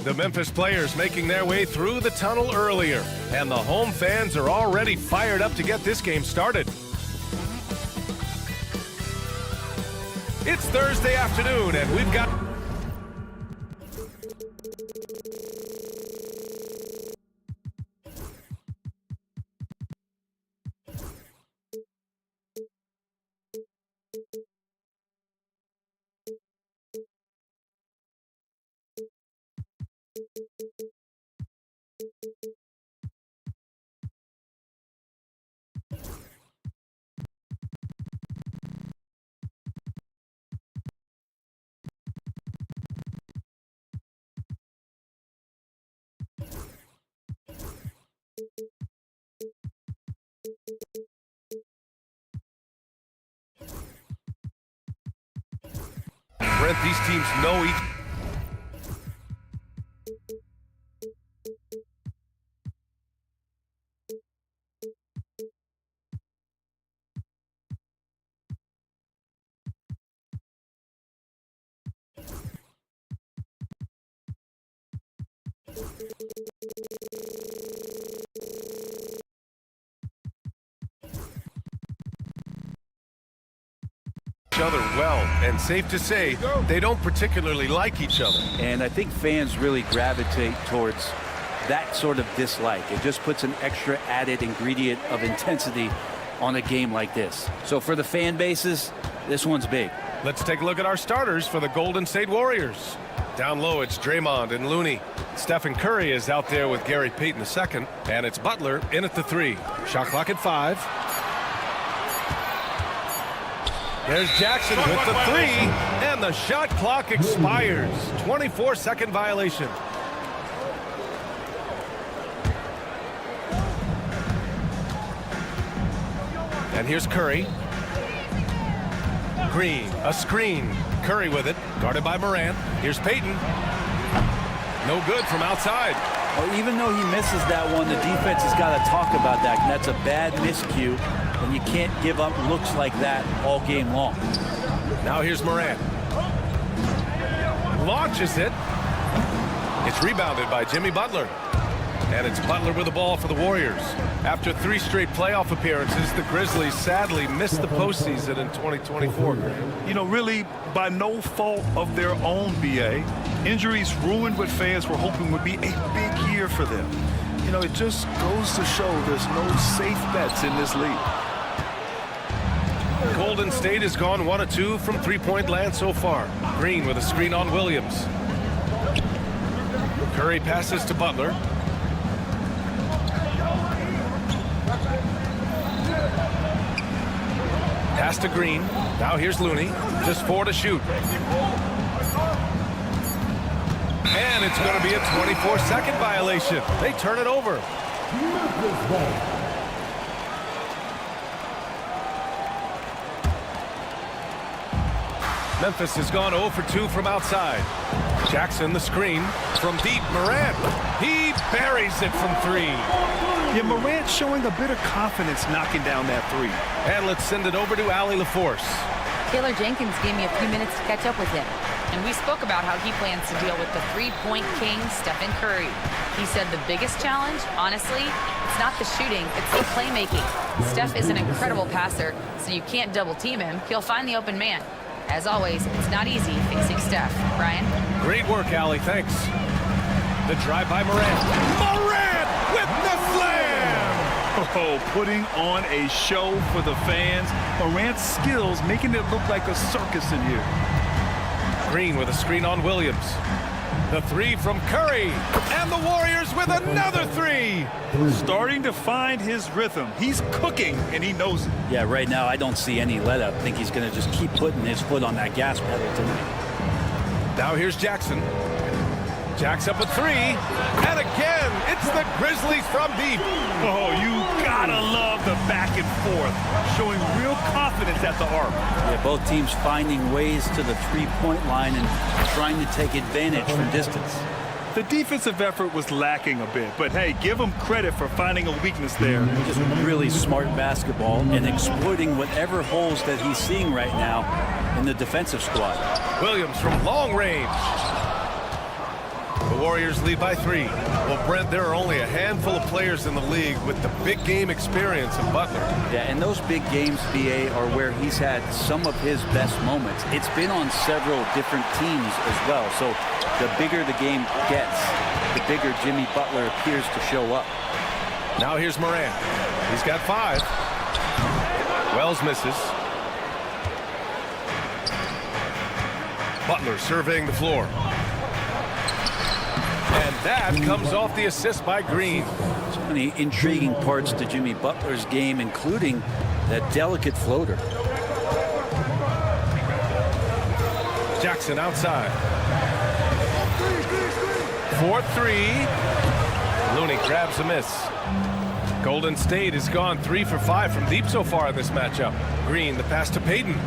The Memphis players making their way through the tunnel earlier, and the home fans are already fired up to get this game started. It's Thursday afternoon, and we've got... Brent, these teams know each... other well, and safe to say they don't particularly like each other. And I think fans really gravitate towards that sort of dislike. It just puts an extra added ingredient of intensity on a game like this. So for the fan bases, this one's big. Let's take a look at our starters for the Golden State Warriors. Down low, it's Draymond and Looney. Stephen Curry is out there with Gary Payton II, and it's Butler in at the 3. Shot clock at 5. There's Jackson with the 3, and the shot clock expires. 24-second violation. And here's Curry. Green, a screen. Curry with it, guarded by Morant. Here's Payton. No good from outside. Well, even though he misses that one, the defense has got to talk about that. And that's a bad miscue, and you can't give up looks like that all game long. Now here's Morant. Launches it. It's rebounded by Jimmy Butler. And it's Butler with the ball for the Warriors. After 3 straight playoff appearances, the Grizzlies sadly missed the postseason in 2024. You know, really by no fault of their own, BA. Injuries ruined what fans were hoping would be a big year for them. You know, it just goes to show there's no safe bets in this league. Golden State has gone 1 of 2 from three-point land so far. Green with a screen on Williams. Curry passes to Butler. Pass to Green. Now here's Looney. Just 4 to shoot. And it's going to be a 24-second violation. They turn it over. Memphis has gone 0 for 2 from outside. Jackson the screen from deep. Morant. He buries it from 3. Yeah, Morant showing a bit of confidence knocking down that 3. And let's send it over to Allie LaForce. Taylor Jenkins gave me a few minutes to catch up with him, and we spoke about how he plans to deal with the three-point king, Stephen Curry. He said the biggest challenge, honestly, it's not the shooting, it's the playmaking. Steph is an incredible passer, so you can't double-team him. He'll find the open man. As always, it's not easy facing Steph. Brian? Great work, Allie. Thanks. The drive by Morant. Morant with the slam! Oh, putting on a show for the fans. Morant's skills making it look like a circus in here. Green with a screen on Williams. The 3 from Curry. And the Warriors with another 3. Starting to find his rhythm. He's cooking, and he knows it. Yeah, right now I don't see any let-up. I think he's going to just keep putting his foot on that gas pedal tonight. Now here's Jackson. Jacks up a 3. And again, it's the Grizzlies from deep. Oh, you gotta love the back and forth. Showing real confidence at the arc. Yeah, both teams finding ways to the three-point line and trying to take advantage from distance. The defensive effort was lacking a bit, but hey, give him credit for finding a weakness there. Just really smart basketball and exploiting whatever holes that he's seeing right now in the defensive squad. Williams from long range. Warriors lead by 3. Well, Brent, there are only a handful of players in the league with the big game experience of Butler. Yeah, and those big games, BA, are where he's had some of his best moments. It's been on several different teams as well. So the bigger the game gets, the bigger Jimmy Butler appears to show up. Now here's Morant. He's got 5. Wells misses. Butler surveying the floor. And that comes off the assist by Green. So many intriguing parts to Jimmy Butler's game, including that delicate floater. Jackson outside. 4-3. Looney grabs a miss. Golden State has gone 3 for 5 from deep so far in this matchup. Green, the pass to Payton.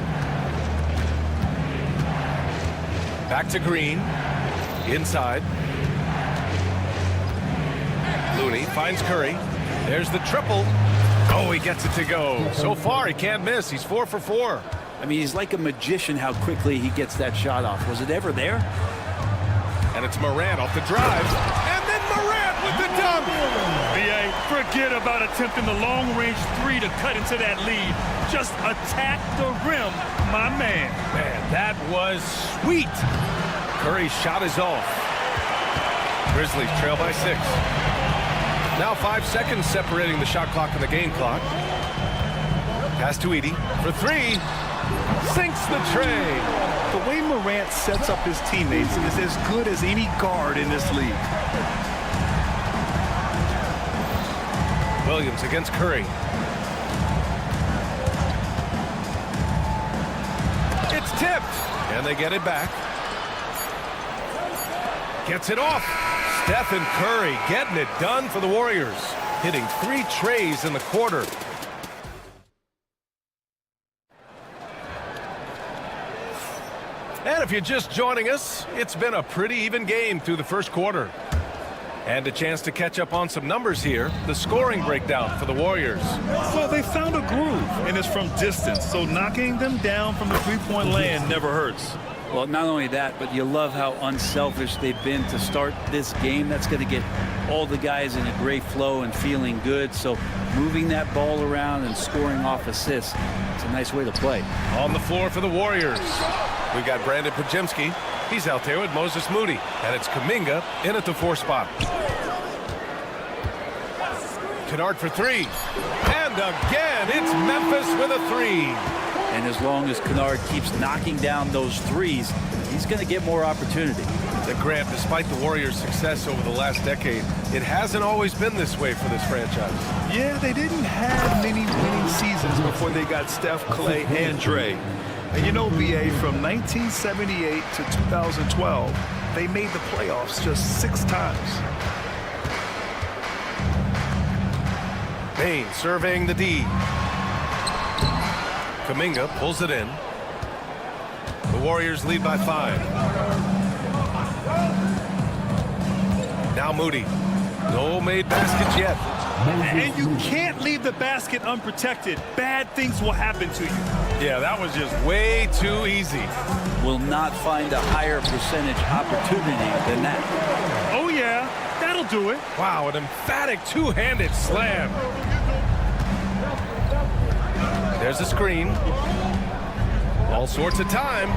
Back to Green. Inside. Looney finds Curry. There's the triple. Oh, he gets it to go. So far, he can't miss. He's 4 for 4. I mean, he's like a magician how quickly he gets that shot off. Was it ever there? And it's Morant off the drive. And then Morant with the dunk. BA, forget about attempting the long-range 3 to cut into that lead. Just attack the rim, my man. Man, that was sweet. Curry's shot is off. Grizzlies trail by 6. Now 5 seconds separating the shot clock and the game clock. Pass to Edey for 3. Sinks the tray. The way Morant sets up his teammates is as good as any guard in this league. Williams against Curry. It's tipped, and they get it back. Gets it off. Stephen Curry getting it done for the Warriors, hitting 3 trays in the quarter. And if you're just joining us, it's been a pretty even game through the first quarter. And a chance to catch up on some numbers here. The scoring breakdown for the Warriors. Well, they found a groove, and it's from distance, so knocking them down from the three-point land never hurts. Well, not only that, but you love how unselfish they've been to start this game. That's going to get all the guys in a great flow and feeling good. So moving that ball around and scoring off assists, it's a nice way to play. On the floor for the Warriors, we've got Brandon Podziemski. He's out there with Moses Moody. And it's Kuminga in at the 4 spot. Kennard for 3. And again, it's Memphis with a 3. And as long as Kennard keeps knocking down those threes, he's going to get more opportunity. The Grant, despite the Warriors' success over the last decade, it hasn't always been this way for this franchise. Yeah, they didn't have many winning seasons before they got Steph, Clay, and Dre. And you know, BA, from 1978 to 2012, they made the playoffs just 6 times. Bain surveying the D. Kuminga pulls it in. The Warriors lead by 5. Now Moody. No made baskets yet. And you can't leave the basket unprotected. Bad things will happen to you. Yeah, that was just way too easy. Will not find a higher percentage opportunity than that. Oh, yeah, that'll do it. Wow, an emphatic two-handed slam. There's a screen. All sorts of time.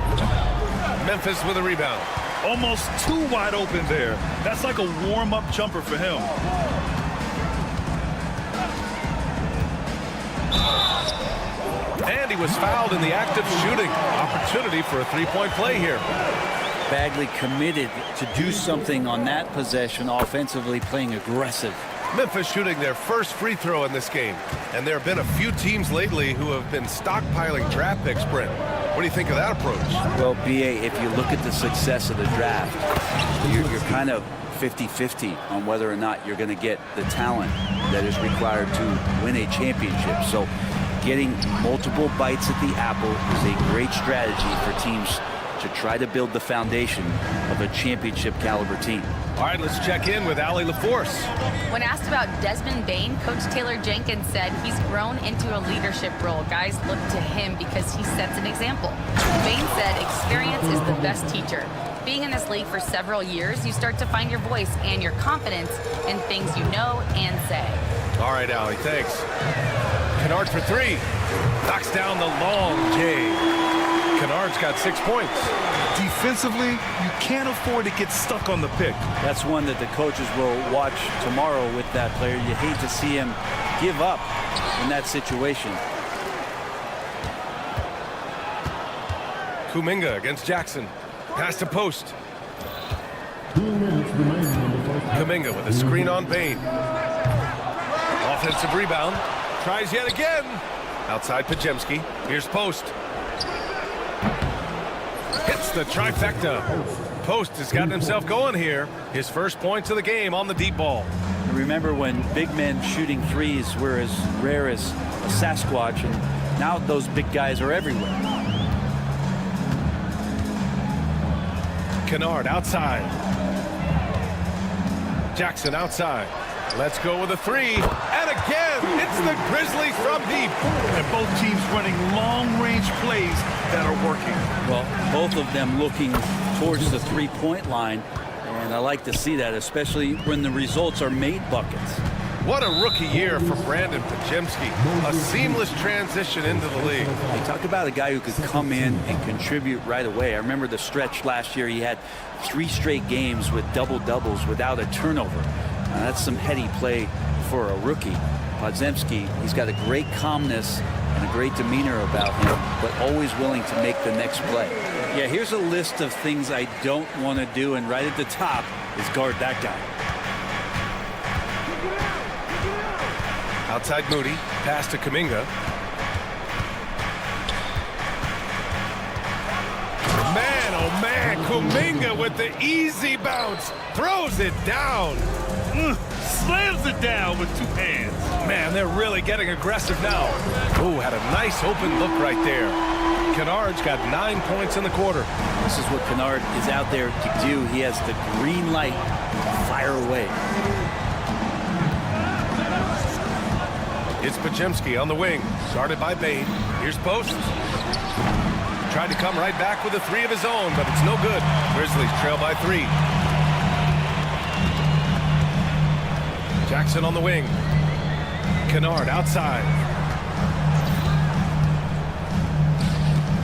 Memphis with a rebound. Almost too wide open there. That's like a warm-up jumper for him. And he was fouled in the act of shooting. Opportunity for a 3-point play here. Bagley committed to do something on that possession offensively, playing aggressive. Memphis shooting their first free throw in this game. And there have been a few teams lately who have been stockpiling draft picks, Brent. What do you think of that approach? Well, BA, if you look at the success of the draft, you're kind of 50-50 on whether or not you're going to get the talent that is required to win a championship. So getting multiple bites at the apple is a great strategy for teams to try to build the foundation of a championship caliber team. All right, let's check in with Allie LaForce. When asked about Desmond Bane, Coach Taylor Jenkins said he's grown into a leadership role. Guys look to him because he sets an example. Bane said experience is the best teacher. Being in this league for several years, you start to find your voice and your confidence in things you know and say. All right, Allie, thanks. Kennard for three. Knocks down the long J. Kennard's got 6 points. Defensively, you can't afford to get stuck on the pick. That's one that the coaches will watch tomorrow with that player. You hate to see him give up in that situation. Kuminga against Jackson. Pass to post. Kuminga with a screen on Bane. Offensive rebound. Tries yet again. Outside Pajemski. Here's Post. Hits the trifecta. Post has gotten himself going here. His first points of the game on the deep ball. Remember when big men shooting threes were as rare as a Sasquatch, and now those big guys are everywhere. Kennard outside. Jackson outside. Let's go with a three. And again, it's the Grizzlies from deep. And both teams running long-range plays that are working. Well, both of them looking towards the three-point line. And I like to see that, especially when the results are made buckets. What a rookie year for Brandon Pajemski. A seamless transition into the league. They talk about a guy who could come in and contribute right away. I remember the stretch last year. He had 3 straight games with double-doubles without a turnover. That's some heady play for a rookie. Podziemski, he's got a great calmness and a great demeanor about him, but always willing to make the next play. Yeah, here's a list of things I don't want to do, and right at the top is guard that guy. Outside Moody, pass to Kuminga. Man, oh man, Kuminga with the easy bounce. Throws it down. Slams it down with 2 hands. Man, they're really getting aggressive now. Ooh, had a nice open look right there. Kennard's got 9 points in the quarter. This is what Kennard is out there to do. He has the green light to fire away. It's Pajemski on the wing. Started by Bane. Here's Post. Tried to come right back with a 3 of his own, but it's no good. Grizzlies trail by 3. Jackson on the wing. Kennard outside.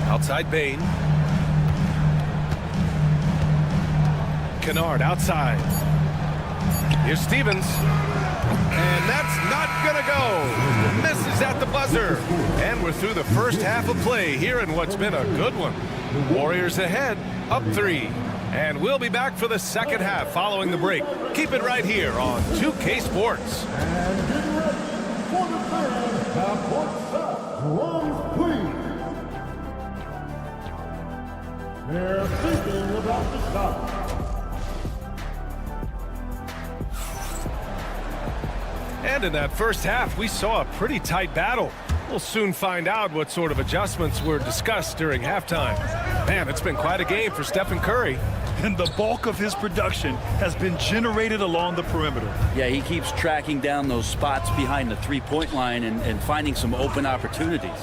Outside Bane. Kennard outside. Here's Stevens. And that's not gonna go. Misses at the buzzer. And we're through the first half of play here in what's been a good one. Warriors ahead, up 3. And we'll be back for the second half following the break. Keep it right here on 2K Sports. And get ready for the third half-court set. Drums, please. They're thinking about the shot. And in that first half, we saw a pretty tight battle. We'll soon find out what sort of adjustments were discussed during halftime. Man, it's been quite a game for Stephen Curry. And the bulk of his production has been generated along the perimeter. Yeah, he keeps tracking down those spots behind the three-point line and finding some open opportunities.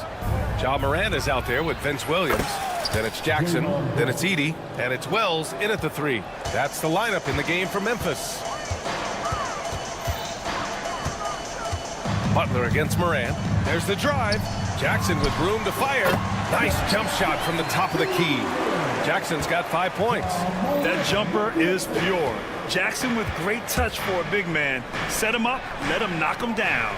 Ja Morant is out there with Vince Williams. Then it's Jackson, then it's Edey, and it's Wells in at the 3. That's the lineup in the game for Memphis. Butler against Morant. There's the drive. Jackson with room to fire. Nice jump shot from the top of the key. Jackson's got 5 points. That jumper is pure. Jackson with great touch for a big man. Set him up, let him knock him down.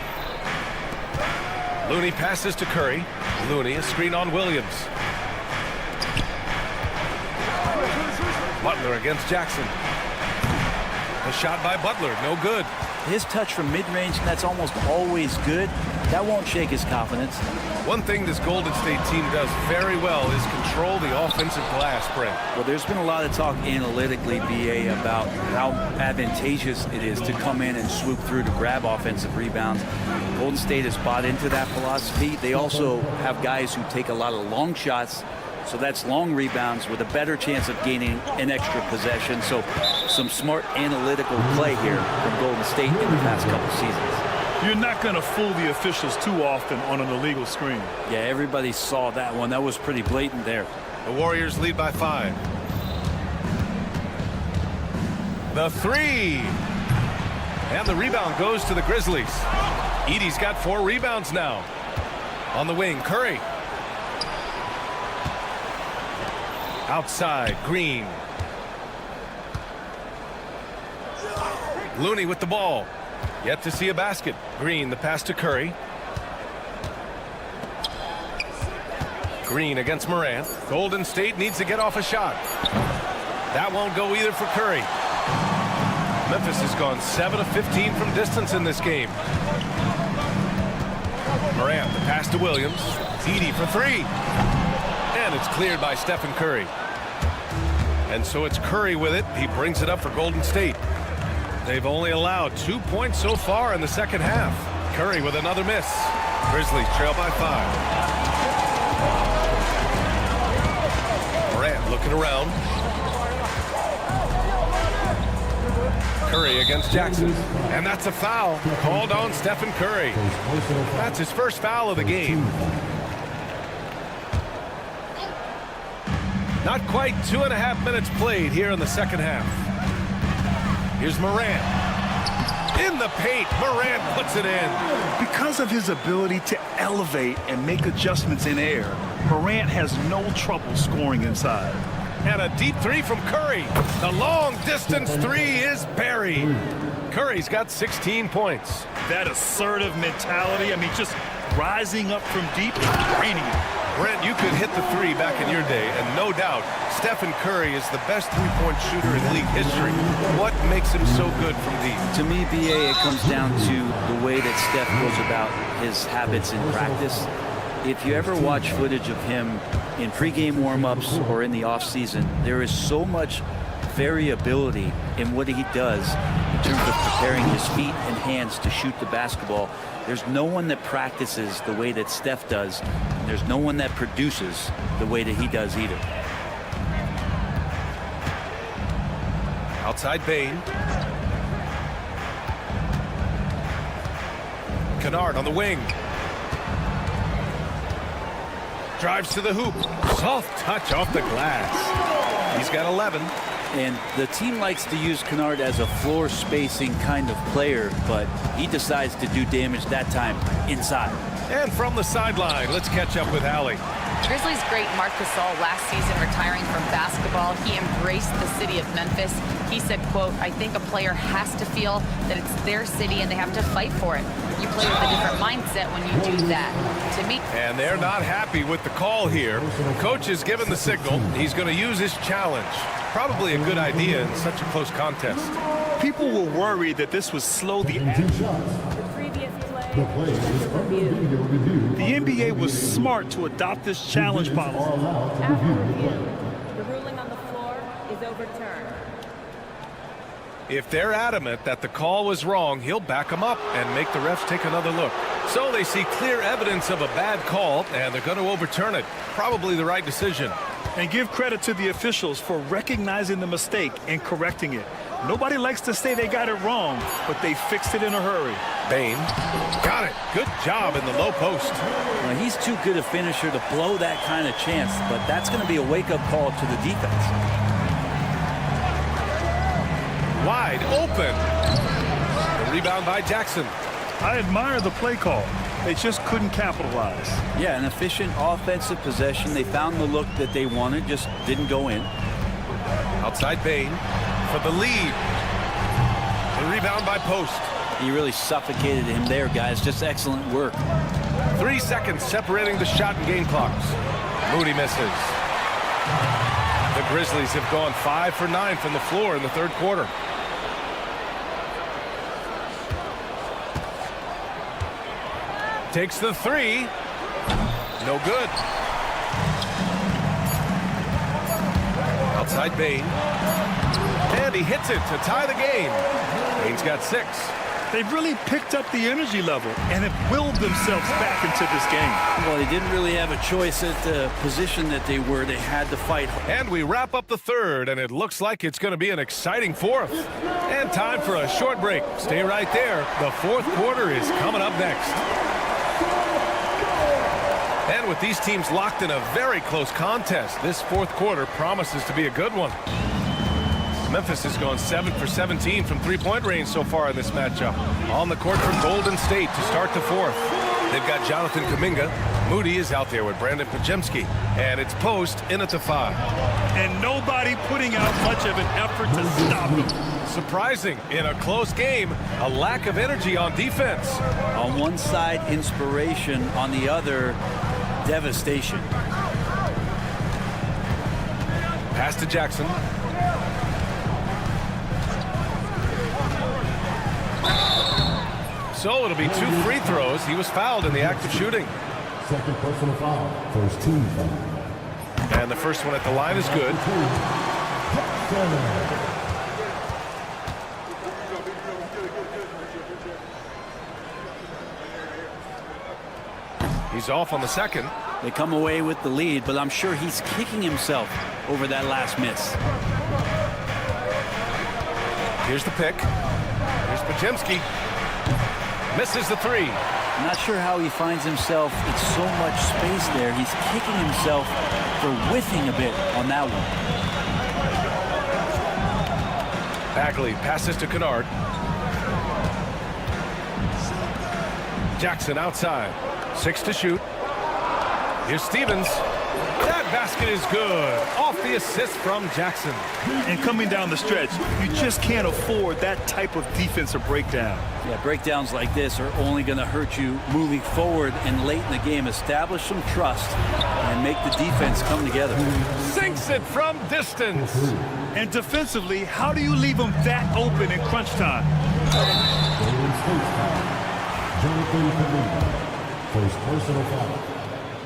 Looney passes to Curry. Looney, a screen on Williams. Butler against Jackson. A shot by Butler, no good. His touch from mid-range, that's almost always good. That won't shake his confidence. One thing this Golden State team does very well is control the offensive glass, Brent. Well, there's been a lot of talk analytically, BA, about how advantageous it is to come in and swoop through to grab offensive rebounds. Golden State has bought into that philosophy. They also have guys who take a lot of long shots, So that's long rebounds with a better chance of gaining an extra possession. So some smart analytical play here from Golden State in the past couple seasons. You're not going to fool the officials too often on an illegal screen. Yeah, everybody saw that one. That was pretty blatant there. The Warriors lead by 5. The 3. And the rebound goes to the Grizzlies. Edey's got 4 rebounds now. On the wing, Curry. Outside, Green. Looney with the ball. Yet to see a basket. Green, the pass to Curry. Green against Morant. Golden State needs to get off a shot. That won't go either for Curry. Memphis has gone 7 of 15 from distance in this game. Morant, the pass to Williams. Edey for 3. And it's cleared by Stephen Curry. And so it's Curry with it. He brings it up for Golden State. They've only allowed 2 points so far in the second half. Curry with another miss. Grizzlies trail by 5. Morant looking around. Curry against Jackson. And that's a foul called on Stephen Curry. That's his first foul of the game. Not quite 2.5 minutes played here in the second half. Here's Morant. In the paint, Morant puts it in. Because of his ability to elevate and make adjustments in air, Morant has no trouble scoring inside. And a deep 3 from Curry. The long distance 3 is buried. Curry's got 16 points. That assertive mentality, I mean, just rising up from deep and draining it. Brent, you could hit the 3 back in your day, and no doubt, Stephen Curry is the best three-point shooter in league history. What makes him so good from deep? To me, BA, it comes down to the way that Steph goes about his habits in practice. If you ever watch footage of him in pregame warm-ups or in the offseason, there is so much variability in what he does in terms of preparing his feet and hands to shoot the basketball. There's no one that practices the way that Steph does. And there's no one that produces the way that he does either. Outside Bane. Kennard on the wing. Drives to the hoop. Soft touch off the glass. He's got 11. And the team likes to use Kennard as a floor spacing kind of player, but he decides to do damage that time inside. And from the sideline, let's catch up with Allie. Grizzlies great Marc Gasol last season retiring from basketball. He embraced the city of Memphis. He said, quote, "I think a player has to feel that it's their city and they have to fight for it. You play with a different mindset when you do that." To me, And they're not happy with the call here. Coach has given the signal. He's going to use his challenge. Probably a good idea in such a close contest. People were worried that this would slow the The play is under video review. The NBA was smart to adopt this challenge policy. After review, the ruling on the floor is overturned. If they're adamant that the call was wrong, he'll back them up and make the refs take another look. So they see clear evidence of a bad call, and they're going to overturn it. Probably the right decision. And give credit to the officials for recognizing the mistake and correcting it. Nobody likes to say they got it wrong, but they fixed it in a hurry. Bane got it. Good job in the low post. Now, he's too good a finisher to blow that kind of chance, but that's going to be a wake-up call to the defense. Wide open. The rebound by Jackson. I admire the play call. They just couldn't capitalize. Yeah, an efficient offensive possession. They found the look that they wanted, just didn't go in. Outside Bane for the lead. The rebound by Post. He really suffocated him there, guys. Just excellent work. 3 seconds separating the shot and game clocks. Moody misses. The Grizzlies have gone 5 for 9 from the floor in the third quarter. Takes the 3. No good. Outside Bane. And he hits it to tie the game. Bane's got 6. They've really picked up the energy level and have willed themselves back into this game. Well, they didn't really have a choice at the position that they were. They had to fight. And we wrap up the third, and it looks like it's going to be an exciting fourth. And time for a short break. Stay right there. The fourth quarter is coming up next. And with these teams locked in a very close contest, this fourth quarter promises to be a good one. Memphis has gone 7 for 17 from three-point range so far in this matchup. On the court for Golden State to start the fourth. They've got Jonathan Kuminga. Moody is out there with Brandon Pajemski. And it's Post in at the 5. And nobody putting out much of an effort to stop him. Surprising in a close game, a lack of energy on defense. On one side, inspiration. On the other, devastation. Pass to Jackson. So it'll be 2 free throws. He was fouled in the act of shooting. Second personal foul. First team foul. And the first one at the line is good. He's off on the second. They come away with the lead, but I'm sure he's kicking himself over that last miss. Here's the pick. Here's Pajemski. Misses the 3. I'm not sure how he finds himself in so much space there. He's kicking himself for whiffing a bit on that one. Bagley passes to Kennard. Jackson outside. 6 to shoot. Here's Stevens. That basket is good. Off the assist from Jackson. And coming down the stretch, you just can't afford that type of defensive breakdown. Yeah, breakdowns like this are only going to hurt you moving forward and late in the game. Establish some trust and make the defense come together. Sinks it from distance. And defensively, how do you leave them that open in crunch time? Golden State foul. Jonathan Kuminga. First personal foul.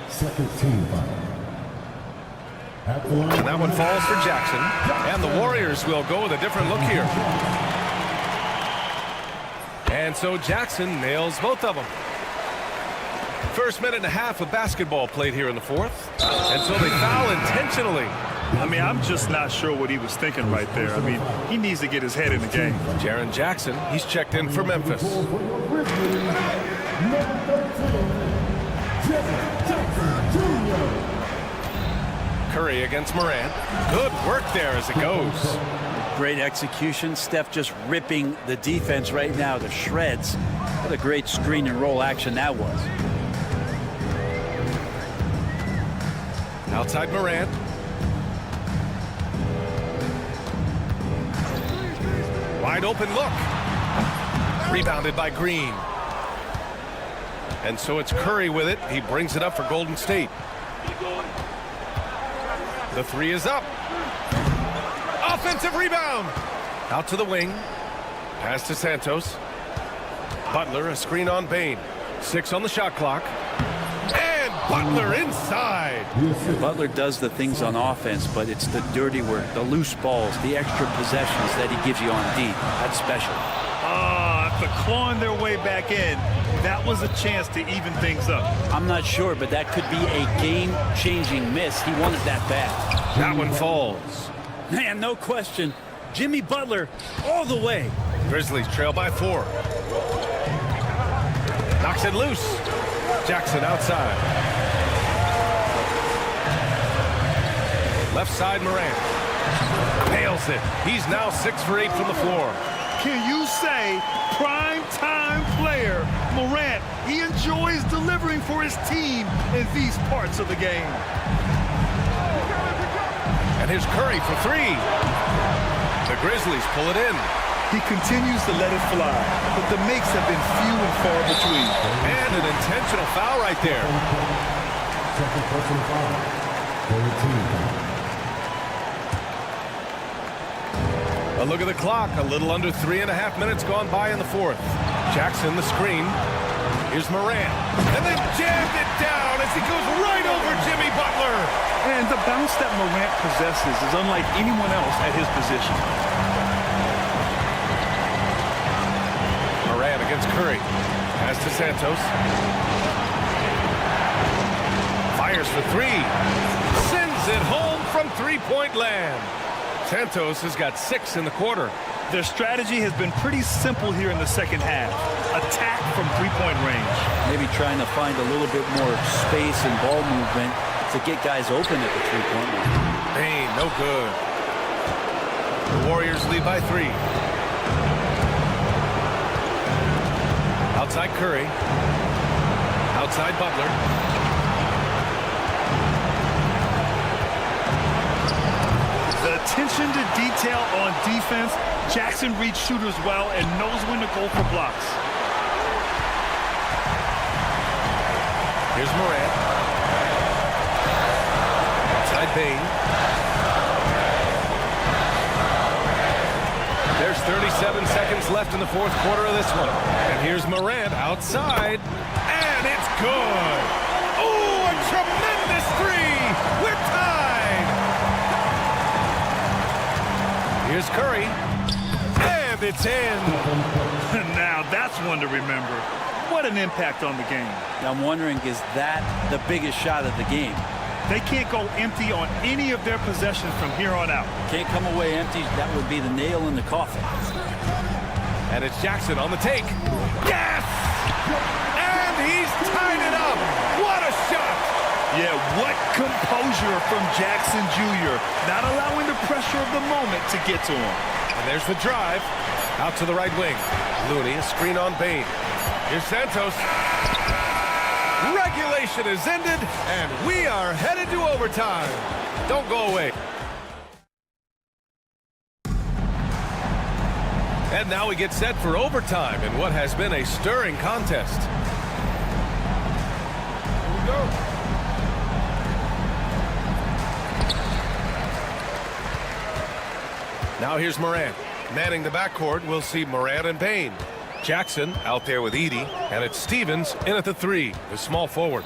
Second team foul. At the line. And that one falls for Jackson. And the Warriors will go with a different look here. And so Jackson nails both of them. First minute and a half of basketball played here in the fourth. And so they foul intentionally. I mean, I'm just not sure what he was thinking right there. I mean, he needs to get his head in the game. Jaren Jackson, he's checked in for Memphis. Curry against Morant. Good work there as it goes. Great execution. Steph just ripping the defense right now to shreds. What a great screen and roll action that was. Outside Morant. Wide open look. Rebounded by Green. And so it's Curry with it. He brings it up for Golden State. The 3 is up. Offensive rebound. Out to the wing. Pass to Santos. Butler, a screen on Bane. 6 on the shot clock. And Butler inside. Butler does the things on offense, but it's the dirty work, the loose balls, the extra possessions that he gives you on D. That's special. After clawing their way back in, that was a chance to even things up. I'm not sure, but that could be a game-changing miss. He wanted that bad. That one falls. Man, no question. Jimmy Butler all the way. Grizzlies trail by 4. Knocks it loose. Jackson outside. Left side Morant. Nails it. He's now 6 for 8 from the floor. Can you say prime-time player Morant? He enjoys delivering for his team in these parts of the game. And here's Curry for 3. The Grizzlies pull it in. He continues to let it fly, but the makes have been few and far between. And an intentional foul right there. Second personal foul. Third team foul. A look at the clock. A little under 3.5 minutes gone by in the fourth. Jackson, the screen. Here's Morant. And then jammed it down as he goes right over Jimmy Butler. And the bounce that Morant possesses is unlike anyone else at his position. Morant against Curry. Pass to Santos. Fires for three. Sends it home from three-point land. Santos has got 6 in the quarter. Their strategy has been pretty simple here in the second half. Attack from three-point range. Maybe trying to find a little bit more space and ball movement to get guys open at the three-point line. Payne, no good. The Warriors lead by 3. Outside Curry. Outside Butler. The attention to detail on defense. Jackson reads shooters well and knows when to go for blocks. Here's Morant. Outside Payne. There's 37 seconds left in the fourth quarter of this one. And here's Morant outside. And it's good. Oh, a tremendous three. We're tied. Here's Curry. And it's in. Now that's one to remember. What an impact on the game. Now I'm wondering, is that the biggest shot of the game? They can't go empty on any of their possessions from here on out. Can't come away empty. That would be the nail in the coffin. And it's Jackson on the take. Yes! And he's tied it up. What a shot! Yeah, what composure from Jackson Jr. Not allowing the pressure of the moment to get to him. And there's the drive. Out to the right wing. Looney, a screen on Payne. Here's Santos. Regulation is ended, and we are headed to overtime. Don't go away. And now we get set for overtime in what has been a stirring contest. Here we go. Now here's Morant. Manning the backcourt, we'll see Morant and Payne. Jackson out there with Edey, and it's Stevens in at the 3, the small forward.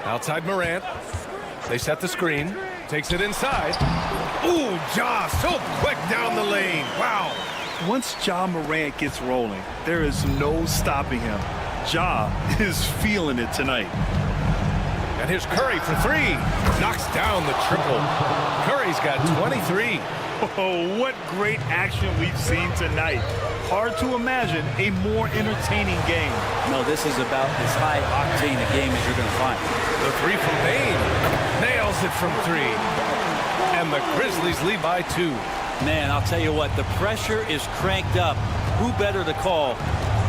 Outside Morant. They set the screen. Takes it inside. Ooh, Ja so quick down the lane. Wow. Once Ja Morant gets rolling, there is no stopping him. Ja is feeling it tonight. And here's Curry for 3. Knocks down the triple. Curry's got 23. Oh, what great action we've seen tonight. Hard to imagine a more entertaining game. No, this is about as high-octane a game as you're going to find. The 3 from Payne. Nails it from 3. And the Grizzlies lead by 2. Man, I'll tell you what, the pressure is cranked up. Who better to call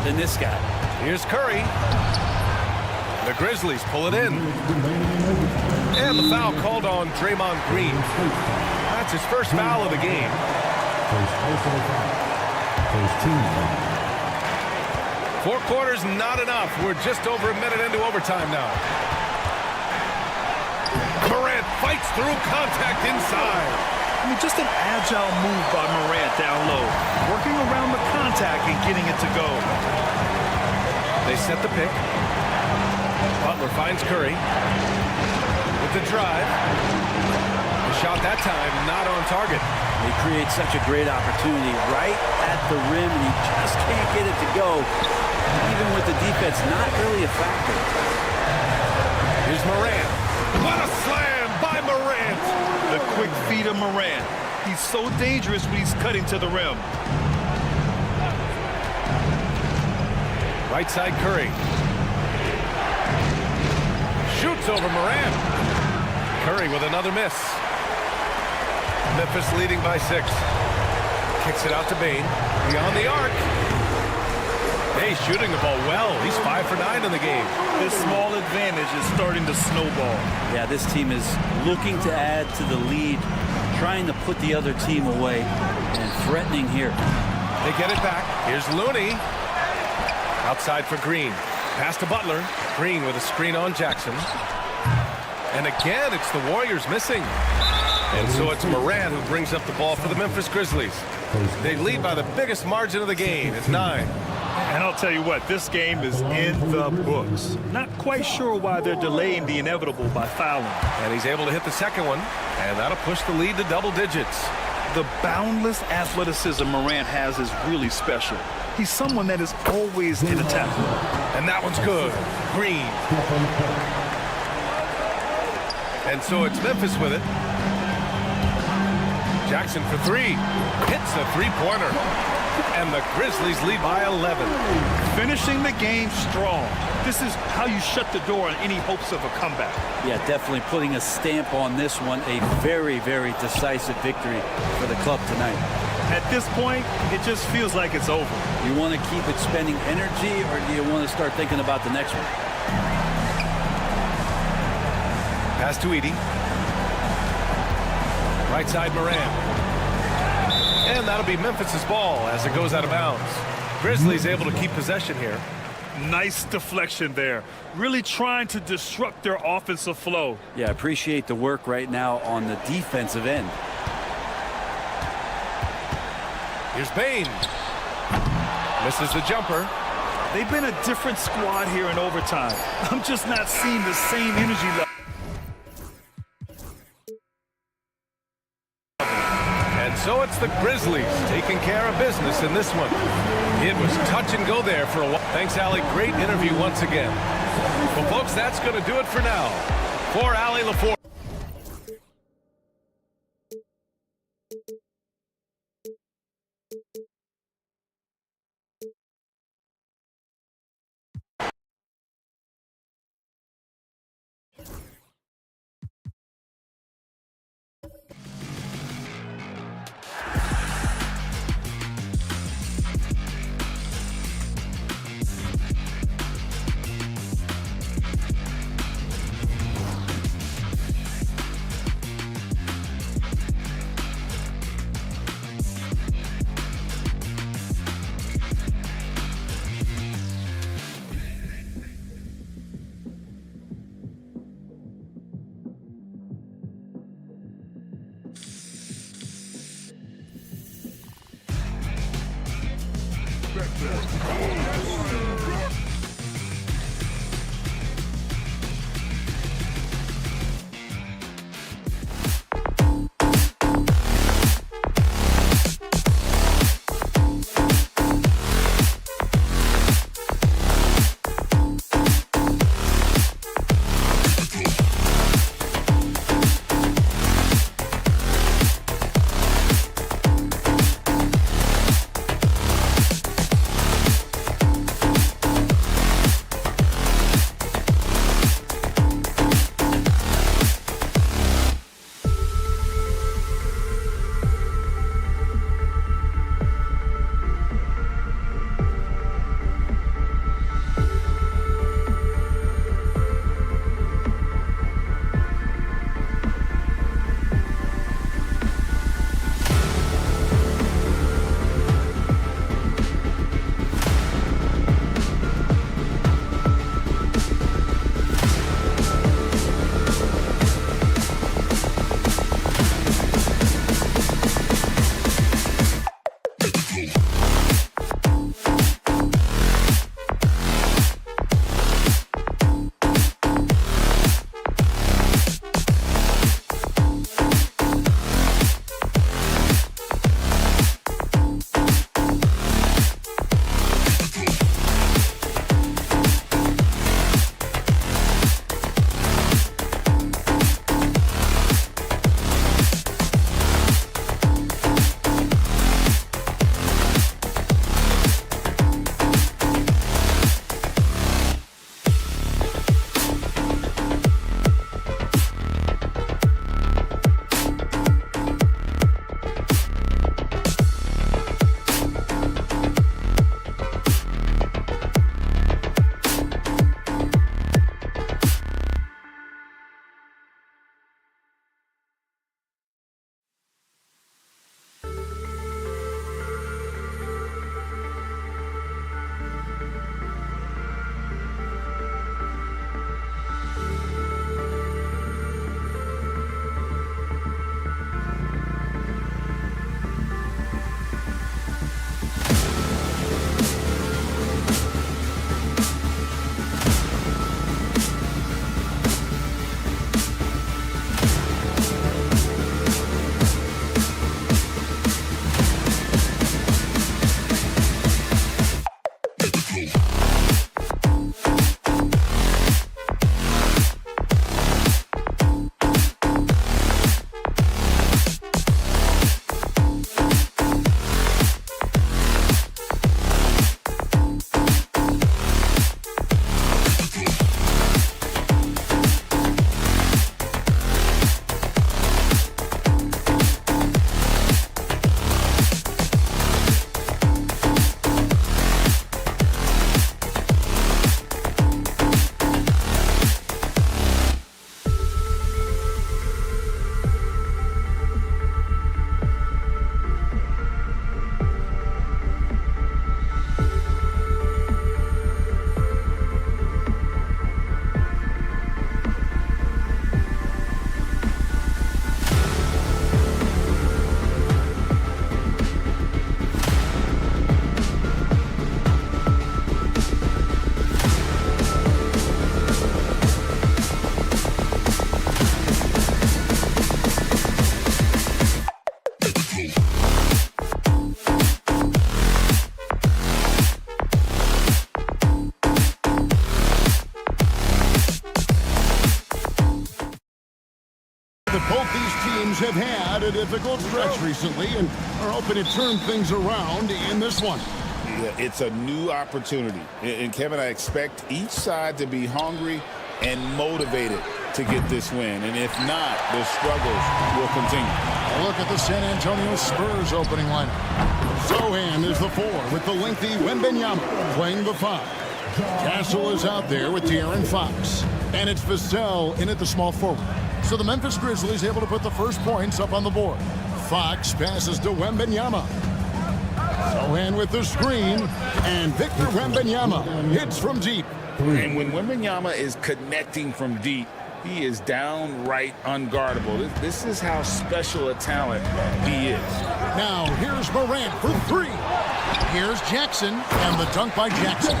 than this guy? Here's Curry. The Grizzlies pull it in. And the foul called on Draymond Green. That's his first foul of the game. Four quarters, not enough. We're just over a minute into overtime now. Morant fights through contact inside. I mean, just an agile move by Morant down low. Working around the contact and getting it to go. They set the pick. Butler finds Curry. With the drive. The shot that time not on target. They create such a great opportunity right at the rim, and he just can't get it to go. Even with the defense not really a factor. Here's Morant. What a slam by Morant. The quick feed of Morant. He's so dangerous when he's cutting to the rim. Right side Curry. Shoots over Morant. Curry with another miss. Memphis leading by 6. Kicks it out to Payne. Beyond the arc. Hey, shooting the ball well. He's 5 for 9 in the game. This small advantage is starting to snowball. Yeah, this team is looking to add to the lead, trying to put the other team away, and threatening here. They get it back. Here's Looney. Outside for Green. Pass to Butler. Green with a screen on Jackson. And again, it's the Warriors missing. And so it's Morant who brings up the ball for the Memphis Grizzlies. They lead by the biggest margin of the game. It's 9. And I'll tell you what, this game is in the books. Not quite sure why they're delaying the inevitable by fouling. And he's able to hit the second one. And that'll push the lead to double digits. The boundless athleticism Morant has is really special. He's someone that is always in attack. And that one's good. Green. And so it's Memphis with it. Jackson for three. Hits a three-pointer. And the Grizzlies lead by 11. Finishing the game strong. This is how you shut the door on any hopes of a comeback. Yeah, definitely putting a stamp on this one. A very, very decisive victory for the club tonight. At this point, it just feels like it's over. You want to keep expending energy, or do you want to start thinking about the next one? Pass to Edie. Right side Moran. And that'll be Memphis's ball as it goes out of bounds. Grizzlies able to keep possession here. Nice deflection there. Really trying to disrupt their offensive flow. Yeah, appreciate the work right now on the defensive end. Here's Bain. Misses the jumper. They've been a different squad here in overtime. I'm just not seeing the same energy level. And so it's the Grizzlies taking care of business in this one. It was touch and go there for a while. Thanks, Allie. Great interview once again. Well, folks, that's going to do it for now. For Allie LaForge. These teams have had a difficult stretch recently and are hoping to turn things around in this one. Yeah, it's a new opportunity. And Kevin, I expect each side to be hungry and motivated to get this win. And if not, the struggles will continue. A look at the San Antonio Spurs opening lineup. Sohan is the 4 with the lengthy Wembanyama playing the 5. Castle is out there with De'Aaron Fox. And it's Vassell in at the small forward. So the Memphis Grizzlies able to put the first points up on the board. Fox passes to Wembanyama. Sohan with the screen. And Victor Wembanyama hits from deep. And when Wembanyama is connecting from deep, he is downright unguardable. This is how special a talent he is. Now here's Morant for 3. Here's Jackson and the dunk by Jackson.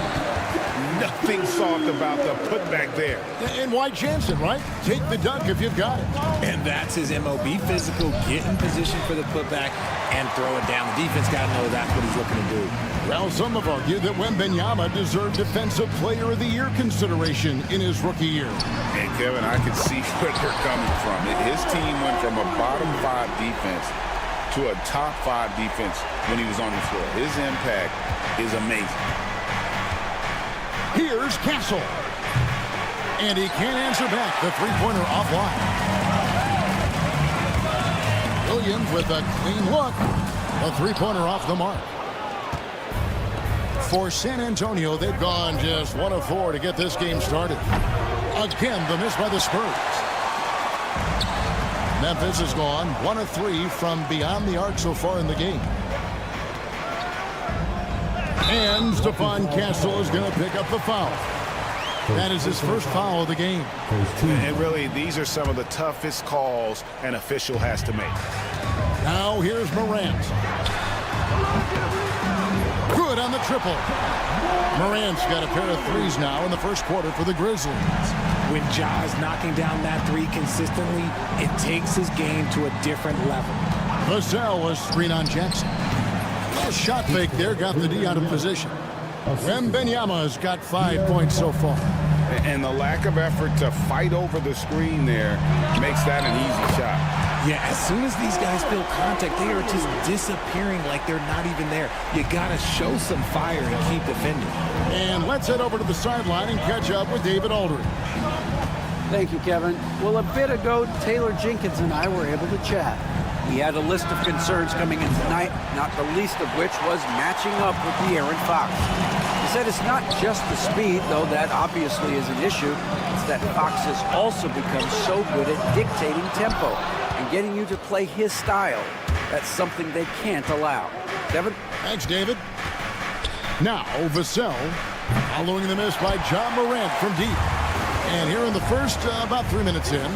Nothing soft about the putback there. And why Jansen, right? Take the dunk if you've got it. And that's his MO. Be physical, get in position for the putback, and throw it down. The defense got to know that's what he's looking to do. Well, some have argued that Wembanyama deserved Defensive Player of the Year consideration in his rookie year. And Kevin, I can see where they're coming from. His team went from a bottom 5 defense to a top 5 defense when he was on the floor. His impact is amazing. Here's Castle. And he can't answer back. The three-pointer offline. Williams with a clean look. A three-pointer off the mark. For San Antonio, they've gone just 1 of 4 to get this game started. Again, the miss by the Spurs. Memphis has gone 1 of 3 from beyond the arc so far in the game. And Stephon Castle is going to pick up the foul. That is his first foul of the game. And really, these are some of the toughest calls an official has to make. Now here's Morant. Good on the triple. Morant's got a pair of threes now in the first quarter for the Grizzlies. When Ja is knocking down that 3 consistently, it takes his game to a different level. Vassell was screen on Jackson. A shot fake there got the D out of position. Wembanyama's got 5 points so far. And the lack of effort to fight over the screen there makes that an easy shot. Yeah, as soon as these guys feel contact, they are just disappearing like they're not even there. You got to show some fire and keep defending. And let's head over to the sideline and catch up with David Aldridge. Thank you, Kevin. Well, a bit ago, Taylor Jenkins and I were able to chat. He had a list of concerns coming in tonight, not the least of which was matching up with De'Aaron Fox. He said it's not just the speed, though that obviously is an issue. It's that Fox has also become so good at dictating tempo and getting you to play his style. That's something they can't allow. Kevin? Thanks, David. Now, Vassell, following the miss by John Morant from deep. And here in the first, about 3 minutes in,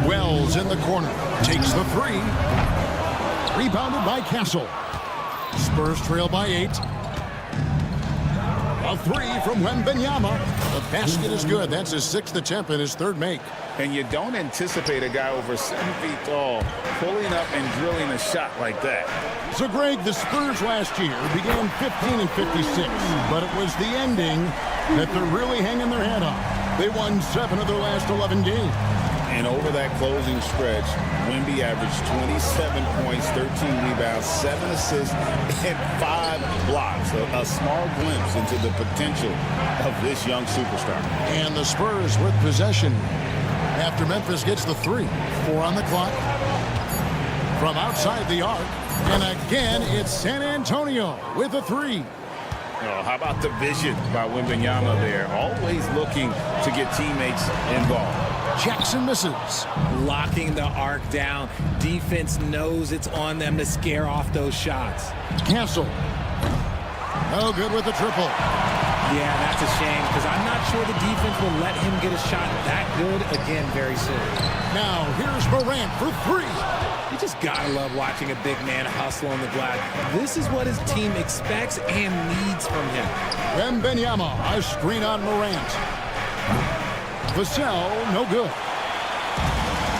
Wells in the corner, takes the 3. Rebounded by Castle. Spurs trail by 8. A 3 from Wembanyama. The basket is good. That's his 6th attempt and his 3rd make. And you don't anticipate a guy over 7 feet tall pulling up and drilling a shot like that. So, Greg, the Spurs last year began 15 and 56, but it was the ending that they're really hanging their head on. They won 7 of their last 11 games. And over that closing stretch, Wemby averaged 27 points, 13 rebounds, 7 assists, and 5 blocks. A small glimpse into the potential of this young superstar. And the Spurs with possession after Memphis gets the 3. 4 on the clock. From outside the arc. And again, it's San Antonio with a 3. Oh, how about the vision by Wembanyama there? Always looking to get teammates involved. Jackson misses. Locking the arc down. Defense knows it's on them to scare off those shots. Castle. No good with the triple. Yeah, that's a shame because I'm not sure the defense will let him get a shot that good again very soon. Now, here's Morant for 3. You just gotta love watching a big man hustle on the glass. This is what his team expects and needs from him. Wembanyama, a screen on Morant. Vassell, no good.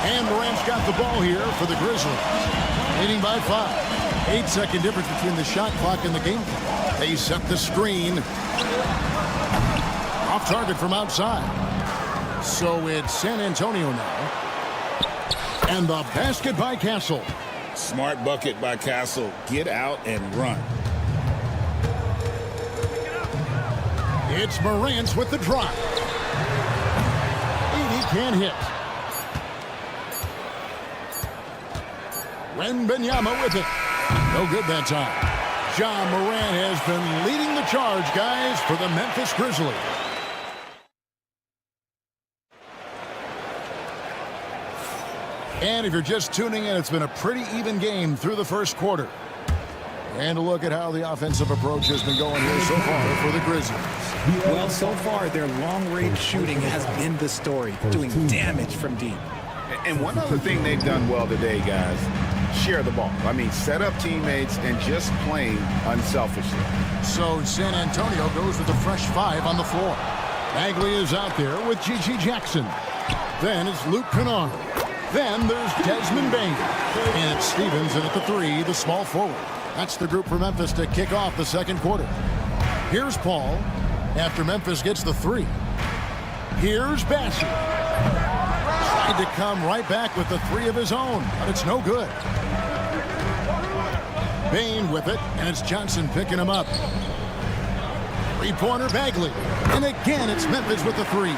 And Morant's got the ball here for the Grizzlies. Leading by 5. 8-second difference between the shot clock and the game clock. They set the screen. Off target from outside. So it's San Antonio now. And the basket by Castle. Smart bucket by Castle. Get out and run. It's Morant's with the drive. He can't hit. Wembanyama with it. No good that time. John Morant has been leading the charge, guys, for the Memphis Grizzlies. And if you're just tuning in, it's been a pretty even game through the first quarter. And a look at how the offensive approach has been going here so far for the Grizzlies. Well, so far, their long-range shooting has been the story, doing damage from deep. And one other thing they've done well today, guys, share the ball. I mean, set up teammates and just playing unselfishly. So San Antonio goes with a fresh 5 on the floor. Bagley is out there with G.G. Jackson. Then it's Luke Kennard. Then there's Desmond Bane. And it's Stevens in at the 3, the small forward. That's the group for Memphis to kick off the second quarter. Here's Paul after Memphis gets the 3. Here's Bassey. Tried to come right back with the 3 of his own, but it's no good. Bane with it, and it's Johnson picking him up. Three-pointer Bagley. And again, it's Memphis with the 3. The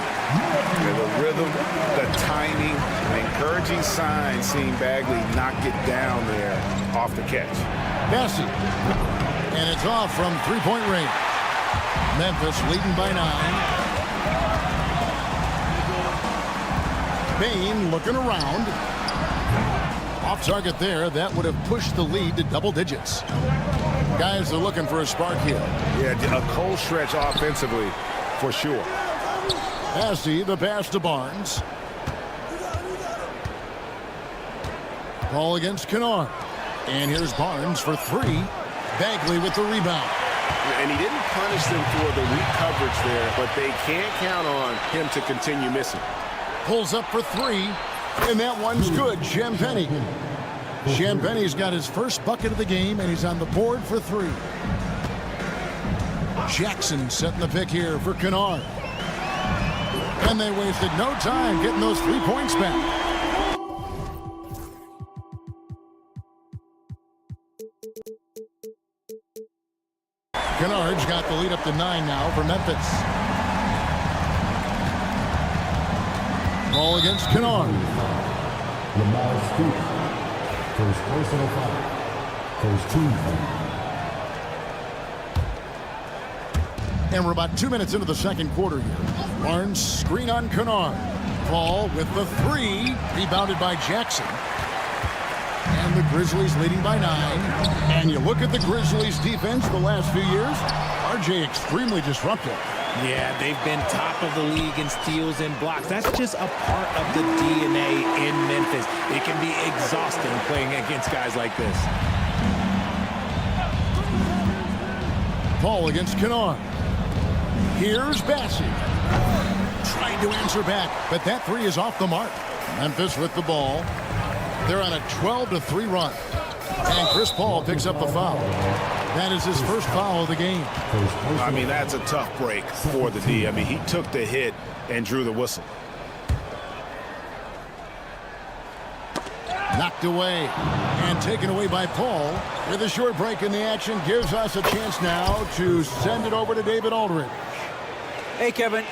rhythm, the timing, an encouraging sign seeing Bagley knock it down there off the catch. Bassey. And it's off from three-point range. Memphis leading by 9. Bane looking around. Off target there. That would have pushed the lead to double digits. Guys are looking for a spark here. Yeah, a cold stretch offensively for sure. Bassey, the pass to Barnes. Ball against Kennard. And here's Barnes for 3. Bagley with the rebound. And he didn't punish them for the weak coverage there, but they can't count on him to continue missing. Pulls up for 3. And that one's good. Champagny. Champagny's got his first bucket of the game, and he's on the board for 3. Jackson setting the pick here for Kennard. And they wasted no time getting those 3 points back. Kennard's got the lead up to 9 now for Memphis. Ball against Kennard. First personal foul. First team foul. And we're about 2 minutes into the second quarter here. Barnes screen on Kennard. Ball with the 3. Rebounded by Jackson. And the Grizzlies leading by 9. And you look at the Grizzlies defense the last few years. RJ extremely disruptive. Yeah, they've been top of the league in steals and blocks. That's just a part of the DNA in Memphis. It can be exhausting playing against guys like this. Paul against Kennard. Here's Bassey. Trying to answer back, but that 3 is off the mark. Memphis with the ball. They're on a 12-3 run. And Chris Paul picks up the foul. That is his first foul of the game. I mean, that's a tough break for the D. I mean, he took the hit and drew the whistle. Knocked away and taken away by Paul. With a short break in the action, gives us a chance now to send it over to David Aldridge. Hey, Kevin.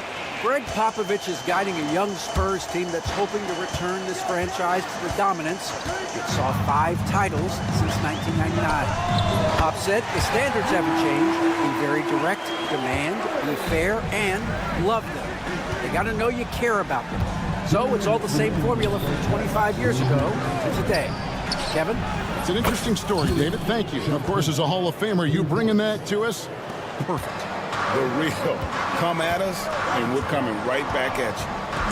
Greg Popovich is guiding a young Spurs team that's hoping to return this franchise to the dominance it saw 5 titles since 1999. Pop said the standards haven't changed. Be very direct, demand, be fair, and love them. They got to know you care about them. So it's all the same formula from 25 years ago to today. Kevin? It's an interesting story, David. Thank you. And of course, as a Hall of Famer, you bringing that to us? Perfect. The real. Come at us, and we're coming right back at you.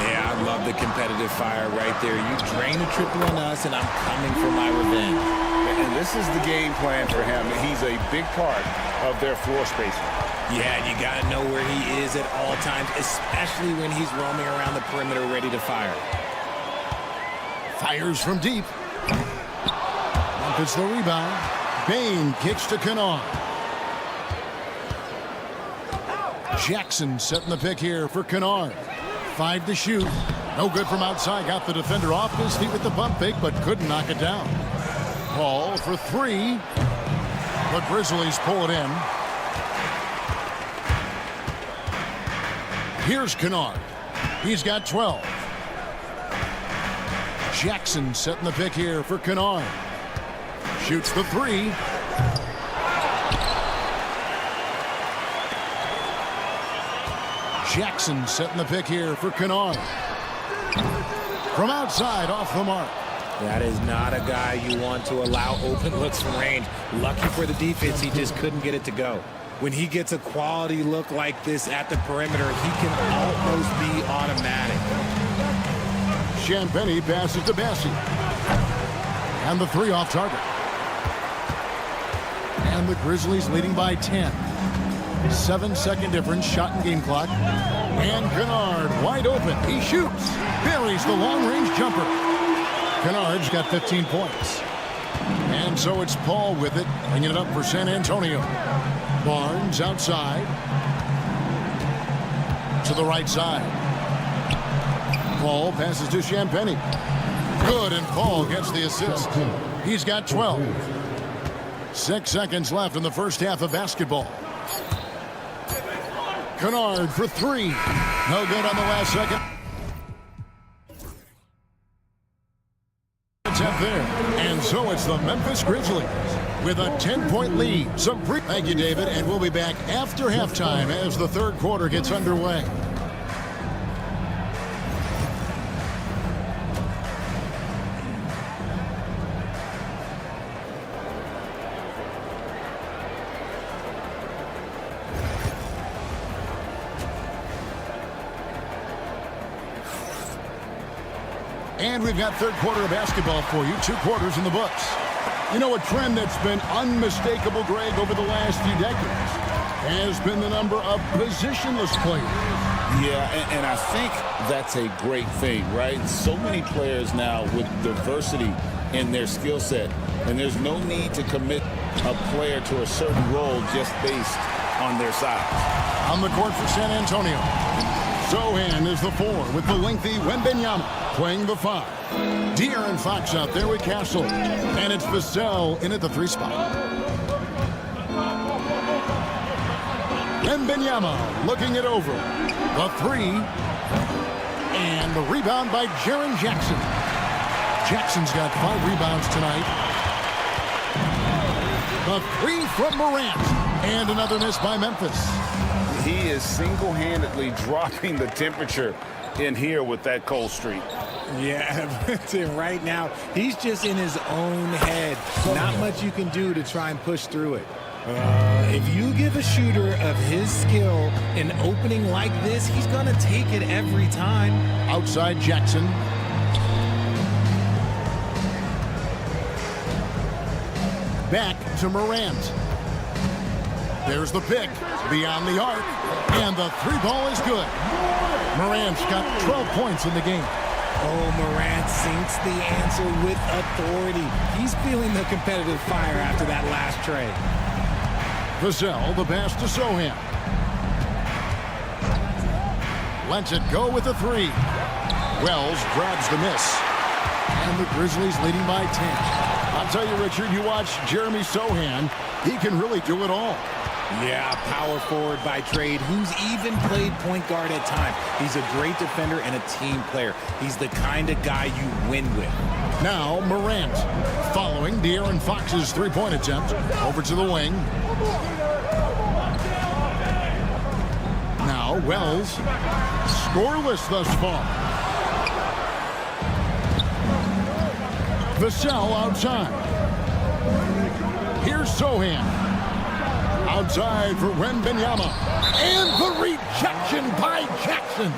Yeah, I love the competitive fire right there. You drain a triple on us, and I'm coming for my revenge. And this is the game plan for him. He's a big part of their floor spacing. Yeah, you got to know where he is at all times, especially when he's roaming around the perimeter ready to fire. Fires from deep. Memphis the rebound. Bane kicks to Kennard. Jackson setting the pick here for Kennard. 5 to shoot. No good from outside. Got the defender off his feet with the bump fake, but couldn't knock it down. Paul for three. The Grizzlies pull it in. Here's Kennard. He's got 12. Jackson setting the pick here for Kennard. Shoots the three. Jackson setting the pick here for Kennard. From outside, off the mark. That is not a guy you want to allow open looks from range. Lucky for the defense, he just couldn't get it to go. When he gets a quality look like this at the perimeter, he can almost be automatic. Champagny passes to Bassi. And the three off target. And the Grizzlies leading by 10. 7-second difference, shot and game clock. And Kennard wide open. He shoots. Buries the long-range jumper. Kennard's got 15 points. And so it's Paul with it, bringing it up for San Antonio. Barnes outside. To the right side. Paul passes to Champagny. Good, and Paul gets the assist. He's got 12. 6 seconds left in the first half of basketball. Kennard for three. No good on the last second. It's up there. And so it's the Memphis Grizzlies with a 10-point lead. Thank you, David, and we'll be back after halftime as the third quarter gets underway. And we've got third quarter of basketball for you. 2 quarters in the books. You know, a trend that's been unmistakable, Greg, over the last few decades has been the number of positionless players. Yeah, and I think that's a great thing, right? So many players now with diversity in their skill set, and there's no need to commit a player to a certain role just based on their size. On the court for San Antonio, Sohan is the 4 with the lengthy Wembanyama playing the 5. De'Aaron Fox out there with Castle. And it's Vassell in at the 3 spot. Wembanyama looking it over. The 3. And the rebound by Jaren Jackson. Jackson's got 5 rebounds tonight. The 3 from Morant. And another miss by Memphis. He is single-handedly dropping the temperature in here with that cold streak. Yeah, Tim, right now, he's just in his own head. Not much you can do to try and push through it. If you give a shooter of his skill an opening like this, he's going to take it every time. Outside Jackson. Back to Morant. There's the pick. Beyond the arc. And the 3 ball is good. Morant's got 12 points in the game. Oh, Morant sinks the answer with authority. He's feeling the competitive fire after that last trade. Vassell, the pass to Sohan. Lets it go with the 3. Wells grabs the miss. And the Grizzlies leading by 10. I'll tell you, Richard, you watch Jeremy Sohan, he can really do it all. Yeah, power forward by trade, who's even played point guard at times. He's a great defender and a team player. He's the kind of guy you win with. Now Morant following De'Aaron Fox's 3-point attempt. Over to the wing. Now Wells, scoreless thus far. Vassell outside. Here's Sohan. Outside for Wembanyama. And the rejection by Jackson.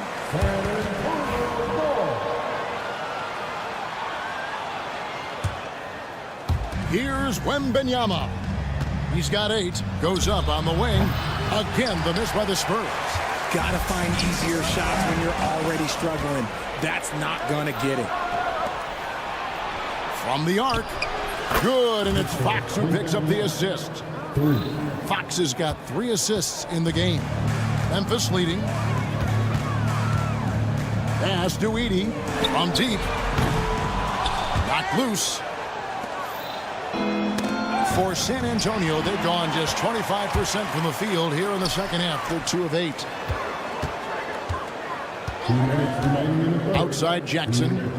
Here's Wembanyama. He's got 8. Goes up on the wing. Again, the miss by the Spurs. Gotta find easier shots when you're already struggling. That's not gonna get it. From the arc. Good, and it's Fox who picks up the assist. Fox has got 3 assists in the game. Memphis leading. Pass to Edie from deep. Knocked loose. For San Antonio, they've gone just 25% from the field here in the second half. They're 2 of 8. 2 minutes remaining in the quarter. Outside Jackson.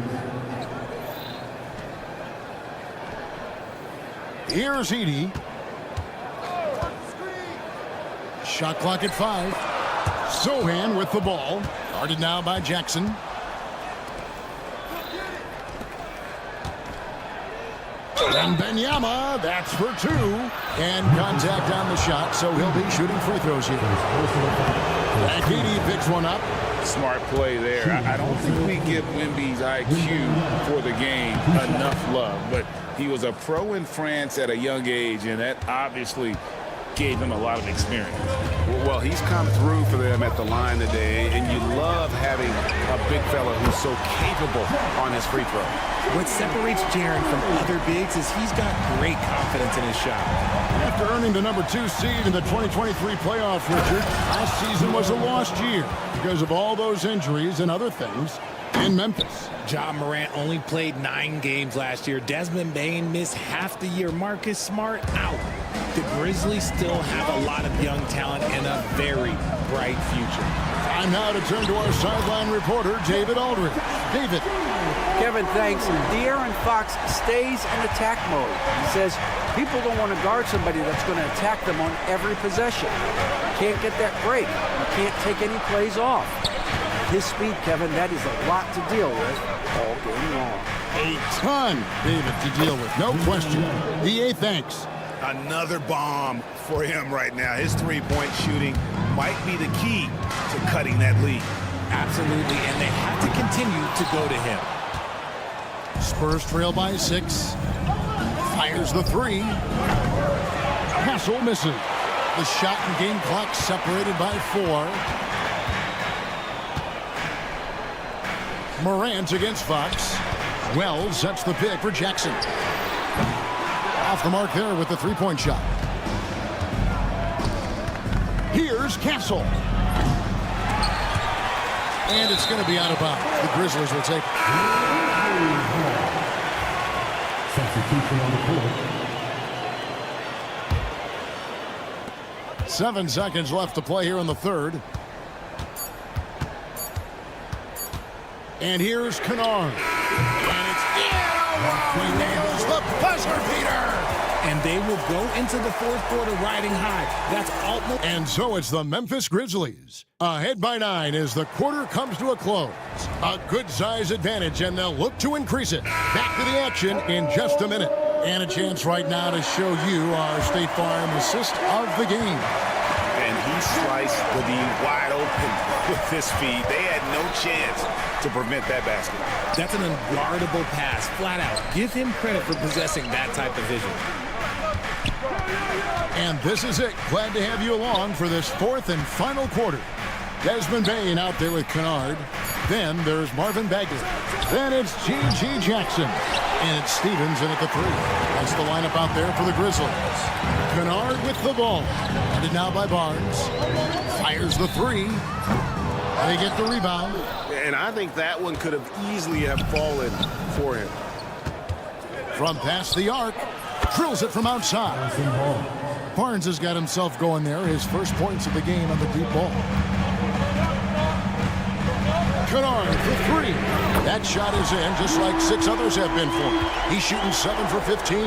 Here's Edie. Shot clock at 5. Sohan with the ball. Guarded now by Jackson. And Benyama, that's for 2. And contact on the shot, so he'll be shooting free throws here. Edie picks one up. Smart play there. I don't think we give Wemby's IQ for the game enough love, but he was a pro in France at a young age, and that obviously gave him a lot of experience. Well, he's come through for them at the line today, and you love having a big fella who's so capable on his free throw. What separates Jaren from other bigs is he's got great confidence in his shot. After earning the number 2 seed in the 2023 playoffs, Richard, last season was a lost year because of all those injuries and other things in Memphis. Ja Morant only played 9 games last year. Desmond Bane missed half the year. Marcus Smart out. The Grizzlies still have a lot of young talent and a very bright future. Time now to turn to our sideline reporter, David Aldridge. David. Kevin, thanks. De'Aaron Fox stays in attack mode. He says people don't want to guard somebody that's going to attack them on every possession. You can't get that break. You can't take any plays off. His speed, Kevin, that is a lot to deal with all game long. A ton, David, to deal with. No question. DA, thanks. Another bomb for him right now. His three-point shooting might be the key to cutting that lead. Absolutely, and they have to continue to go to him. Spurs trail by 6. Fires the 3. Hassel misses. The shot and game clock separated by 4. Morant against Fox. Wells sets the pick for Jackson. Off the mark there with the three-point shot. Here's Castle. And it's going to be out of bounds. The Grizzlies will take it. Substitution on the court. 7 seconds left to play here in the third. And here's Kennard. And it's he nails the buzzer beater. And they will go into the fourth quarter riding high. That's all. And so it's the Memphis Grizzlies ahead by 9 as the quarter comes to a close. A good size advantage, and they'll look to increase it. Back to the action in just a minute. And a chance right now to show you our State Farm assist of the game. And he sliced the D wide open with his feet. They had no chance to prevent that basket. That's an unguardable pass, flat out. Give him credit for possessing that type of vision. And this is it. Glad to have you along for this fourth and final quarter. Desmond Bane out there with Kennard. Then there's Marvin Bagley. Then it's G.G. Jackson. And it's Stevens in at the 3. That's the lineup out there for the Grizzlies. Kennard with the ball. Guarded now by Barnes. Fires the 3. They get the rebound. And I think that one could have easily have fallen for him. From past the arc. Drills it from outside. Barnes has got himself going there. His first points of the game on the deep ball. Kennard for 3. That shot is in, just like 6 others have been for him. He's shooting 7 for 15.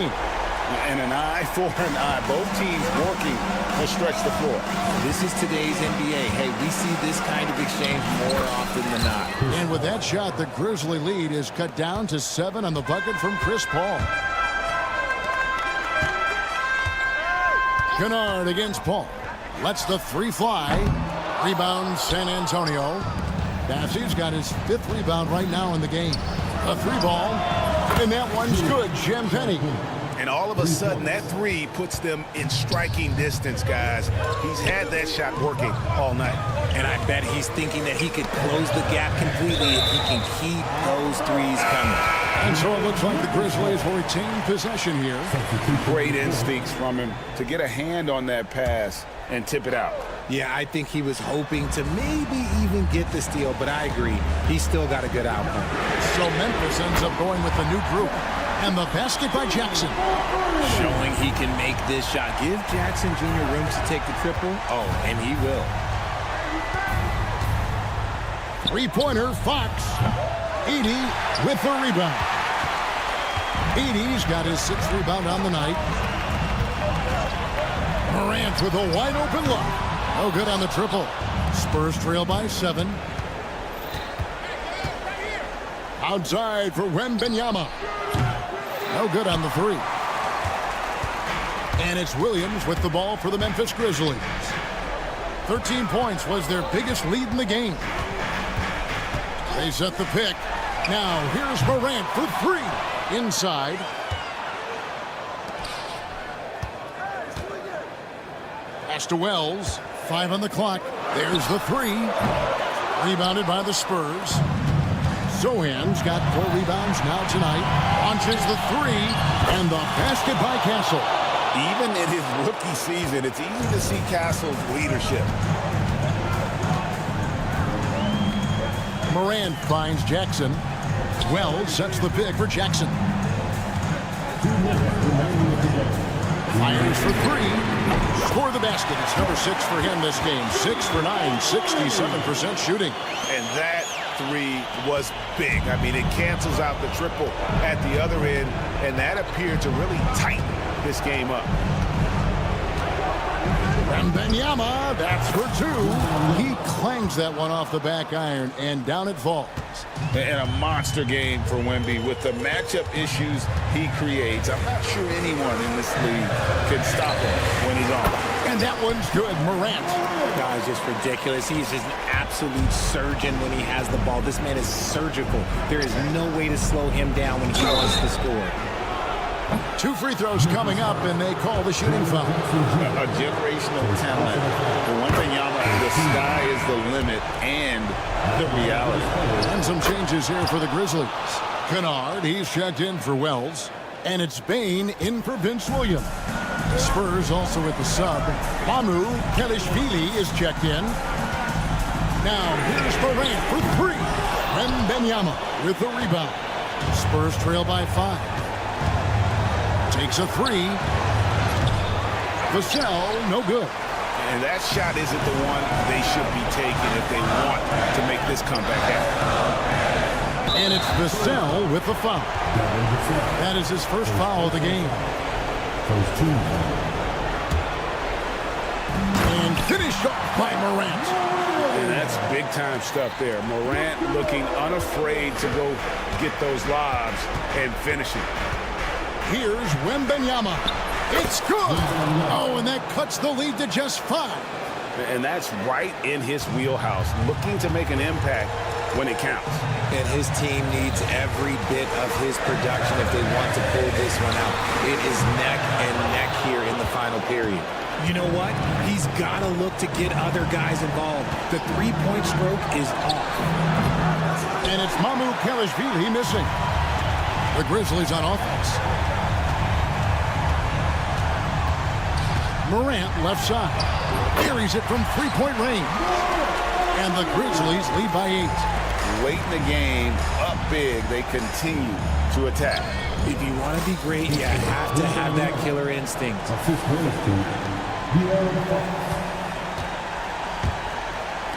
And an eye for an eye. Both teams working to stretch the floor. This is today's NBA. Hey, we see this kind of exchange more often than not. And with that shot, the Grizzly lead is cut down to 7 on the bucket from Chris Paul. Kennard against Paul. Lets the 3 fly. Rebound San Antonio. Bassey's got his 5th rebound right now in the game. A 3 ball. And that one's good. Jim Penny. And all of a sudden, that three puts them in striking distance, guys. He's had that shot working all night. And I bet he's thinking that he could close the gap completely if he can keep those threes coming. And so it looks like the Grizzlies will retain possession here. Great instincts from him to get a hand on that pass and tip it out. Yeah, I think he was hoping to maybe even get the steal, but I agree. He's still got a good outcome. So Memphis ends up going with the new group. And the basket by Jackson. Showing he can make this shot. Give Jackson Jr. room to take the triple. Oh, and he will. Three-pointer, Fox. Edey with the rebound. Edey's got his 6th rebound on the night. Morant with a wide-open look. No good on the triple. Spurs trail by 7. Outside for Wembanyama. No good on the 3. And it's Williams with the ball for the Memphis Grizzlies. 13 points was their biggest lead in the game. They set the pick. Now here's Morant for 3. Inside. Pass to Wells. 5 on the clock. There's the 3. Rebounded by the Spurs. Zohan's got 4 rebounds now tonight. Launches the 3. And the basket by Castle. Even in his rookie season, it's easy to see Castle's leadership. Morant finds Jackson. Wells sets the pick for Jackson. Fires for 3. Score the basket. It's number 6 for him this game. 6 for 9, 67% shooting. And that 3 was big. I mean, it cancels out the triple at the other end, and that appeared to really tighten this game up. Wembanyama, that's for 2. He clangs that one off the back iron, and down it falls. And a monster game for Wemby with the matchup issues he creates. I'm not sure anyone in this league can stop him when he's on. And that one's good. Morant. Guy's just ridiculous. He's just an absolute surgeon when he has the ball. This man is surgical. There is no way to slow him down when he wants to score. 2 free throws coming up, and they call the shooting foul. A generational talent. For Wembanyama, the sky is the limit and the reality. And some changes here for the Grizzlies. Kennard, he's checked in for Wells. And it's Bain in for Vince Williams. Spurs also with the sub. Mamu Kelishvili is checked in. Now here's Morant for 3. Wembanyama with the rebound. Spurs trail by 5. Takes a 3. Vassell, no good. And that shot isn't the one they should be taking if they want to make this comeback happen. And it's Vassell with the foul. That is his first foul of the game. And finished off by Morant. And that's big-time stuff there. Morant looking unafraid to go get those lobs and finish it. Here's Wembanyama. It's good. Oh, and that cuts the lead to just 5. And that's right in his wheelhouse, looking to make an impact when it counts. And his team needs every bit of his production if they want to pull this one out. It is neck and neck here in the final period. You know what? He's got to look to get other guys involved. The 3-point stroke is off. And it's Mamu Kelishvili missing. The Grizzlies on offense. Morant left side. Carries it from 3-point range. And the Grizzlies lead by 8. Late in the game, up big, they continue to attack. If you want to be great, you have to have that killer instinct.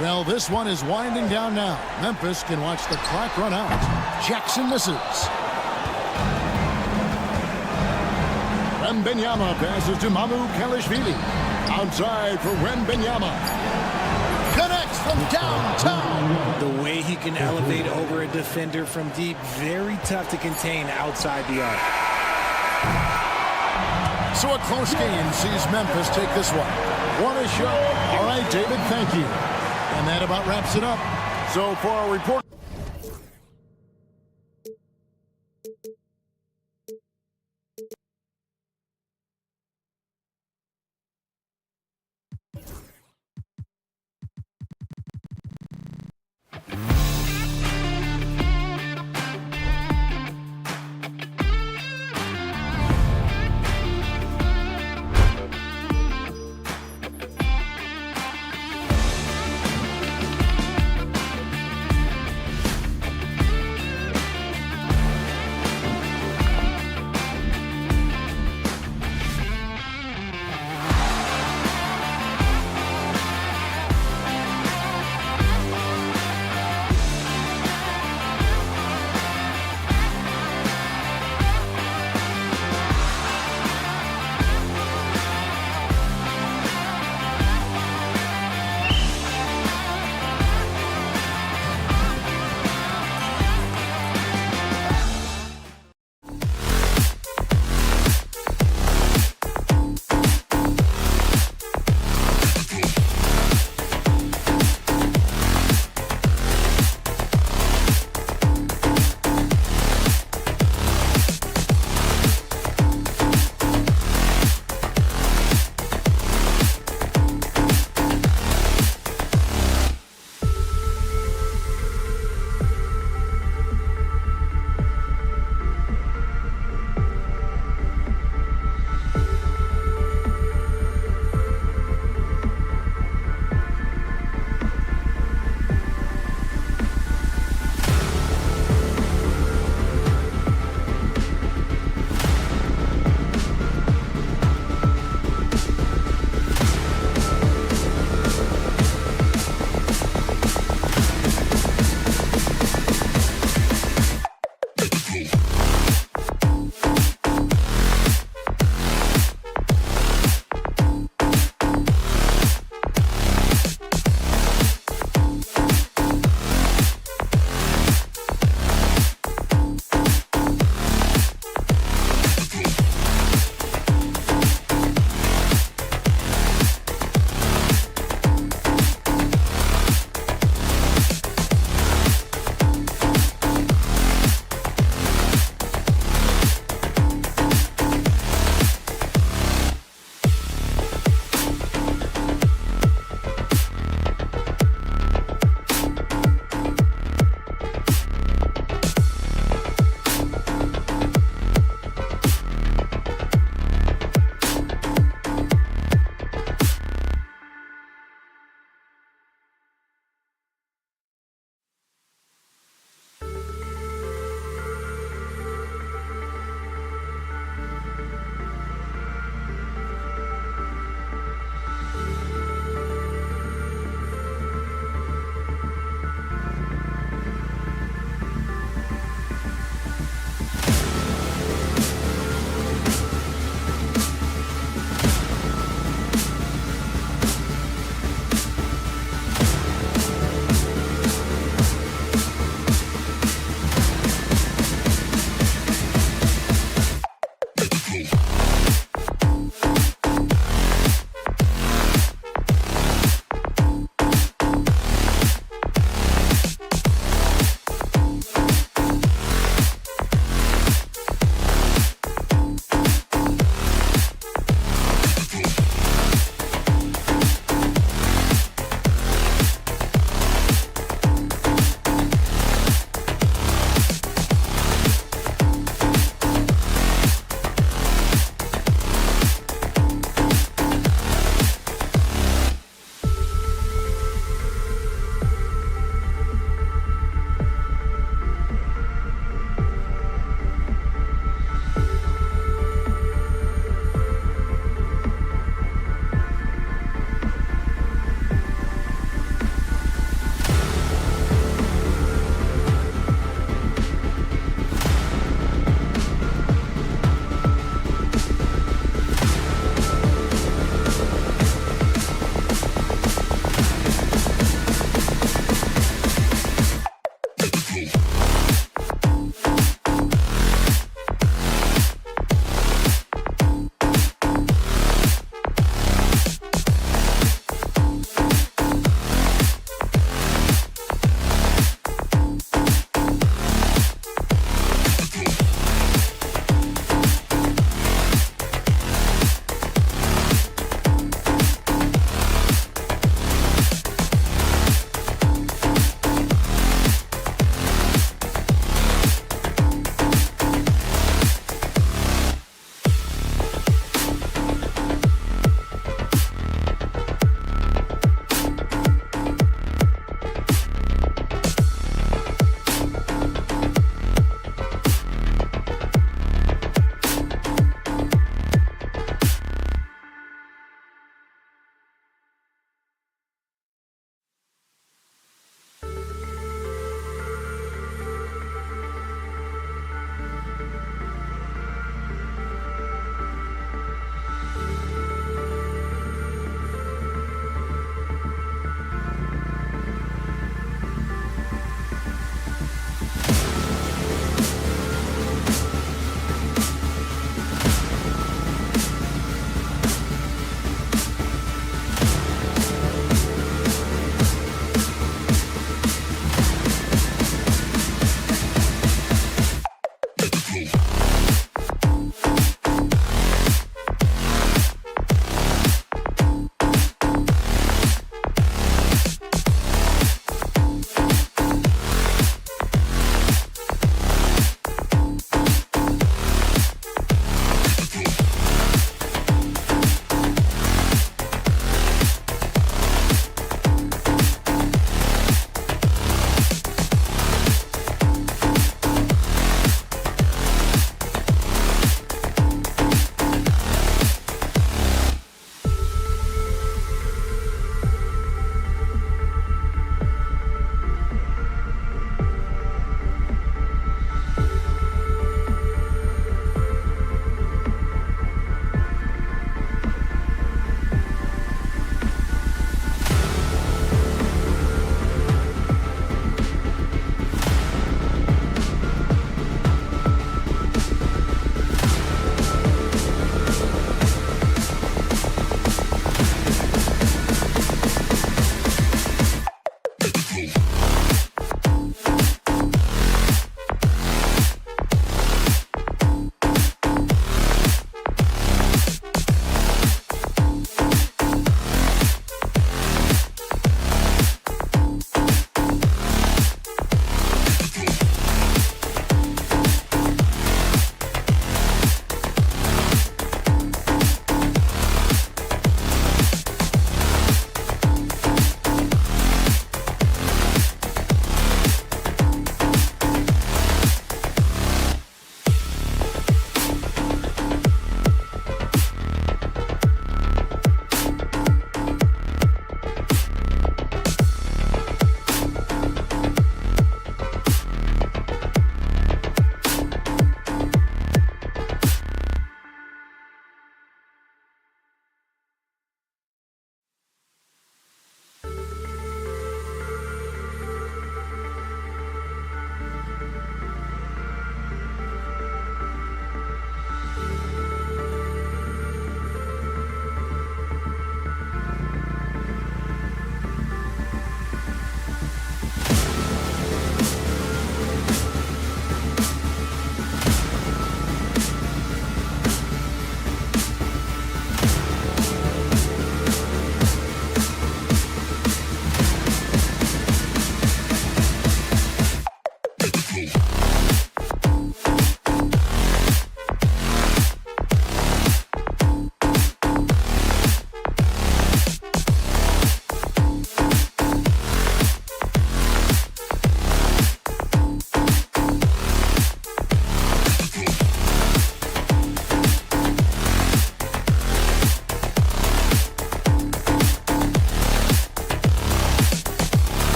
Well, this one is winding down now. Memphis can watch the clock run out. Jackson misses. Wembanyama passes to Mamu Kelishvili. Outside for Wembanyama. Connects from downtown. The way he can elevate over a defender from deep, very tough to contain outside the arc. So a close game sees Memphis take this one. What a show. All right, David, thank you. And that about wraps it up. So for our report.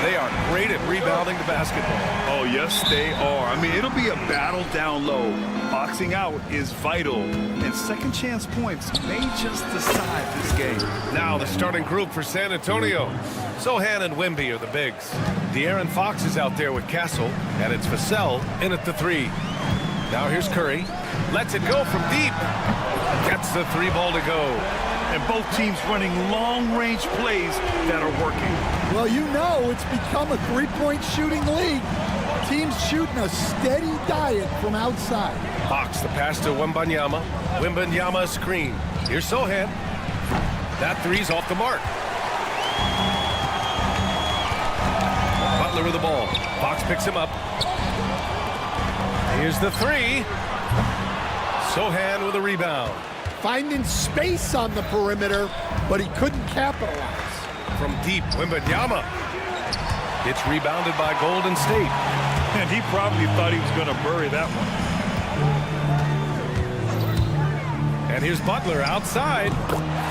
They are great at rebounding the basketball. Oh, yes, they are. I mean, it'll be a battle down low. Boxing out is vital, and second chance points may just decide this game. Now the starting group for San Antonio. Sohan and Wemby are the bigs. De'Aaron Fox is out there with Castle, and it's Vassell in at the 3. Now here's Curry. Lets it go from deep. Gets the 3 ball to go. And both teams running long-range plays that are working. Well, you know it's become a three-point shooting league. Teams shooting a steady diet from outside. Fox the pass to Wembanyama. Wembanyama a screen. Here's Sohan. That 3's off the mark. Butler with the ball. Fox picks him up. Here's the 3. Sohan with a rebound. Finding space on the perimeter, but he couldn't capitalize. From deep, Wembanyama. It's rebounded by Golden State. And he probably thought he was going to bury that one. And here's Butler outside.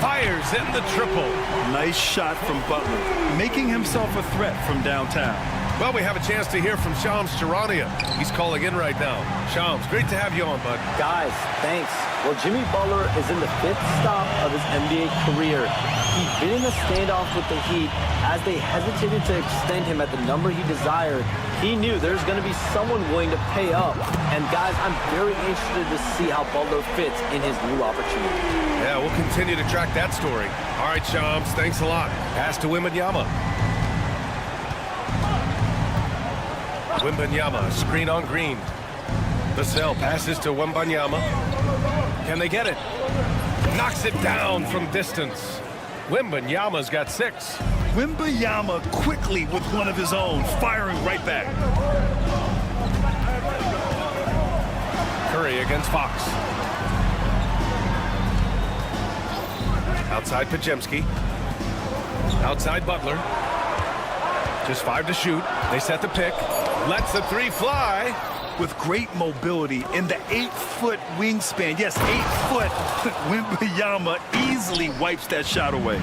Fires in the triple. Nice shot from Butler, making himself a threat from downtown. Well, we have a chance to hear from Shams Charania. He's calling in right now. Shams, great to have you on, bud. Guys, thanks. Well, Jimmy Butler is in the 5th stop of his NBA career. He's been in a standoff with the Heat. As they hesitated to extend him at the number he desired, he knew there's going to be someone willing to pay up. And guys, I'm very interested to see how Butler fits in his new opportunity. Yeah, we'll continue to track that story. All right, Shams, thanks a lot. Pass to Wembanyama. Wembanyama, screen on Green. Vassell passes to Wembanyama. Can they get it? Knocks it down from distance. Wembanyama's got 6. Wembanyama quickly with one of his own, firing right back. Curry against Fox. Outside Podziemski. Outside Butler. Just 5 to shoot. They set the pick. Lets the 3 fly. With great mobility in the 8-foot wingspan. Yes, 8 foot. Wembanyama easily wipes that shot away.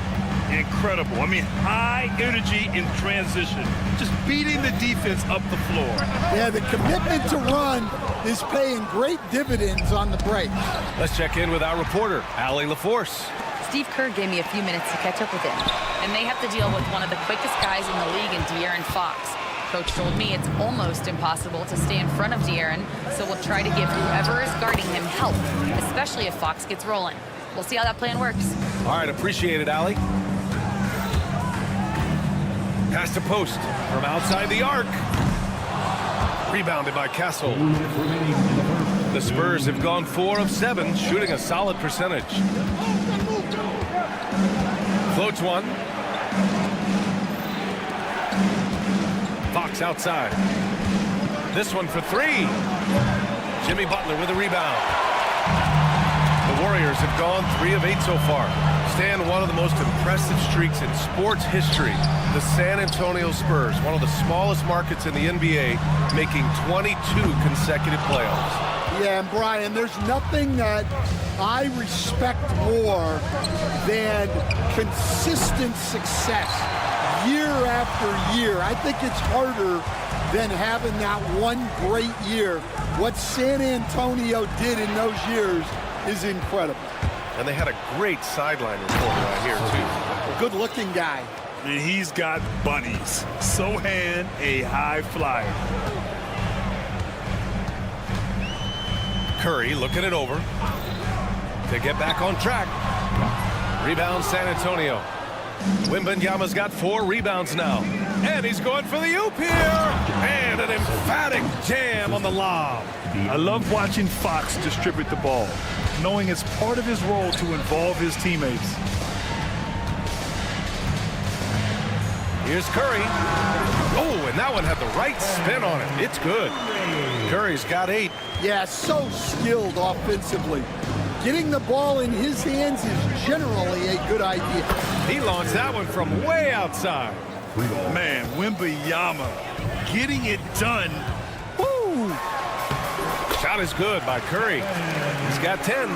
Incredible. I mean, high energy in transition. Just beating the defense up the floor. Yeah, the commitment to run is paying great dividends on the break. Let's check in with our reporter, Allie LaForce. Steve Kerr gave me a few minutes to catch up with him. And they have to deal with one of the quickest guys in the league in De'Aaron Fox. Coach told me it's almost impossible to stay in front of De'Aaron, so we'll try to give whoever is guarding him help, especially if Fox gets rolling. We'll see how that plan works. All right, appreciate it, Allie. Pass to Post from outside the arc. Rebounded by Castle. The Spurs have gone 4 of 7, shooting a solid percentage. Floats one. Fox outside. This one for 3. Jimmy Butler with a rebound. The Warriors have gone 3 of 8 so far. Stand one of the most impressive streaks in sports history. The San Antonio Spurs, one of the smallest markets in the NBA, making 22 consecutive playoffs. Yeah, and Brian, there's nothing that I respect more than consistent success year after year. I think it's harder than having that one great year. What San Antonio did in those years is incredible. And they had a great sideline reporter out here, too. Good-looking guy. And he's got bunnies. Sohan, a high flyer. Curry looking it over to get back on track. Rebound San Antonio. Wembanyama's got 4 rebounds now. And he's going for the oop here. And an emphatic jam on the lob. I love watching Fox distribute the ball, knowing it's part of his role to involve his teammates. Here's Curry. Oh, and that one had the right spin on it. It's good. Curry's got 8. Yeah, so skilled offensively. Getting the ball in his hands is generally a good idea. He launched that one from way outside. Man, Wembanyama getting it done. Woo! Shot Shot is good by Curry. He's got 10.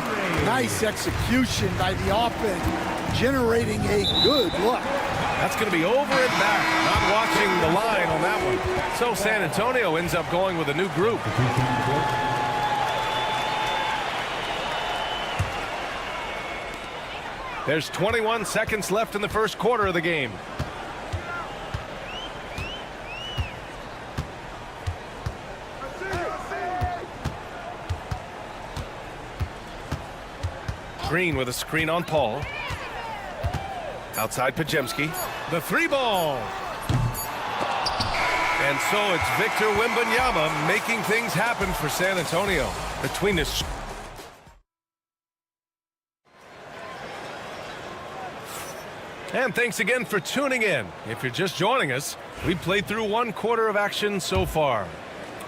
Nice execution by the offense, generating a good look. That's going to be over and back. Not watching the line on that one. So San Antonio ends up going with a new group. There's 21 seconds left in the first quarter of the game. Green with a screen on Paul. Outside Pajemski. The three ball. And so it's Victor Wembanyama making things happen for San Antonio. Between this. And thanks again for tuning in. If you're just joining us, we played through one quarter of action so far.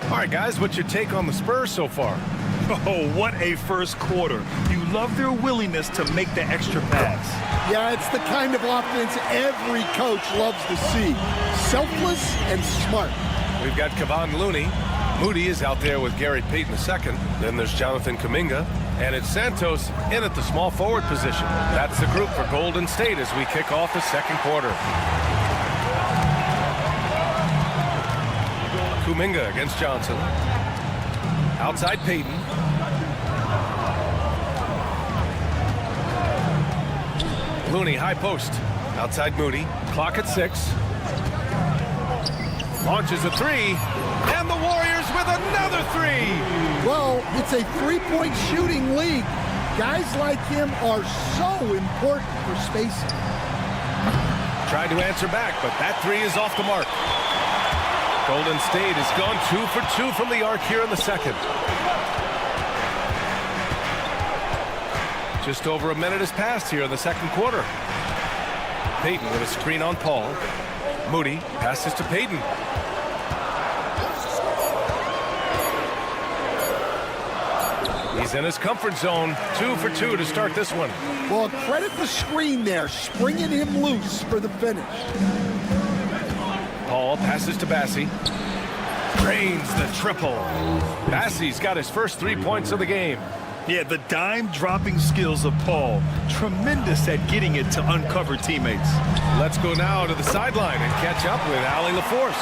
All right, guys, what's your take on the Spurs so far? Oh, what a first quarter. You love their willingness to make the extra pass. Yeah, it's the kind of offense every coach loves to see. Selfless and smart. We've got Kevon Looney. Moody is out there with Gary Payton II. Then there's Jonathan Kuminga. And it's Santos in at the small forward position. That's the group for Golden State as we kick off the second quarter. Kuminga against Johnson. Outside Payton. Looney, high post. Outside Moody. Clock at 6. Launches a three. And the Warriors with another three. Well, it's a three-point shooting league. Guys like him are so important for spacing. Tried to answer back, but that three is off the mark. Golden State has gone 2 for 2 from the arc here in the second. Just over a minute has passed here in the second quarter. Payton with a screen on Paul. Moody passes to Payton. He's in his comfort zone. 2 for 2 to start this one. Well, credit the screen there, springing him loose for the finish. Paul passes to Bassie. Drains the triple. Bassie's got his first 3 points of the game. Yeah, the dime-dropping skills of Paul. Tremendous at getting it to uncover teammates. Let's go now to the sideline and catch up with Allie LaForce.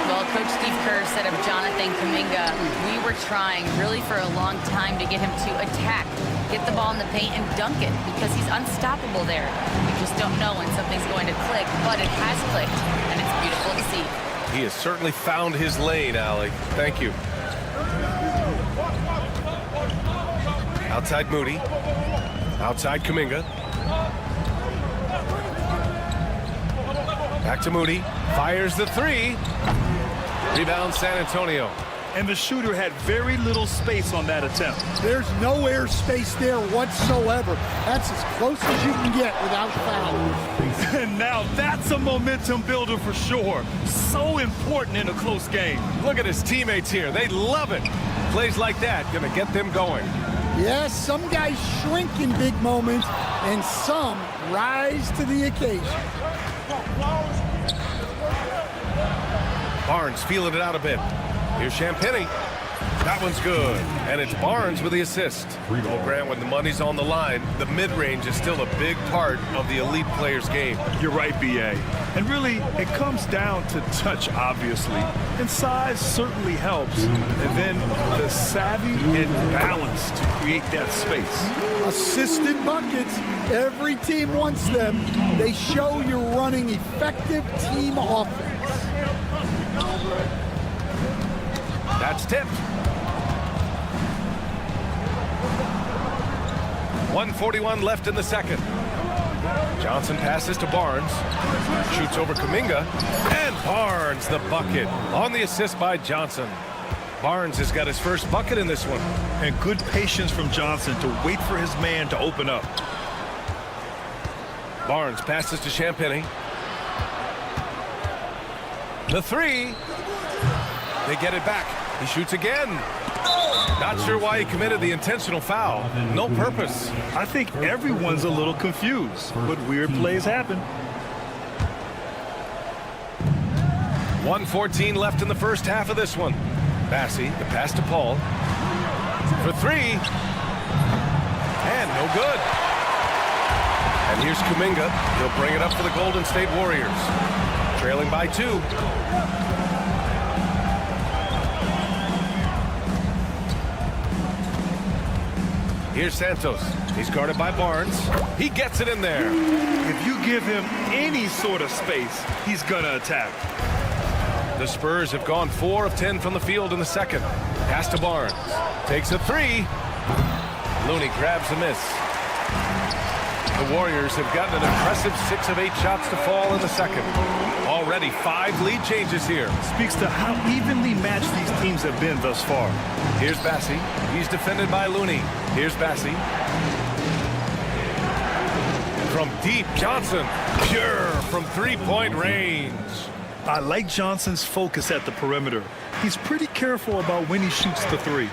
Well, Coach Steve Kerr said of Jonathan Kuminga, we were trying really for a long time to get him to attack, get the ball in the paint and dunk it because he's unstoppable there. You just don't know when something's going to click, but it has clicked, and it's beautiful to see. He has certainly found his lane, Allie. Thank you. Outside Moody. Outside Kuminga. Back to Moody. Fires the three. Rebound San Antonio. And the shooter had very little space on that attempt. There's no air space there whatsoever. That's as close as you can get without foul. And now that's a momentum builder for sure. So important in a close game. Look at his teammates here. They love it. Plays like that going to get them going. Yes, some guys shrink in big moments, and some rise to the occasion. Barnes feeling it out a bit. Here's Champagnie. That one's good. And it's Barnes with the assist. Well, Grant, when the money's on the line, the mid-range is still a big part of the elite player's game. You're right, B.A. And really, it comes down to touch, obviously. And size certainly helps. And then the savvy and balance to create that space. Assisted buckets. Every team wants them. They show you're running effective team offense. That's tipped. 1:41 left in the second. Johnson passes to Barnes. Shoots over Kuminga. And Barnes the bucket on the assist by Johnson. Barnes has got his first bucket in this one. And good patience from Johnson to wait for his man to open up. Barnes passes to Champagnie. The three. They get it back. He shoots again. Not sure why he committed the intentional foul. No purpose. I think everyone's a little confused, but weird plays happen. 1:14 left in the first half of this one. Bassie, the pass to Paul. For three. And no good. And here's Kuminga. He'll bring it up for the Golden State Warriors. Trailing by 2. Here's Santos. He's guarded by Barnes. He gets it in there. If you give him any sort of space, he's gonna attack. The Spurs have gone 4 of 10 from the field in the second. Pass to Barnes. Takes a 3. Looney grabs a miss. The Warriors have gotten an impressive 6 of 8 shots to fall in the second. Already 5 lead changes here. Speaks to how evenly matched these teams have been thus far. Here's Bassie. He's defended by Looney. Here's Bassie. From deep, Johnson. Pure from 3-point range. I like Johnson's focus at the perimeter. He's pretty careful about when he shoots the 3.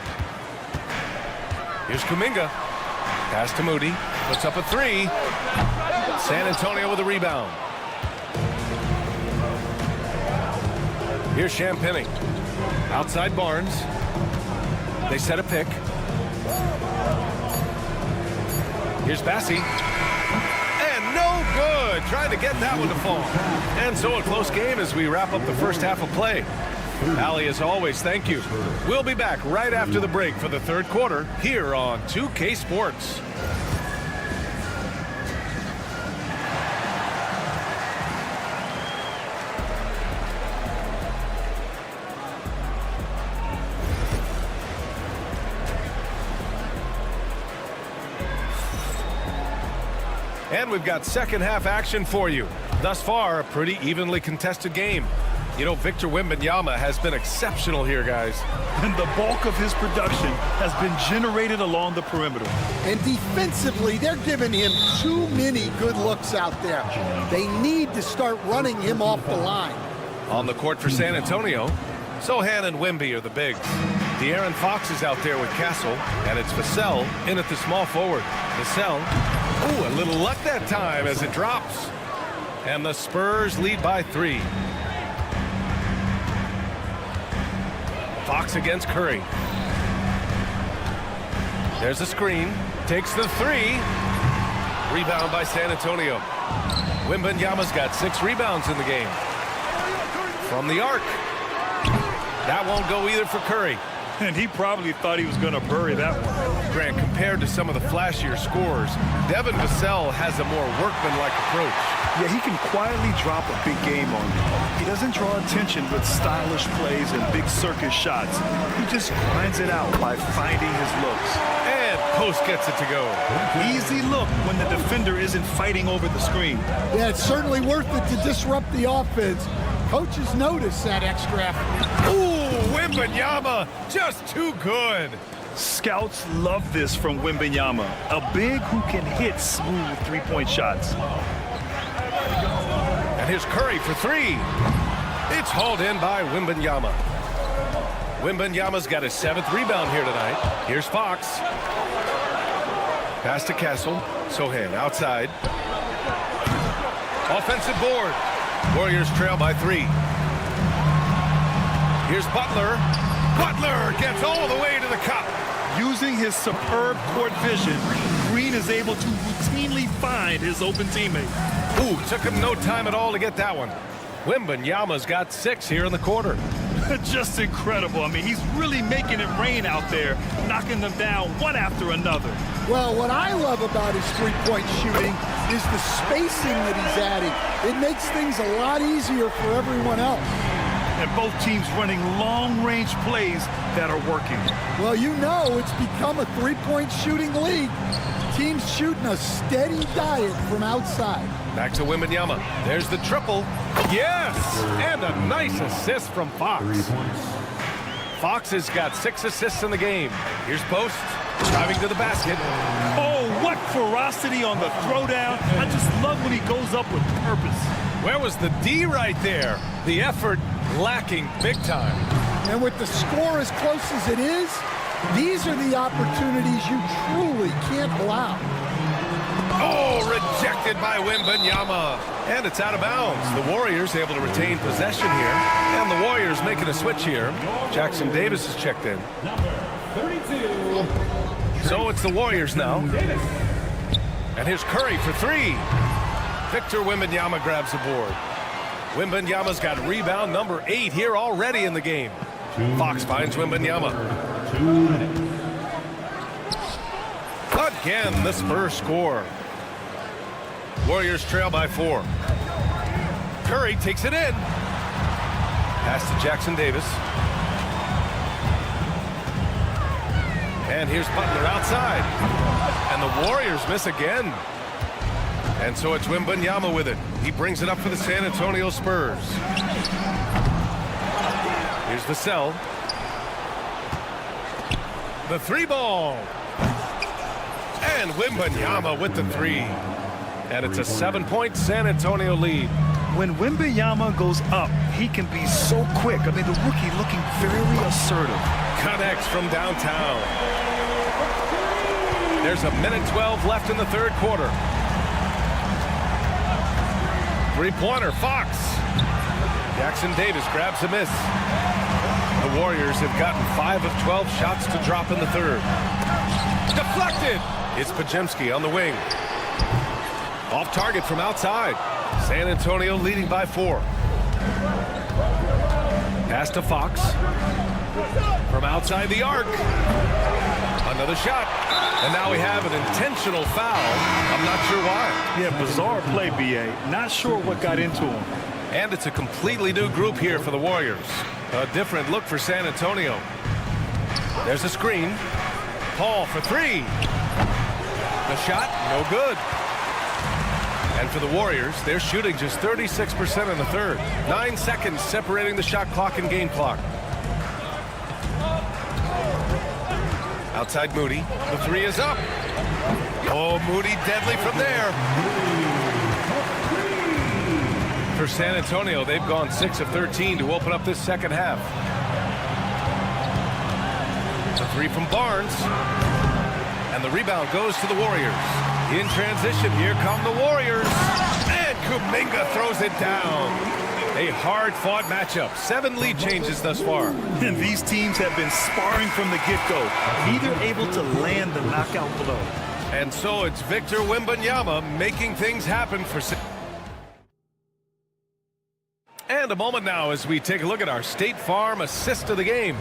Here's Kuminga. Pass to Moody. Puts up a 3. San Antonio with a rebound. Here's Champagnie. Outside Barnes. They set a pick. Here's Bassie. And no good. Trying to get that one to fall. And so a close game as we wrap up the first half of play. Allie, as always, thank you. We'll be back right after the break for the third quarter here on 2K Sports. And we've got second half action for you. Thus far, a pretty evenly contested game. You know, Victor Wembanyama has been exceptional here, guys. And the bulk of his production has been generated along the perimeter. And defensively, they're giving him too many good looks out there. They need to start running him off the line. On the court for San Antonio, Sohan and Wemby are the bigs. De'Aaron Fox is out there with Castle, and it's Vassell in at the small forward. Vassell, ooh, a little luck that time as it drops. And the Spurs lead by 3. Fox against Curry. There's a screen. Takes the 3. Rebound by San Antonio. Wembanyama's got 6 rebounds in the game. From the arc. That won't go either for Curry. And he probably thought he was going to bury that one. Grant, compared to some of the flashier scorers, Devin Vassell has a more workmanlike approach. Yeah, he can quietly drop a big game on you. He doesn't draw attention with stylish plays and big circus shots. He just grinds it out by finding his looks. And Post gets it to go. Easy look when the defender isn't fighting over the screen. Yeah, it's certainly worth it to disrupt the offense. Coaches notice that extra effort. Ooh, Wembanyama, just too good. Scouts love this from Wembanyama, a big who can hit smooth 3-point shots. And here's Curry for 3. It's hauled in by Wembanyama. Wembanyama's got his 7th rebound here tonight. Here's Fox. Pass to Castle. Sohan outside. Offensive board. Warriors trail by 3. Here's Butler. Butler gets all the way to the cup. Using his superb court vision, Green is able to routinely find his open teammate. Ooh, took him no time at all to get that one. Wembanyama's got 6 here in the quarter. Just incredible. I mean, he's really making it rain out there, knocking them down one after another. Well, what I love about his three-point shooting is the spacing that he's adding. It makes things a lot easier for everyone else. And both teams running long-range plays that are working. Well, you know it's become a three-point shooting league. Teams shooting a steady diet from outside. Back to Wembanyama. There's the triple. Yes! And a nice assist from Fox. Fox has got 6 assists in the game. Here's Post. Driving to the basket. Oh, what ferocity on the throwdown. I just love when he goes up with purpose. Where was the D right there? The effort lacking big time. And with the score as close as it is, these are the opportunities you truly can't allow. Oh, rejected by Wembanyama. And it's out of bounds. The Warriors able to retain possession here. And the Warriors making a switch here. Jackson Davis is checked in. So it's the Warriors now. And here's Curry for three. Victor Wembanyama grabs the board. Wembanyama's got rebound number 8 here already in the game. Fox finds Wembanyama. Again, the Spurs score. Warriors trail by 4. Curry takes it in. Pass to Jackson Davis. And here's Butler outside. And the Warriors miss again. And so it's Wembanyama with it. He brings it up for the San Antonio Spurs. Here's Vassell. The 3-ball. And Wembanyama with the 3. And it's a 7-point San Antonio lead. When Wembanyama goes up, he can be so quick. I mean, the rookie looking very assertive. Connects from downtown. There's a minute 12 left in the third quarter. Three-pointer, Fox. Jackson Davis grabs a miss. The Warriors have gotten 5 of 12 shots to drop in the third. Deflected. It's Podziemski on the wing. Off target from outside. San Antonio leading by 4. Pass to Fox. From outside the arc. Another shot. And now we have an intentional foul. I'm not sure why. Yeah, bizarre play, B.A. Not sure what got into him. And it's a completely new group here for the Warriors. A different look for San Antonio. There's a screen. Paul for 3. The shot, no good. And for the Warriors, they're shooting just 36% in the third. 9 seconds separating the shot clock and game clock. Outside Moody. The 3 is up. Oh, Moody deadly from there. For San Antonio, they've gone 6 of 13 to open up this second half. The 3 from Barnes. And the rebound goes to the Warriors. In transition, here come the Warriors. And Kuminga throws it down. A hard-fought matchup. 7 lead changes thus far. And these teams have been sparring from the get-go. Neither able to land the knockout blow. And so it's Victor Wembanyama making things happen for... And a moment now as we take a look at our State Farm assist of the game.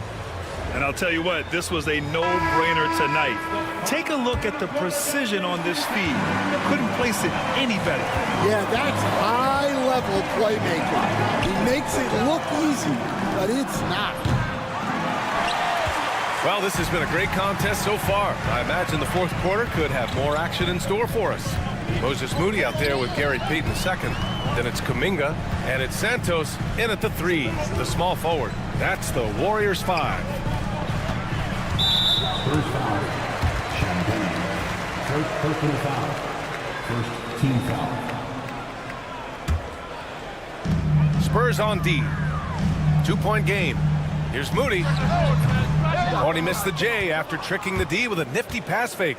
And I'll tell you what, this was a no-brainer tonight. Take a look at the precision on this feed. Couldn't place it any better. Yeah, that's high-level playmaking. He makes it look easy, but it's not. Well, this has been a great contest so far. I imagine the fourth quarter could have more action in store for us. Moses Moody out there with Gary Payton II. Then it's Kuminga, and it's Santos in at the 3, the small forward. That's the Warriors 5. First foul, Champagne. First personal foul. First team foul. Spurs on D. 2-point game. Here's Moody. Oh, and he missed the J after tricking the D with a nifty pass fake.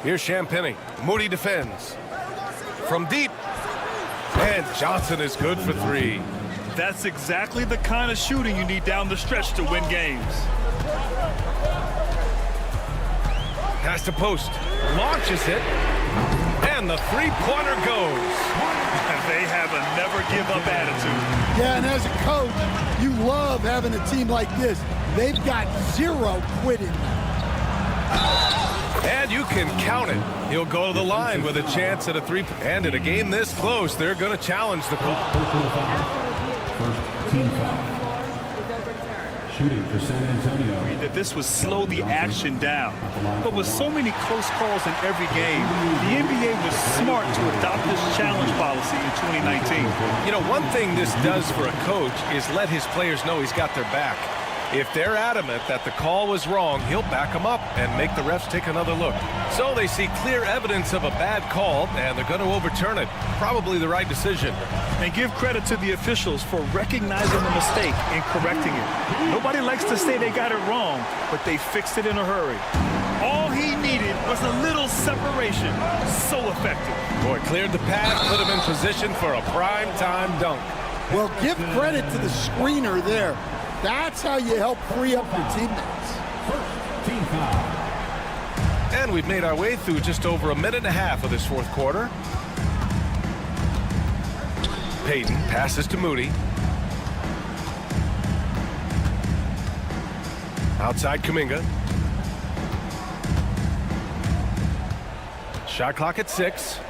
Here's Champagne. Moody defends. From deep. And Johnson is good for 3. That's exactly the kind of shooting you need down the stretch to win games. Pass to post. Launches it. And the 3-pointer goes. And they have a never-give-up attitude. Yeah, and as a coach, you love having a team like this. They've got 0 quitting. And you can count it. He'll go to the line with a chance at a 3. And in a game this close, they're going to challenge the call. First team foul. Shooting for San Antonio. That this would slow the action down. But with so many close calls in every game, the NBA was smart to adopt this challenge policy in 2019. You know, one thing this does for a coach is let his players know he's got their back. If they're adamant that the call was wrong, he'll back them up and make the refs take another look. So they see clear evidence of a bad call, and they're going to overturn it. Probably the right decision. And give credit to the officials for recognizing the mistake and correcting it. Nobody likes to say they got it wrong, but they fixed it in a hurry. All he needed was a little separation. So effective. Boy, cleared the path, put him in position for a prime-time dunk. Well, give credit to the screener there. That's how you help free up your teammates. First, team foul. And we've made our way through just over a minute and a half of this fourth quarter. Payton passes to Moody. Outside Kuminga. Shot clock at 6.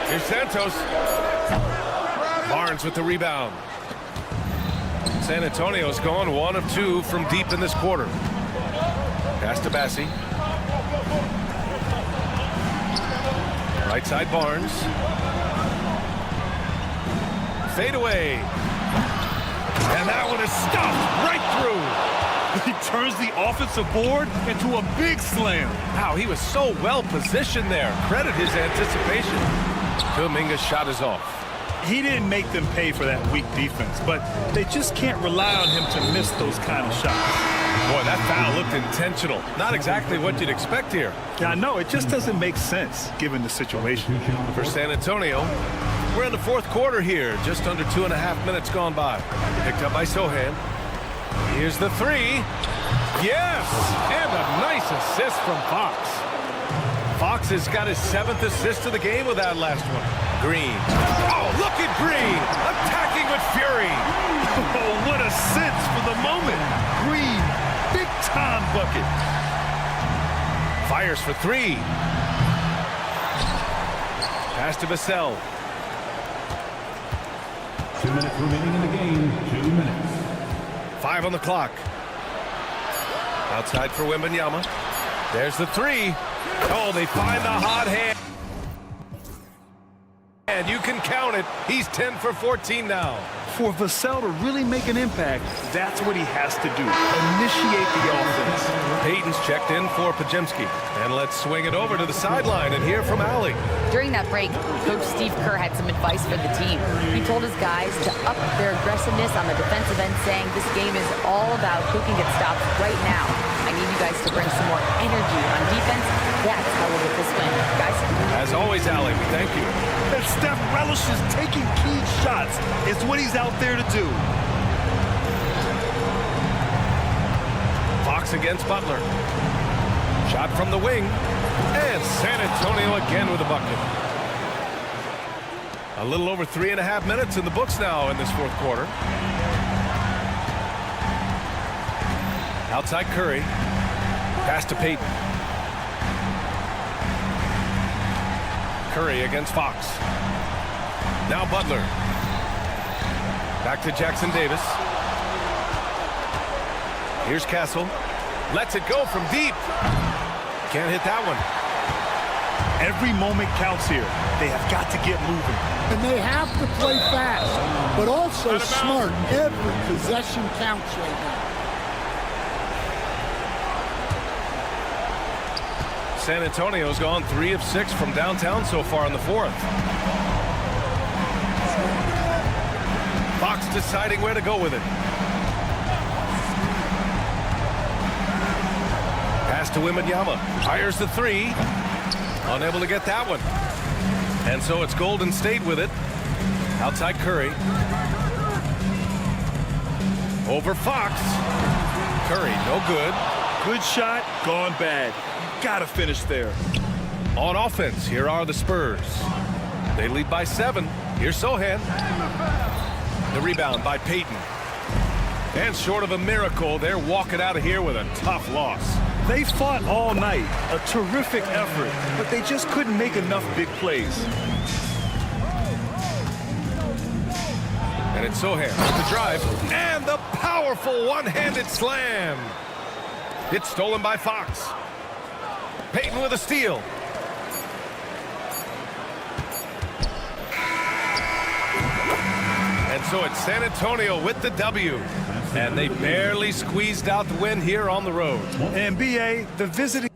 Here's Santos. Barnes with the rebound. San Antonio's going 1 of 2 from deep in this quarter. Pass to Bassi. Right side Barnes. Fade away. And that one is stopped right through. He turns the offensive board into a big slam. Wow, he was so well positioned there. Credit his anticipation. Kuminga's shot is off. He didn't make them pay for that weak defense, but they just can't rely on him to miss those kind of shots. Boy, that foul looked intentional. Not exactly what you'd expect here. Yeah, I know. It just doesn't make sense given the situation. For San Antonio, we're in the fourth quarter here. Just under 2.5 minutes gone by. Picked up by Sohan. Here's the 3. Yes! And a nice assist from Fox. Fox has got his 7th assist of the game with that last one. Green. Oh, look at Green! Attacking with fury. Oh, what a sense for the moment. Green, big-time bucket. Fires for 3. Pass to Vassell. 2 minutes remaining in the game. 2 minutes. 5 on the clock. Outside for Wembanyama. There's the 3. Oh, they find the hot hand. And you can count it. He's 10 for 14 now. For Vassell to really make an impact, that's what he has to do. Initiate the offense. Payton's checked in for Pajemski. And let's swing it over to the sideline and hear from Allie. During that break, Coach Steve Kerr had some advice for the team. He told his guys to up their aggressiveness on the defensive end, saying this game is all about who can get stops right now. I need you guys to bring some more energy on defense. That's how we'll get this win. Guys. As always, Allie, we thank you. And Steph relishes taking key shots. It's what he's out there to do. Fox against Butler. Shot from the wing. And San Antonio again with a bucket. A little over 3.5 minutes in the books now in this fourth quarter. Outside Curry. Pass to Payton. Curry against Fox. Now Butler. Back to Jackson Davis. Here's Castle. Lets it go from deep. Can't hit that one. Every moment counts here. They have got to get moving. And they have to play fast, but also smart. Every possession counts right now. San Antonio's gone 3 of 6 from downtown so far in the fourth. Fox deciding where to go with it. Pass to Wembanyama. Fires the 3. Unable to get that one. And so it's Golden State with it. Outside Curry. Over Fox. Curry, no good. Good shot, gone bad. Gotta finish there. On offense, here are the Spurs. They lead by 7. Here's Sohan. The rebound by Payton. And short of a miracle, they're walking out of here with a tough loss. They fought all night. A terrific effort, but they just couldn't make enough big plays. And it's Sohan with the drive. And the powerful one-handed slam. It's stolen by Fox. Payton with a steal. And so it's San Antonio with the W. And they barely squeezed out the win here on the road. And BA, the visiting...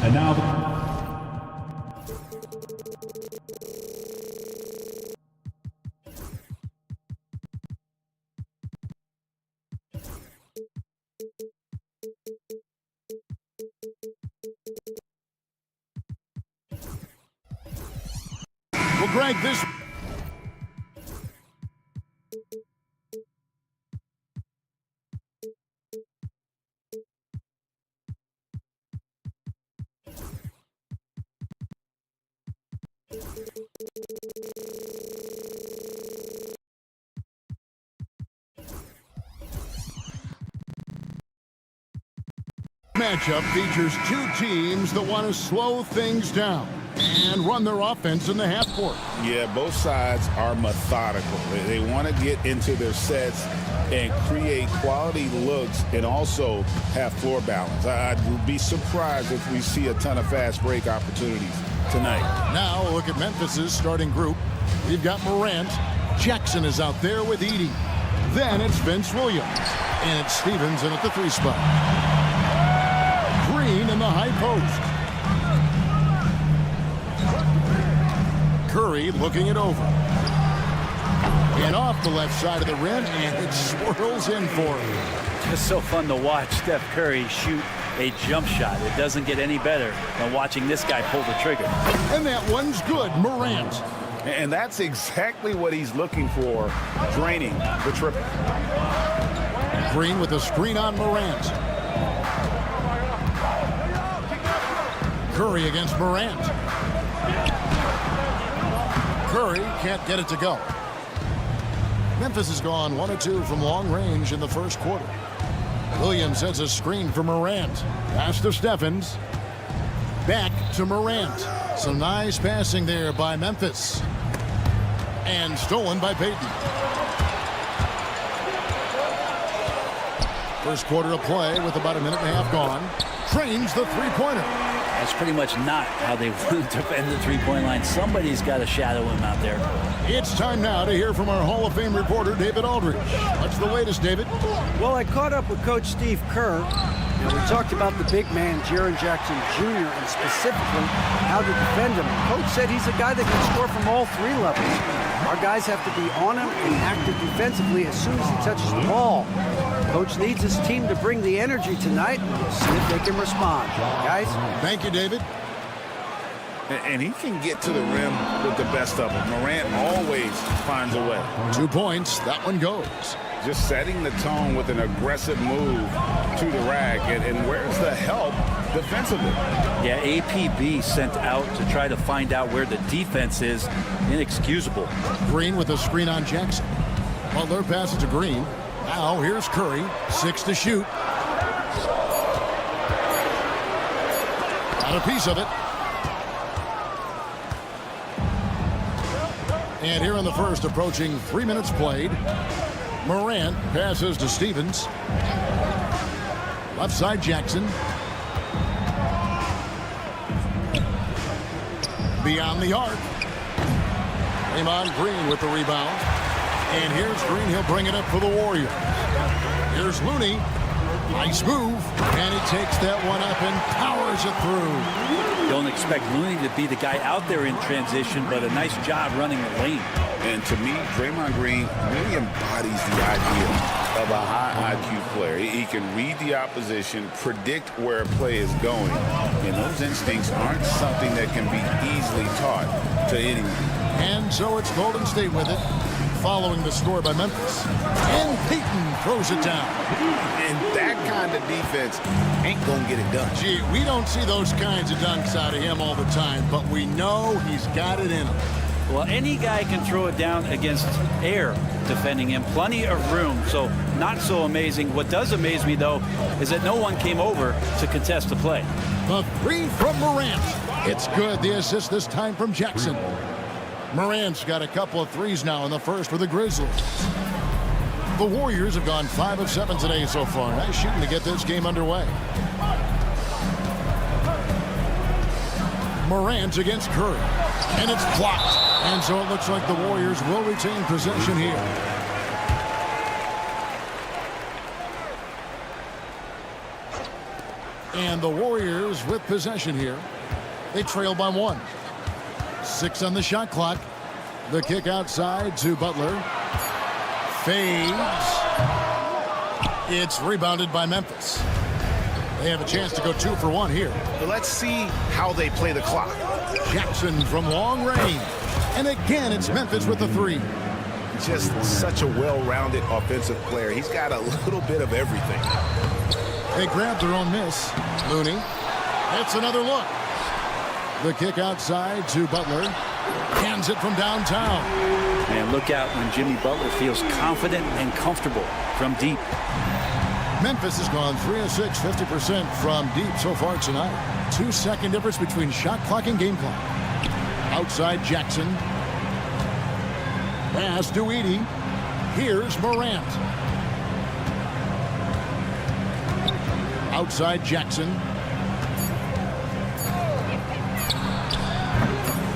And now Well, Greg, this matchup features two teams that want to slow things down and run their offense in the half court. Yeah, both sides are methodical. They want to get into their sets and create quality looks and also have floor balance. I'd be surprised if we see a ton of fast break opportunities tonight. Now look at Memphis's starting group. We've got Morant. Jackson is out there with Edey. Then it's Vince Williams. And it's Stevens in at the 3 spot. Green in the high post. Curry looking it over. And off the left side of the rim, and it swirls in for him. It's so fun to watch Steph Curry shoot a jump shot. It doesn't get any better than watching this guy pull the trigger. And that one's good, Morant. And that's exactly what he's looking for, draining the triple. Green with a screen on Morant. Curry against Morant. Curry can't get it to go. Memphis has gone 1 of 2 from long range in the first quarter. Williams sets a screen for Morant. Pass to Stephens. Back to Morant. Some nice passing there by Memphis. And stolen by Payton. First quarter of play with about a minute and a half gone. Trains the three-pointer. That's pretty much not how they want to defend the three-point line. Somebody's got to shadow him out there. It's time now to hear from our Hall of Fame reporter, David Aldridge. What's the latest, David? Well, I caught up with Coach Steve Kerr. And we talked about the big man, Jaren Jackson Jr., and specifically how to defend him. Coach said he's a guy that can score from all 3 levels. Our guys have to be on him and active defensively as soon as he touches the ball. Coach needs his team to bring the energy tonight, and we'll see if they can respond. Guys? Thank you, David. And he can get to the rim with the best of them. Morant always finds a way. 2 points. That one goes. Just setting the tone with an aggressive move to the rack. And where's the help defensively? Yeah, APB sent out to try to find out where the defense is. Inexcusable. Green with a screen on Jackson. Butler passes to Green. Now here's Curry. 6 to shoot. Got a piece of it. And here in the first, approaching 3 minutes played. Morant passes to Stevens. Left side, Jackson. Beyond the arc. Draymond Green with the rebound. And here's Green. He'll bring it up for the Warriors. Here's Looney. Nice move. And he takes that one up and powers it through. Don't expect Looney to be the guy out there in transition, but a nice job running the lane. And to me, Draymond Green really embodies the idea of a high IQ player. He can read the opposition, predict where a play is going, and those instincts aren't something that can be easily taught to anyone. And so it's Golden State with it, following the score by Memphis. And Payton throws it down. And that kind of defense ain't going to get it done. Gee, we don't see those kinds of dunks out of him all the time, but we know he's got it in him. Well, any guy can throw it down against air defending him. Plenty of room, so not so amazing. What does amaze me, though, is that no one came over to contest the play. The 3 from Morant. It's good. The assist this time from Jackson. Morant's got a couple of 3s now in the first for the Grizzlies. The Warriors have gone 5 of 7 today so far. Nice shooting to get this game underway. Morant against Curry. And it's blocked. And so it looks like the Warriors will retain possession here. And the Warriors with possession here. They trail by 1. 6 on the shot clock. The kick outside to Butler. Fades. It's rebounded by Memphis. They have a chance to go 2 for 1 here. Let's see how they play the clock. Jackson from long range. And again, it's Memphis with the 3. Just such a well-rounded offensive player. He's got a little bit of everything. They grab their own miss. Looney. It's another look. The kick outside to Butler. Hands it from downtown. Man, look out when Jimmy Butler feels confident and comfortable from deep. Memphis has gone 3 of 6, 50% from deep so far tonight. 2-second difference between shot clock and game clock. Outside Jackson. Pass to Edey. Here's Morant. Outside Jackson.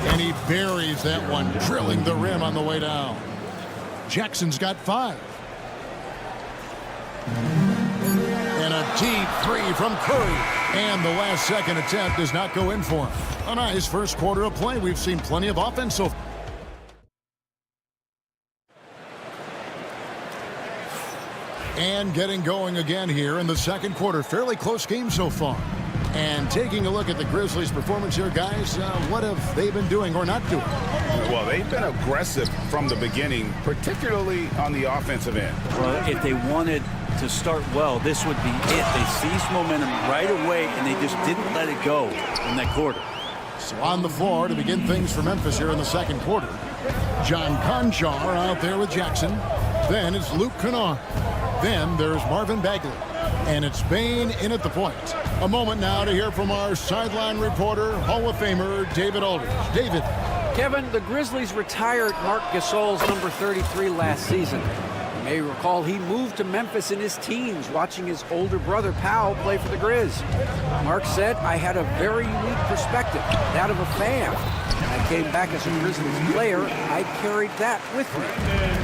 And he buries that one, drilling the rim on the way down. Jackson's got 5. And a deep 3 from Curry. And the last second attempt does not go in for him. A nice first quarter of play. We've seen plenty of offense so far. And getting going again here in the second quarter. Fairly close game so far. And taking a look at the Grizzlies' performance here, guys, what have they been doing or not doing? Well, they've been aggressive from the beginning, particularly on the offensive end. Well, if they wanted to start well, this would be it. They seized momentum right away, and they just didn't let it go in that quarter. So on the floor to begin things for Memphis here in the second quarter. John Conchar out there with Jackson. Then it's Luke Kennard. Then there's Marvin Bagley. And it's Bane in at the point. A moment now to hear from our sideline reporter, Hall of Famer David Aldridge. David. Kevin, the Grizzlies retired Marc Gasol's number 33 last season. You may recall he moved to Memphis in his teens, watching his older brother Powell play for the Grizz. Marc said, I had a very unique perspective, that of a fan. When I came back as a Grizzlies player, I carried that with me.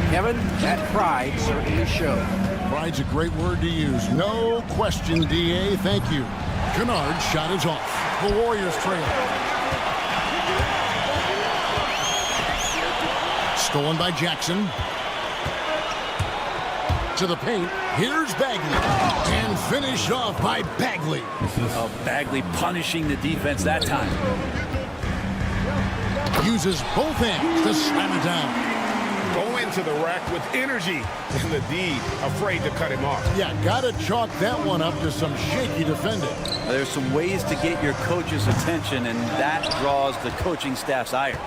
Kevin, that pride certainly showed. Pride's a great word to use. No question, D.A. Thank you. Kennard's shot is off. The Warriors trail. Stolen by Jackson. To the paint. Here's Bagley. And finished off by Bagley. Oh, Bagley punishing the defense that time. Uses both hands to slam it down. Go into the rack with energy, and the D afraid to cut him off. Yeah, gotta chalk that one up to some shaky defending. There's some ways to get your coach's attention, and that draws the coaching staff's ire.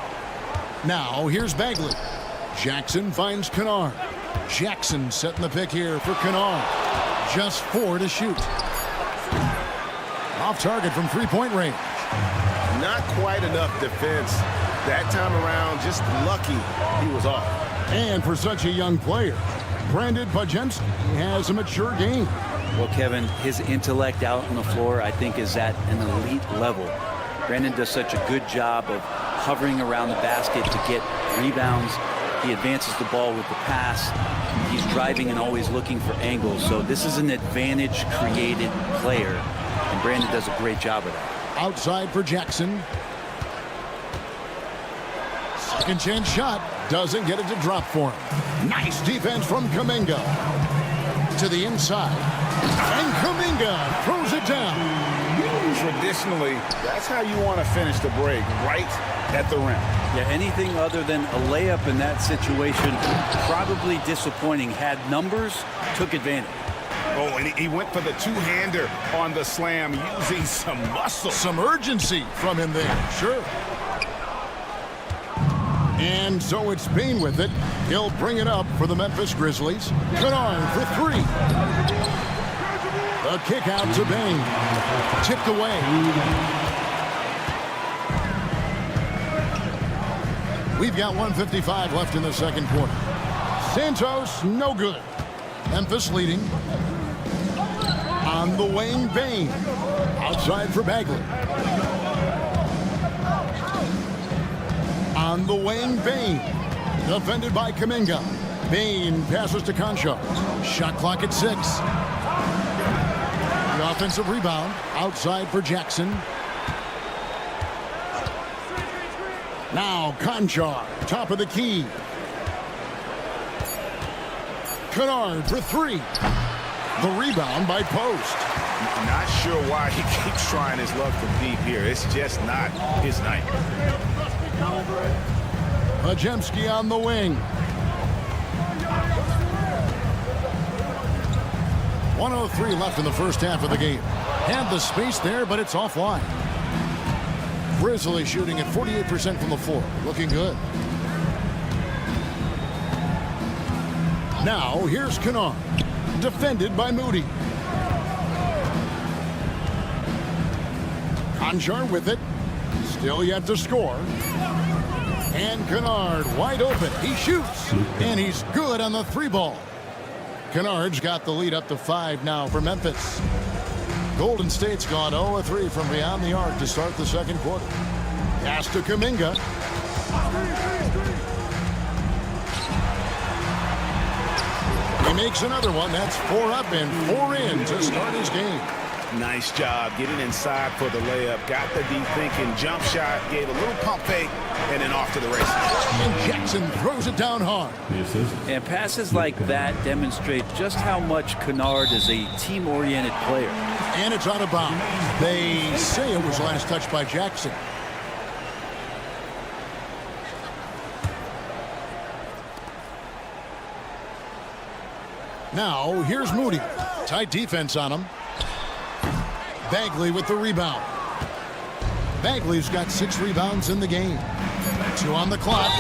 Now, here's Bagley. Jackson finds Kennard. Jackson setting the pick here for Kennard. Just 4 to shoot. Off target from three-point range. Not quite enough defense. That time around, just lucky he was off. And for such a young player, Brandon Podjenski has a mature game. Well, Kevin, his intellect out on the floor, I think, is at an elite level. Brandon does such a good job of hovering around the basket to get rebounds. He advances the ball with the pass. He's driving and always looking for angles. So this is an advantage-created player, and Brandon does a great job of that. Outside for Jackson. Second chance shot. Doesn't get it to drop for him. Nice defense from Kuminga. To the inside. And Kuminga throws it down. Traditionally, that's how you want to finish the break, right at the rim. Yeah, anything other than a layup in that situation, probably disappointing. Had numbers, took advantage. Oh, and he went for the two-hander on the slam, using some muscle. Some urgency from him there, sure. And so it's Bane with it. He'll bring it up for the Memphis Grizzlies. Kennard for 3. The kick out to Bane. Tipped away. We've got 1:55 left in the second quarter. Santos, no good. Memphis leading. On the wing, Bane. Outside for Bagley. On the wing, Bane. Defended by Kuminga. Bane passes to Conchar. Shot clock at 6. The offensive rebound outside for Jackson. Now Conchar, top of the key. Kennard for three. The rebound by Post. Not sure why he keeps trying his luck from deep here. It's just not his night. Majemski on the wing. 1:03 left in the first half of the game. Had the space there, but it's offline. Grizzlies shooting at 48% from the floor. Looking good. Now, here's Kennard. Defended by Moody. Conchar with it. Still yet to score. And Kennard wide open. He shoots. And he's good on the three ball. Kennard's got the lead up to 5 now for Memphis. Golden State's gone 0-3 from beyond the arc to start the second quarter. Pass to Kuminga. He makes another one. That's 4 up and 4 in to start his game. Nice job getting inside for the layup. Got the deep thinking jump shot. Gave a little pump fake and then off to the races. And Jackson throws it down hard. And passes like that demonstrate just how much Kennard is a team-oriented player. And it's out of bounds. They say it was last touched by Jackson. Now, here's Moody. Tight defense on him. Bagley with the rebound. Bagley's got 6 rebounds in the game. 2 on the clock.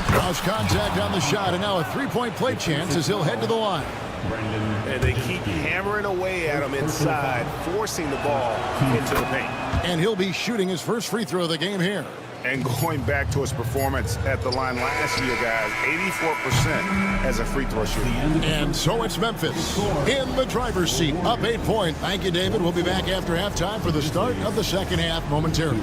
Cross contact on the shot, and now a three-point play chance as he'll head to the line. And they keep hammering away at him inside, forcing the ball into the paint. And he'll be shooting his first free throw of the game here. And going back to his performance at the line last year, guys, 84% as a free throw shooter. And so it's Memphis in the driver's seat, up 8 points. Thank you, David. We'll be back after halftime for the start of the second half momentarily.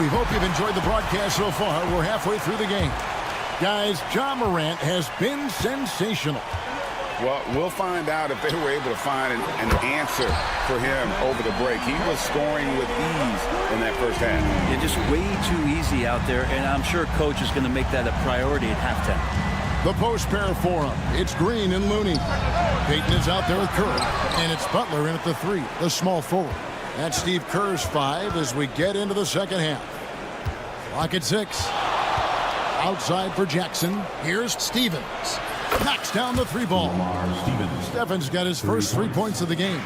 We hope you've enjoyed the broadcast so far. We're halfway through the game. Guys, Ja Morant has been sensational. Well, we'll find out if they were able to find an answer for him over the break. He was scoring with ease in that first half. Yeah, just way too easy out there, and I'm sure Coach is going to make that a priority at halftime. The post pair for him. It's Green and Looney. Payton is out there with Kerr, and it's Butler in at the 3, the small forward. That's Steve Kerr's 5 as we get into the second half. Clock at 6. Outside for Jackson. Here's Stevens. Knocks down the 3 ball. Stevens got his first 3 points of the game.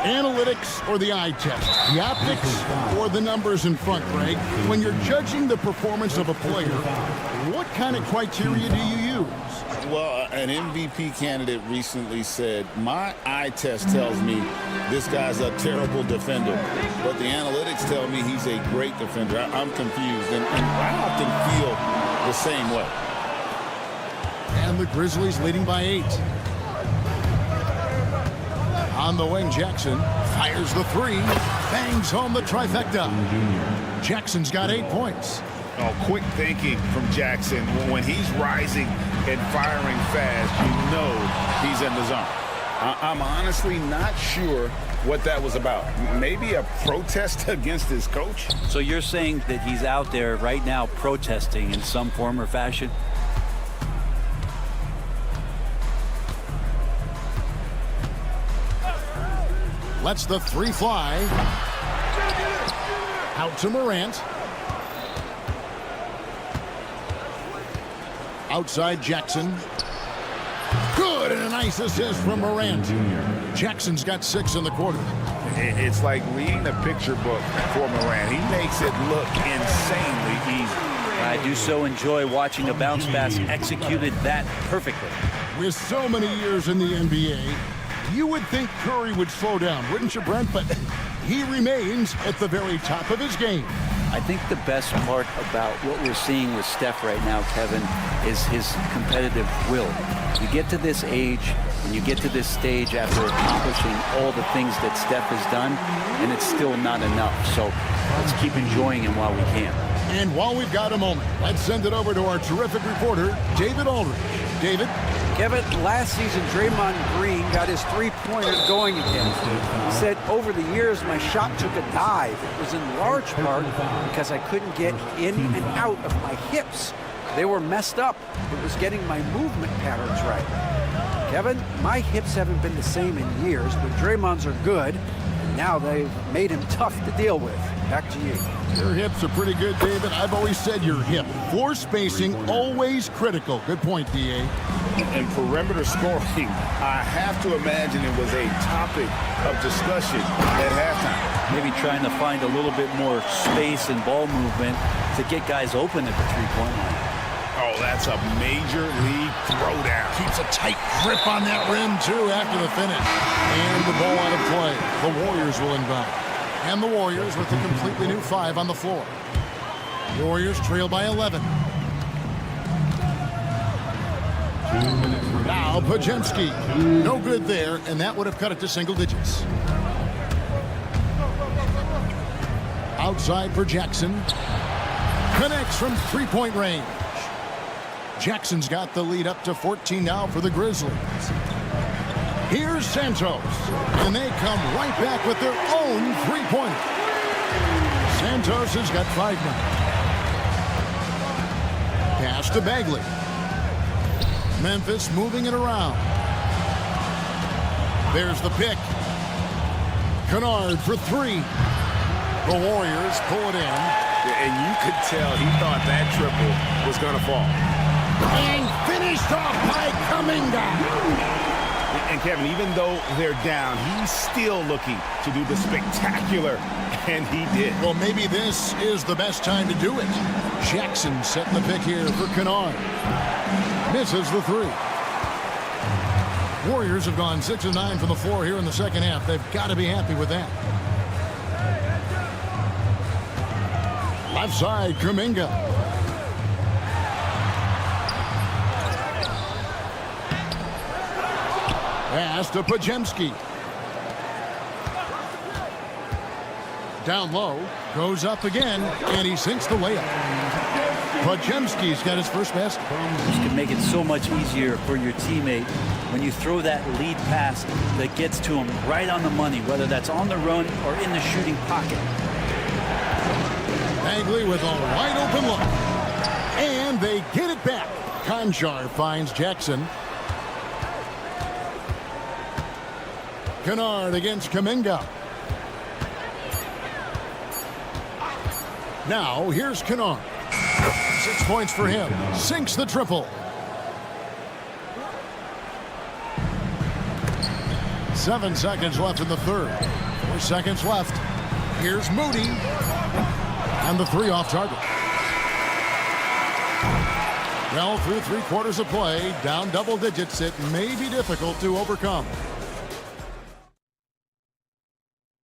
Analytics or the eye test? The optics or the numbers in front, Greg? When you're judging the performance of a player, what kind of criteria do you use? Well, an MVP candidate recently said, my eye test tells me this guy's a terrible defender, but the analytics tell me he's a great defender. I'm confused, and I often feel the same way. And the Grizzlies leading by 8. On the wing, Jackson fires the 3, bangs home the trifecta. Jackson's got 8 points. Oh, quick thinking from Jackson. When he's rising and firing fast, you know he's in the zone. I'm honestly not sure what that was about. Maybe a protest against his coach? So you're saying that he's out there right now protesting in some form or fashion? Lets the 3 fly. Out to Morant. Outside Jackson. Good, and a nice assist from Morant. Jackson's got 6 in the quarter. It's like reading a picture book for Morant. He makes it look insanely easy. I do so enjoy watching a bounce pass executed that perfectly. With so many years in the NBA, you would think Curry would slow down, wouldn't you, Brent? But he remains at the very top of his game. I think the best part about what we're seeing with Steph right now, Kevin, is his competitive will. You get to this age and you get to this stage after accomplishing all the things that Steph has done, and it's still not enough. So let's keep enjoying him while we can. And while we've got a moment, let's send it over to our terrific reporter, David Aldridge. David? Kevin, last season, Draymond Green got his three-pointer going again. He said, over the years, my shot took a dive. It was in large part because I couldn't get in and out of my hips. They were messed up. It was getting my movement patterns right. Kevin, my hips haven't been the same in years, but Draymond's are good. And now they've made him tough to deal with. Back to you. Your hips are pretty good, David. I've always said your hip. Floor spacing, always critical. Good point, D.A. And perimeter scoring, I have to imagine it was a topic of discussion at halftime. Maybe trying to find a little bit more space and ball movement to get guys open at the three-point line. Oh, that's a major league throwdown. Keeps a tight grip on that rim, too, after the finish. And the ball out of play. The Warriors will inbound. And the Warriors with a completely new 5 on the floor. Warriors trail by 11. Now Pajemski. No good there, and that would have cut it to single digits. Outside for Jackson. Connects from three-point range. Jackson's got the lead up to 14 now for the Grizzlies. Here's Santos, and they come right back with their own three-pointer. Santos has got 5 now. Pass to Bagley. Memphis moving it around. There's the pick. Kennard for 3. The Warriors pull it in. And you could tell he thought that triple was going to fall. And finished off by Kuminga. And Kevin, even though they're down, he's still looking to do the spectacular, and he did. Well, maybe this is the best time to do it. Jackson setting the pick here for Kennard. Misses the 3. Warriors have gone 6 of 9 from the floor here in the second half. They've got to be happy with that. Left side, Kuminga. Pass to Pajemski. Down low, goes up again, and he sinks the layup. Pajemski's got his first basket. This can make it so much easier for your teammate when you throw that lead pass that gets to him right on the money, whether that's on the run or in the shooting pocket. Bagley with a wide open look. And they get it back. Konchar finds Jackson. Kennard against Kuminga. Now here's Kennard. 6 points for him. Sinks the triple. 7 seconds left in the third. 4 seconds left. Here's Moody. And the 3 off target. Well, through 3 quarters of play, down double digits, it may be difficult to overcome.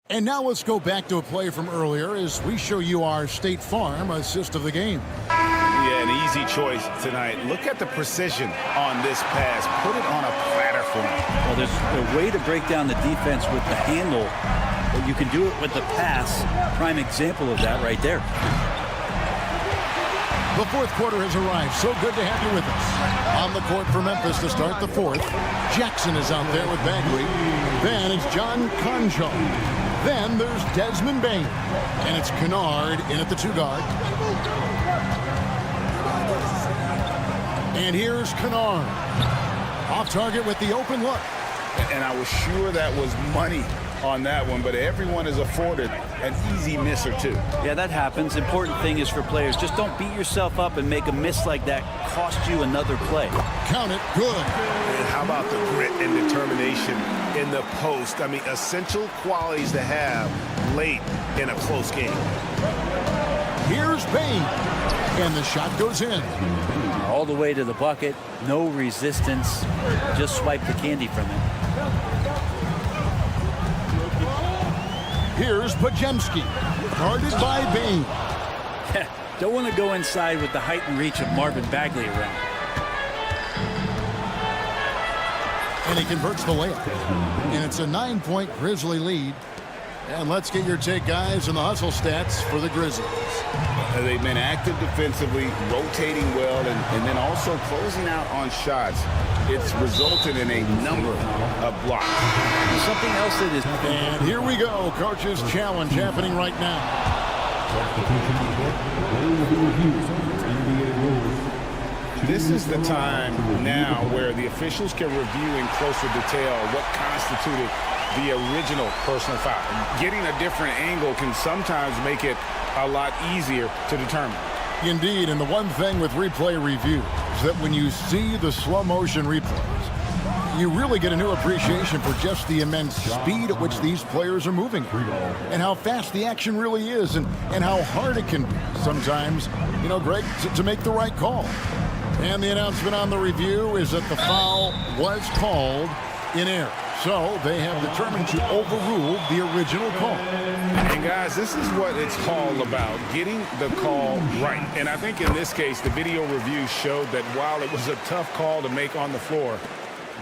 And now let's go back to a play from earlier as we show you our State Farm assist of the game. Yeah, an easy choice tonight. Look at the precision on this pass. Put it on a platter for him. Well, there's a way to break down the defense with the handle, but you can do it with the pass. Prime example of that right there. The fourth quarter has arrived. So good to have you with us. On the court for Memphis to start the fourth. Jackson is out there with Bagley. Then it's John Konchar. Then there's Desmond Bain. And it's Kennard in at the 2 guard. And here's Kennard. Off target with the open look. And I was sure that was money on that one, but everyone is afforded an easy miss or 2. Yeah, that happens. Important thing is for players, just don't beat yourself up and make a miss like that cost you another play. Count it. Good. And how about the grit and determination in the post? I mean, essential qualities to have late in a close game. Here's Bain. And the shot goes in. All the way to the bucket. No resistance. Just swipe the candy from it. Here's Pajemski, guarded by Bain. Don't want to go inside with the height and reach of Marvin Bagley around. And he converts the layup. And it's a 9-point Grizzly lead. And let's get your take, guys, on the hustle stats for the Grizzlies. They've been active defensively, rotating well, and then also closing out on shots. It's resulted in a number of blocks. Something else that is... And here we go. Coach's challenge happening right now. This is the time now where the officials can review in closer detail what constituted the original personal foul. Getting a different angle can sometimes make it a lot easier to determine. Indeed, and the one thing with replay review is that when you see the slow motion replays, you really get a new appreciation for just the immense speed at which these players are moving and how fast the action really is and how hard it can be sometimes, you know, Greg, to make the right call. And the announcement on the review is that the foul was called in error. So they have determined to overrule the original call. And guys, this is what it's all about, getting the call right. And I think in this case, the video review showed that while it was a tough call to make on the floor,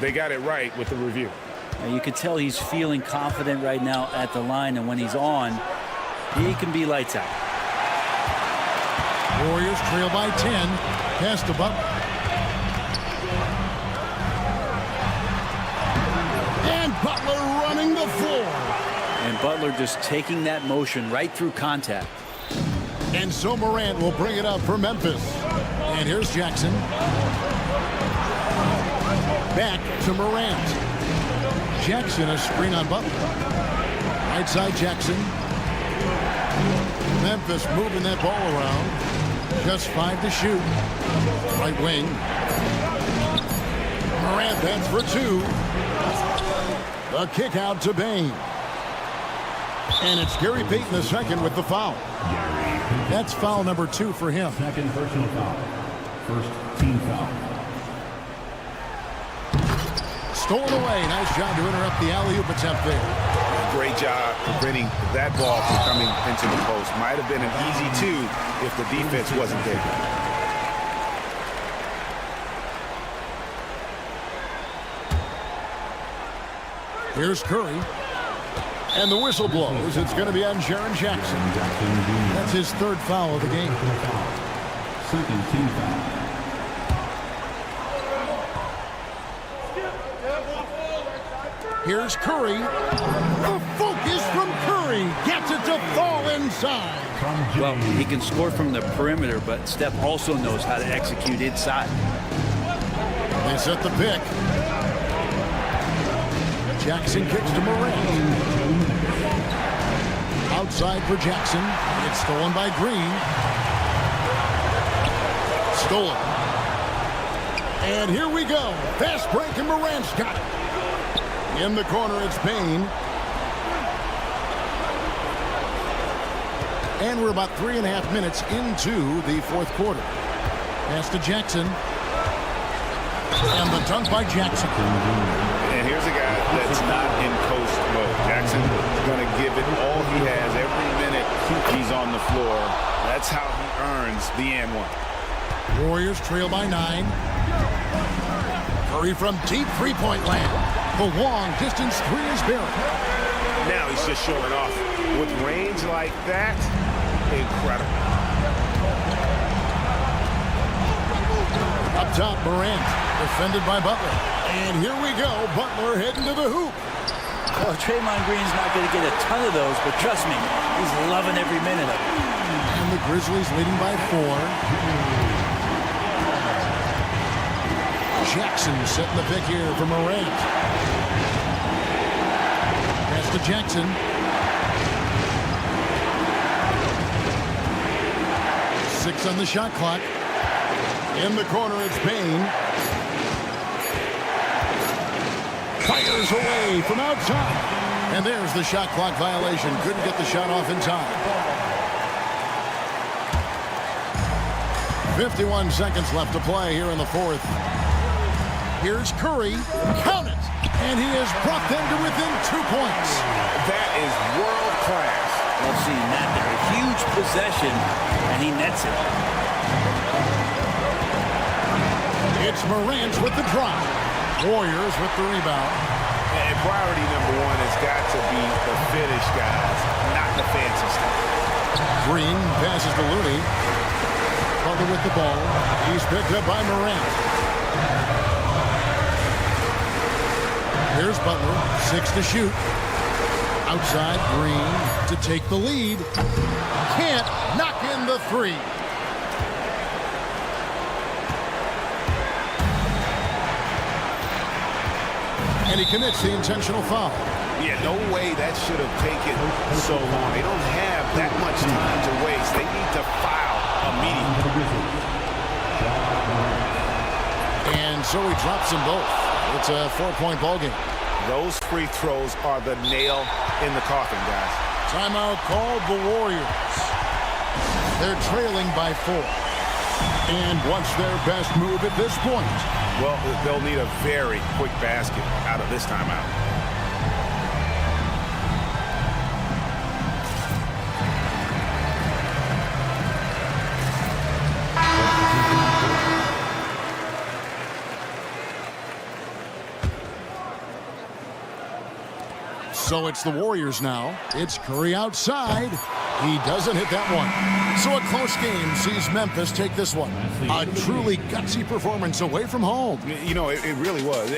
they got it right with the review. You can tell he's feeling confident right now at the line, and when he's on, he can be lights out. Warriors trail by 10. Pass to Butler. And Butler running the floor. And Butler just taking that motion right through contact. And so Morant will bring it up for Memphis. And here's Jackson. Back to Morant. Jackson, a screen on Butler. Right side Jackson. Memphis moving that ball around. Just 5 to shoot. Right wing. Morant bends for 2. The kick out to Bain. And it's Gary Payton the second with the foul. That's foul number 2 for him. Second personal foul. First team foul. Stolen away. Nice job to interrupt the alley-oop attempt there. Great job preventing that ball from coming into the post. Might have been an easy 2 if the defense wasn't there. Here's Curry. And the whistle blows. It's going to be on Jaren Jackson. That's his 3rd foul of the game. Second team foul. Here's Curry. The focus from Curry gets it to fall inside. Well, he can score from the perimeter, but Steph also knows how to execute inside. They set the pick. Jackson kicks to Morant. Outside for Jackson. It's stolen by Green. Stolen. And here we go. Fast break, and Morant's got it. In the corner, it's Bain. And we're about 3.5 minutes into the 4th quarter. Pass to Jackson. And the dunk by Jackson. And here's a guy that's not in coast mode. Jackson is going to give it all he has every minute he's on the floor. That's how he earns the and one. Warriors trail by 9. Curry from deep three-point land. The long distance 3 is buried. Now he's just showing off. With range like that, incredible. Up top, Morant, defended by Butler. And here we go, Butler heading to the hoop. Well, Draymond Green's not going to get a ton of those, but trust me, he's loving every minute of it. And the Grizzlies leading by 4. Jackson setting the pick here for Morant. Pass to Jackson. Six on the shot clock. In the corner, it's Bain. Fires away from outside. And there's the shot clock violation. Couldn't get the shot off in time. 51 seconds left to play here in the 4th. Here's Curry. Count it. And he has brought them to within 2 points. That is world class. Well, seeing that there, a huge possession, and he nets it. It's Morant with the drive. Warriors with the rebound. And priority number one has got to be the finish, guys, not the fancy stuff. Green passes to Looney. Butler with the ball. He's picked up by Morant. Here's Butler, 6 to shoot. Outside, Green to take the lead. Can't knock in the 3. And he commits the intentional foul. Yeah, no way that should have taken so long. They don't have that much time to waste. They need to foul immediately. And so he drops them both. It's a 4-point ball game. Those free throws are the nail in the coffin, guys. Timeout called the Warriors. They're trailing by 4. And what's their best move at this point? Well, they'll need a very quick basket out of this timeout. So it's the Warriors now. It's Curry outside. He doesn't hit that one. So a close game sees Memphis take this one. A truly gutsy performance away from home. You know, it really was.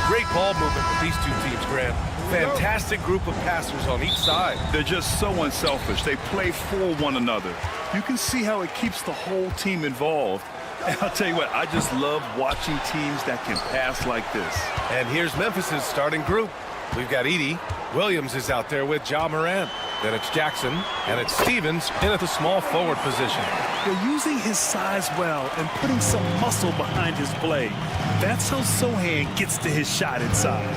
Great ball movement with these two teams, Grant. Fantastic group of passers on each side. They're just so unselfish. They play for one another. You can see how it keeps the whole team involved. And I'll tell you what, I just love watching teams that can pass like this. And here's Memphis's starting group. We've got Edey. Williams is out there with Ja Morant. Then it's Jackson, and it's Stevens in at the small forward position. They're using his size well and putting some muscle behind his play. That's how Sohan gets to his shot inside.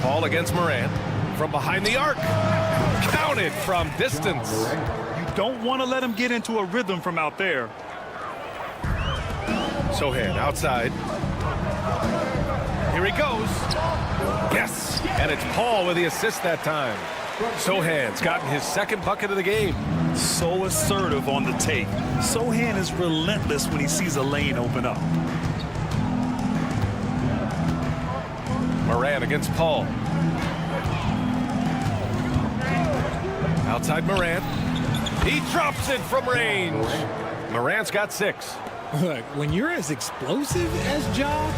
Ball against Morant from behind the arc. Counted from distance. You don't want to let him get into a rhythm from out there. Sohan outside. Here he goes. Yes, and it's Paul with the assist that time. Sohan's gotten his second bucket of the game. So assertive on the take. Sohan is relentless when he sees a lane open up. Morant against Paul. Outside Morant. He drops it from range. Morant's got 6. Look, when you're as explosive as Ja,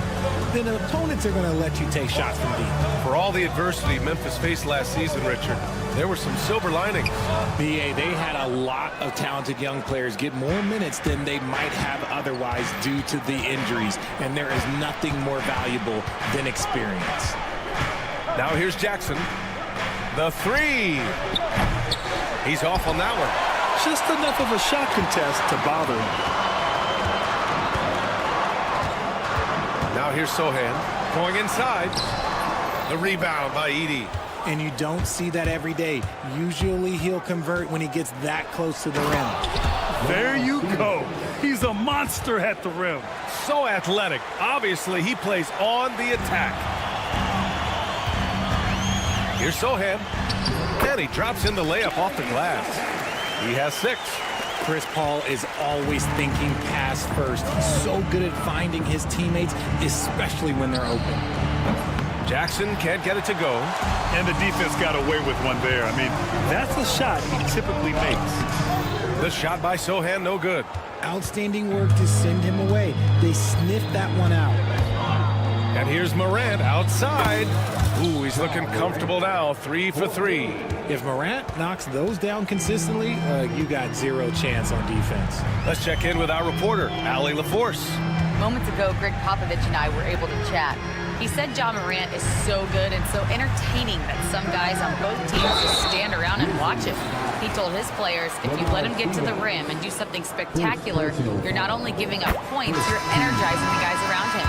then opponents are going to let you take shots from deep. For all the adversity Memphis faced last season, Richard, there were some silver linings. BA, they had a lot of talented young players get more minutes than they might have otherwise due to the injuries, and there is nothing more valuable than experience. Now here's Jackson. The 3. He's off on that one. Just enough of a shot contest to bother him. Now here's Sohan going inside. The rebound by Edey. And you don't see that every day. Usually he'll convert when he gets that close to the rim. There you go. He's a monster at the rim. So athletic. Obviously, he plays on the attack. Here's Sohan. And he drops in the layup off the glass. He has 6. Chris Paul is always thinking pass first. He's so good at finding his teammates, especially when they're open. Jackson can't get it to go. And the defense got away with one there. I mean, that's a shot he typically makes. The shot by Sohan, no good. Outstanding work to send him away. They sniffed that one out. And here's Morant outside. Ooh, he's looking comfortable now. 3 for 3. If Morant knocks those down consistently, you got 0 chance on defense. Let's check in with our reporter, Allie LaForce. Moments ago, Greg Popovich and I were able to chat. He said Ja Morant is so good and so entertaining that some guys on both teams just stand around and watch him. He told his players, if you let him get to the rim and do something spectacular, you're not only giving up points, you're energizing the guys around him.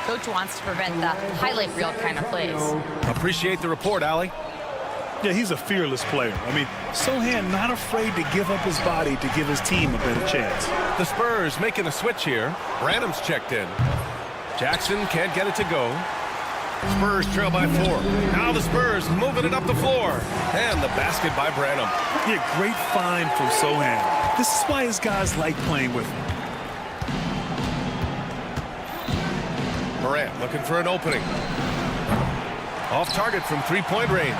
Coach wants to prevent the highlight reel kind of plays. Appreciate the report, Allie. Yeah, he's a fearless player. I mean, Sohan not afraid to give up his body to give his team a better chance. The Spurs making a switch here. Branham's checked in. Jackson can't get it to go. Spurs trail by 4. Now the Spurs moving it up the floor. And the basket by Branham. Yeah, great find from Sohan. This is why his guys like playing with him. Morant looking for an opening. Off target from 3-point range.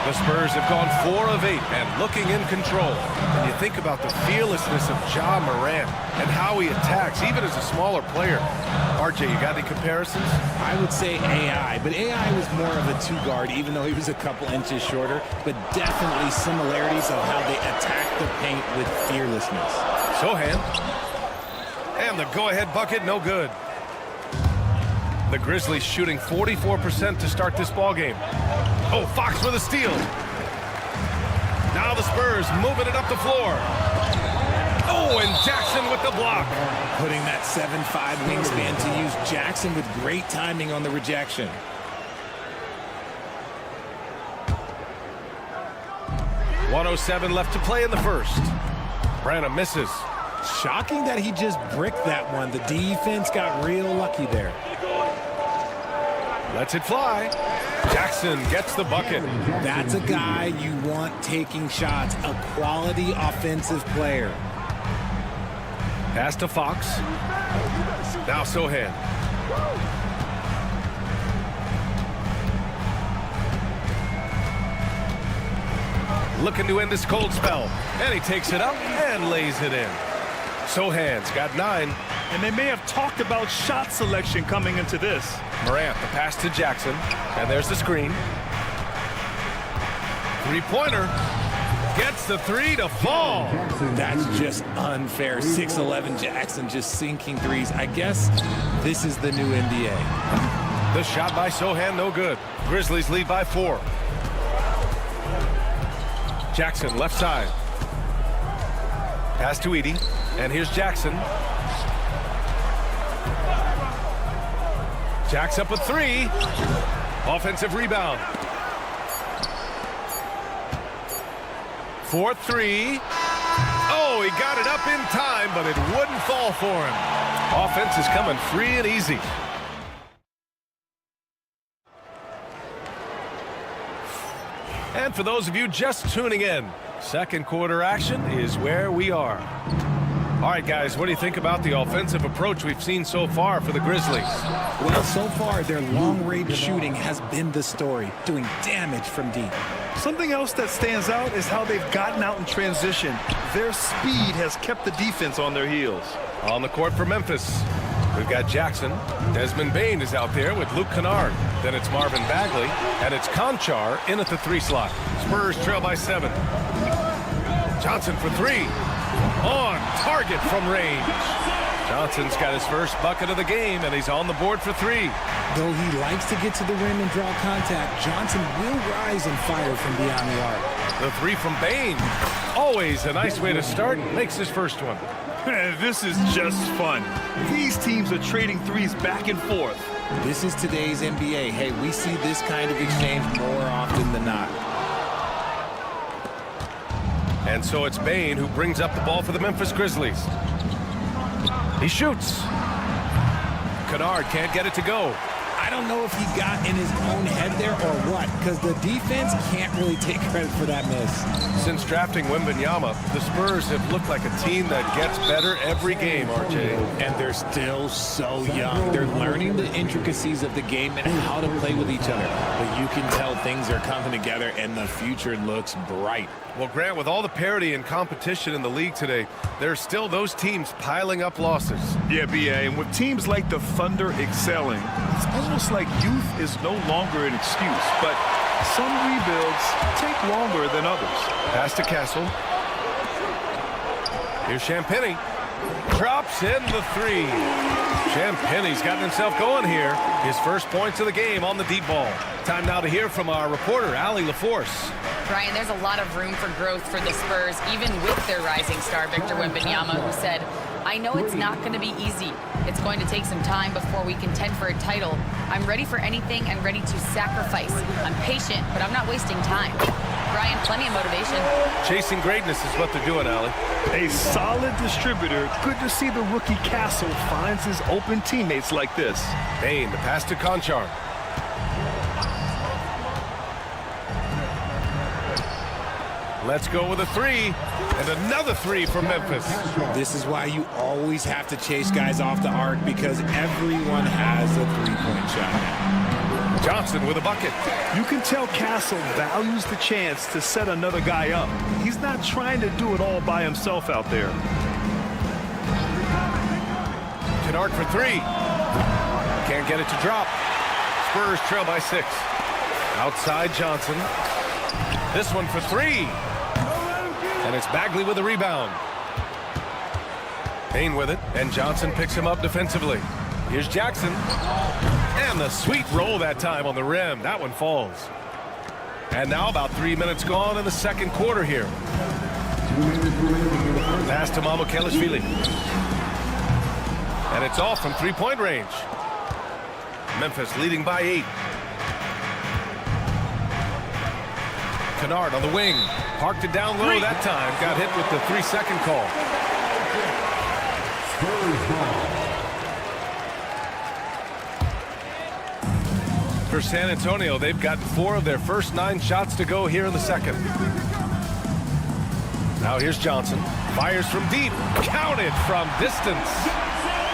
The Spurs have gone 4 of 8 and looking in control. And you think about the fearlessness of Ja Morant and how he attacks, even as a smaller player. RJ, you got any comparisons? I would say AI, but AI was more of a 2-guard, even though he was a couple inches shorter. But definitely similarities of how they attack the paint with fearlessness. Sohan. And the go-ahead bucket, no good. The Grizzlies shooting 44% to start this ball game. Oh, Fox with a steal. Now the Spurs moving it up the floor. Oh, and Jackson with the block. Putting that 7'5" wingspan to use Jackson with great timing on the rejection. .107 left to play in the first. Branham misses. Shocking that he just bricked that one. The defense got real lucky there. Lets it fly. Jackson gets the bucket. That's a guy you want taking shots, a quality offensive player. Pass to Fox. Now Sohan. Looking to end this cold spell. And he takes it up and lays it in. Sohan's got 9. And they may have talked about shot selection coming into this. Morant, the pass to Jackson. And there's the screen. Three-pointer. Gets the three to fall. That's just unfair. 6'11" Jackson just sinking threes. I guess this is the new NBA. The shot by Sohan, no good. Grizzlies lead by 4. Jackson, left side. Pass to Edey. And here's Jackson. Jacks up a 3. Offensive rebound. 4-3. Oh, he got it up in time, but it wouldn't fall for him. Offense is coming free and easy. And for those of you just tuning in, second quarter action is where we are. All right, guys, what do you think about the offensive approach we've seen so far for the Grizzlies? Well, so far, their long-range shooting has been the story, doing damage from deep. Something else that stands out is how they've gotten out in transition. Their speed has kept the defense on their heels. On the court for Memphis, we've got Jackson. Desmond Bane is out there with Luke Kennard. Then it's Marvin Bagley, and it's Conchar in at the 3 slot. Spurs trail by 7. Johnson for 3. On target from range. Johnson's got his first bucket of the game, and he's on the board for 3. Though he likes to get to the rim and draw contact, Johnson will rise and fire from beyond the arc. The 3 from Bane. Always a nice way to start. Makes his first one. This is just fun. These teams are trading threes back and forth. This is today's NBA. Hey, we see this kind of exchange more often than not. And so it's Bane who brings up the ball for the Memphis Grizzlies. He shoots. Kennard can't get it to go. I don't know if he got in his own head there or what, because the defense can't really take credit for that miss. Since drafting Wembanyama, the Spurs have looked like a team that gets better every game, RJ. And they're still so young. They're learning the intricacies of the game and how to play with each other. But you can tell things are coming together and the future looks bright. Well, Grant, with all the parity and competition in the league today, there are still those teams piling up losses. Yeah, B.A., and with teams like the Thunder excelling, it's almost like youth is no longer an excuse, but some rebuilds take longer than others. Pass to Castle. Here's Champagnie. Drops in the 3. Champagnie's gotten himself going here. His first points of the game on the deep ball. Time now to hear from our reporter, Allie LaForce. Brian, there's a lot of room for growth for the Spurs, even with their rising star, Victor Wembanyama, who said, I know it's not going to be easy. It's going to take some time before we contend for a title. I'm ready for anything and ready to sacrifice. I'm patient, but I'm not wasting time. Brian, plenty of motivation. Chasing greatness is what they're doing, Allie. A solid distributor. Good to see the rookie Castle finds his open teammates like this. Bane, the pass to Conchar. Let's go with a 3. And another 3 for Memphis. This is why you always have to chase guys off the arc, because everyone has a three-point shot now. Johnson with a bucket. You can tell Castle values the chance to set another guy up. He's not trying to do it all by himself out there. Kennard for 3. Can't get it to drop. Spurs trail by 6. Outside Johnson. This one for 3. And it's Bagley with a rebound. Bane with it, and Johnson picks him up defensively. Here's Jackson. And the sweet roll that time on the rim. That one falls. And now about 3 minutes gone in the second quarter here. Pass to Mamukelashvili. And it's off from three-point range. Memphis leading by 8. Kennard on the wing. Parked it down low that time. Got hit with the 3-second call. For San Antonio, they've gotten 4 of their first 9 shots to go here in the second. Now here's Johnson. Fires from deep. Counted from distance.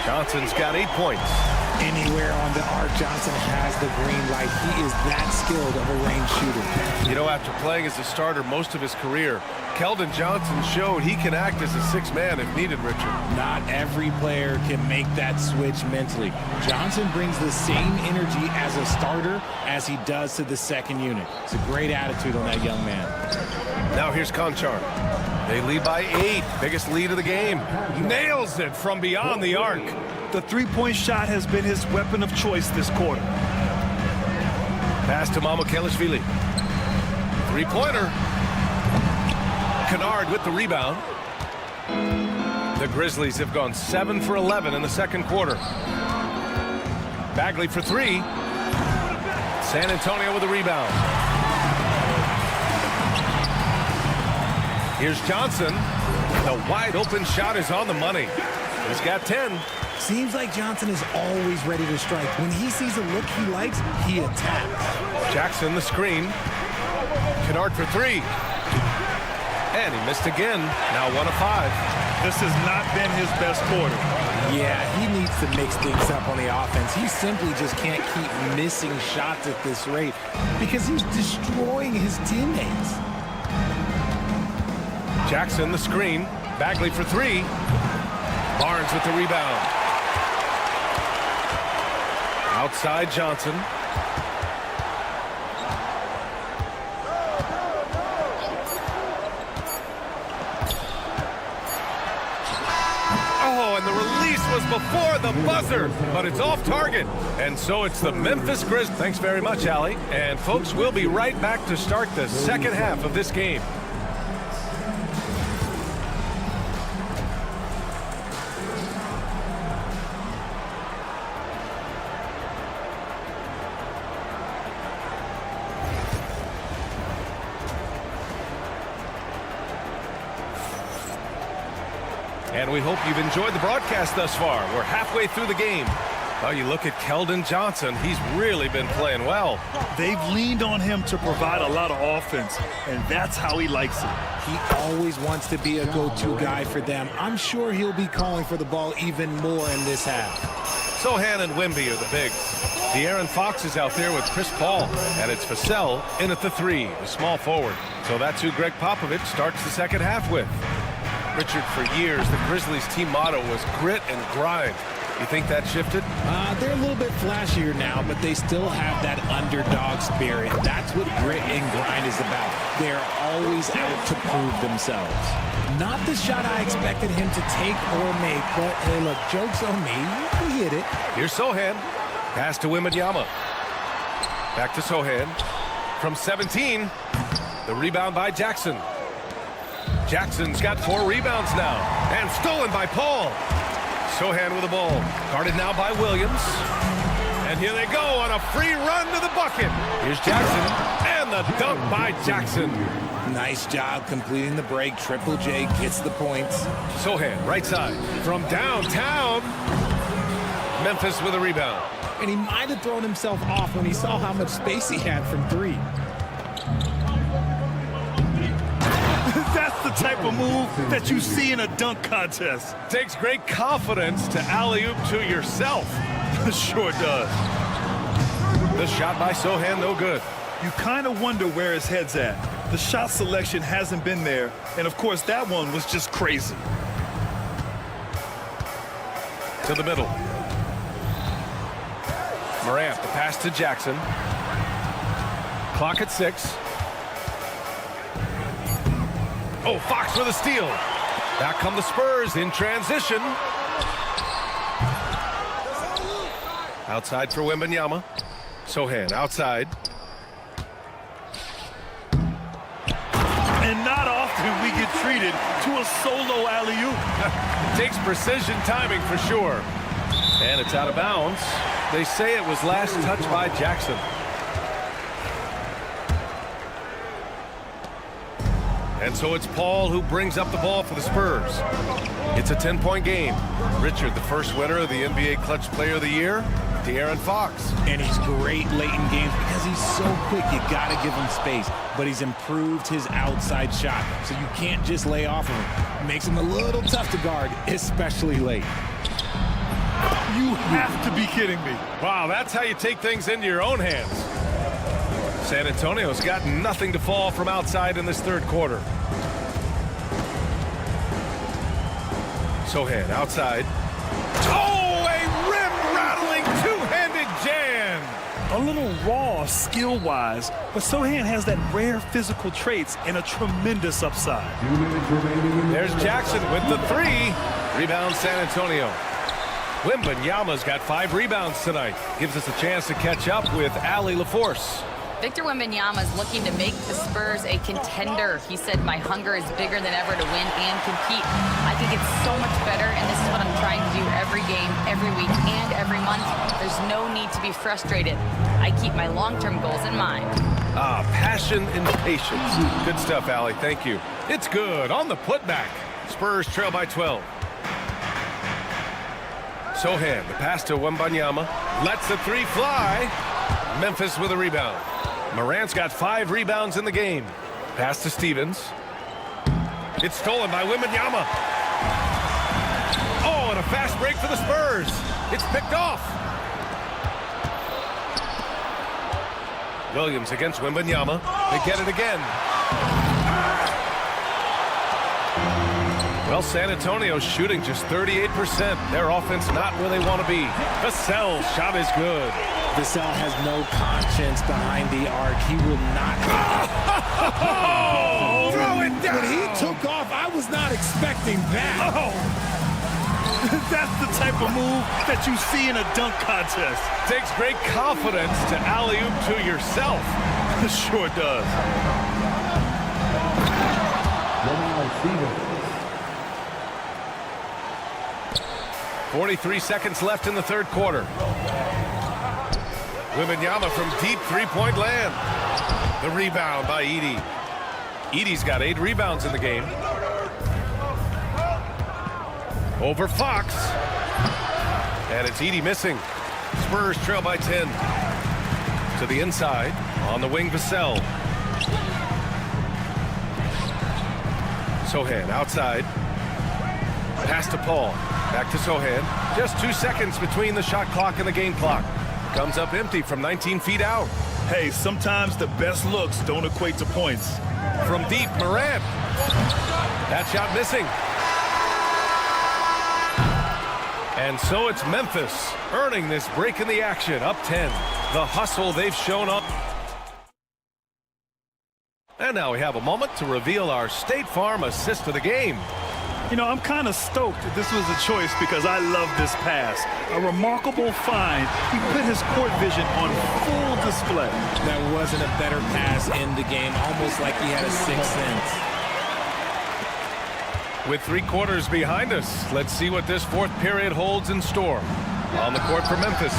Johnson's got 8 points. Anywhere on the arc, Johnson has the green light. He is that skilled of a range shooter. You know, after playing as a starter most of his career, Keldon Johnson showed he can act as a sixth man if needed, Richard. Not every player can make that switch mentally. Johnson brings the same energy as a starter as he does to the second unit. It's a great attitude on that young man. Now here's Conchar. They lead by 8. Biggest lead of the game. Nails it from beyond the arc. The three-point shot has been his weapon of choice this quarter. Pass to Mamukelashvili. Three-pointer. Kennard with the rebound. The Grizzlies have gone 7 for 11 in the second quarter. Bagley for 3. San Antonio with the rebound. Here's Johnson. The wide open shot is on the money. He's got 10. Seems like Johnson is always ready to strike. When he sees a look he likes, he attacks. Jackson the screen. Kennard for 3. And he missed again. Now 1 of 5. This has not been his best quarter. Yeah, he needs to mix things up on the offense. He simply just can't keep missing shots at this rate because he's destroying his teammates. Jackson the screen. Bagley for 3. Barnes with the rebound. Outside Johnson. Oh, and the release was before the buzzer, but it's off target. And so it's the Memphis Grizzlies. Thanks very much, Allie. And folks, we'll be right back to start the second half of this game. And we hope you've enjoyed the broadcast thus far. We're halfway through the game. Oh, you look at Keldon Johnson. He's really been playing well. They've leaned on him to provide a lot of offense, and that's how he likes it. He always wants to be a go-to guy for them. I'm sure he'll be calling for the ball even more in this half. Sohan and Wemby are the bigs. De'Aaron Fox is out there with Chris Paul, and it's Vassell in at the 3, the small forward. So that's who Greg Popovich starts the second half with. Richard, for years, the Grizzlies' team motto was grit and grind. You think that shifted? They're a little bit flashier now, but they still have that underdog spirit. That's what grit and grind is about. They're always out to prove themselves. Not the shot I expected him to take or make, but hey, look, joke's on me. He hit it. Here's Sohan. Pass to Wembanyama. Back to Sohan. From 17, the rebound by Jackson. Jackson's got 4 rebounds now, and stolen by Paul. Sohan with the ball, guarded now by Williams. And here they go on a free run to the bucket. Here's Jackson, and the dunk by Jackson. Nice job completing the break. Triple J gets the points. Sohan, right side, from downtown. Memphis with a rebound. And he might have thrown himself off when he saw how much space he had from 3. That's the type of move that you see in a dunk contest. Takes great confidence to alley-oop to yourself. Sure does. The shot by Sohan, no good. You kind of wonder where his head's at. The shot selection hasn't been there, and of course that one was just crazy. To the middle. Morant, the pass to Jackson. Clock at 6. Oh, Fox with a steal. Back come the Spurs in transition. Outside for Wembanyama. Sohan outside. And not often we get treated to a solo alley-oop. Takes precision timing for sure. And it's out of bounds. They say it was last touched by Jackson. And so it's Paul who brings up the ball for the Spurs. It's a 10-point game. Richard, the first winner of the NBA Clutch Player of the Year, De'Aaron Fox. And he's great late in games because he's so quick. You got to give him space. But he's improved his outside shot, so you can't just lay off of him. Makes him a little tough to guard, especially late. You have to be kidding me. Wow, that's how you take things into your own hands. San Antonio's got nothing to fall from outside in this third quarter. Sohan outside. Oh, a rim-rattling two-handed jam. A little raw skill-wise, but Sohan has that rare physical traits and a tremendous upside. There's Jackson with the three. Rebound San Antonio. Wembanyama's got 5 rebounds tonight. Gives us a chance to catch up with Allie LaForce. Victor Wembanyama is looking to make the Spurs a contender. He said, my hunger is bigger than ever to win and compete. I think it's so much better, and this is what I'm trying to do every game, every week, and every month. There's no need to be frustrated. I keep my long-term goals in mind. Passion and patience. Good stuff, Allie. Thank you. It's good on the putback. Spurs trail by 12. Sohan, the pass to Wembanyama. Lets the three fly. Memphis with a rebound. Morant's got 5 rebounds in the game. Pass to Stevens. It's stolen by Wembanyama. Oh, and a fast break for the Spurs. It's picked off. Williams against Wembanyama. They get it again. Well, San Antonio's shooting just 38%. Their offense not where they want to be. Vassell's shot is good. Vassell has no conscience behind the arc. He will not. Oh, throw it down. When he took off, I was not expecting that. Oh. That's the type of move that you see in a dunk contest. Takes great confidence to alley-oop to yourself. It sure does. 43 seconds left in the third quarter. Wembanyama from deep three-point land. The rebound by Edey. Edey's got 8 rebounds in the game. Over Fox. And it's Edey missing. Spurs trail by 10. To the inside. On the wing, Vassell. Sohan outside. Pass to Paul. Back to Sohan. Just 2 seconds between the shot clock and the game clock. Comes up empty from 19 feet out. Hey, sometimes the best looks don't equate to points. From deep, Morant. That shot missing. And so it's Memphis earning this break in the action, up 10. The hustle they've shown up. And now we have a moment to reveal our State Farm assist of the game. You know, I'm kind of stoked that this was a choice because I love this pass. A remarkable find. He put his court vision on full display. That wasn't a better pass in the game, almost like he had a 6th sense. With 3 quarters behind us, let's see what this fourth period holds in store. On the court for Memphis,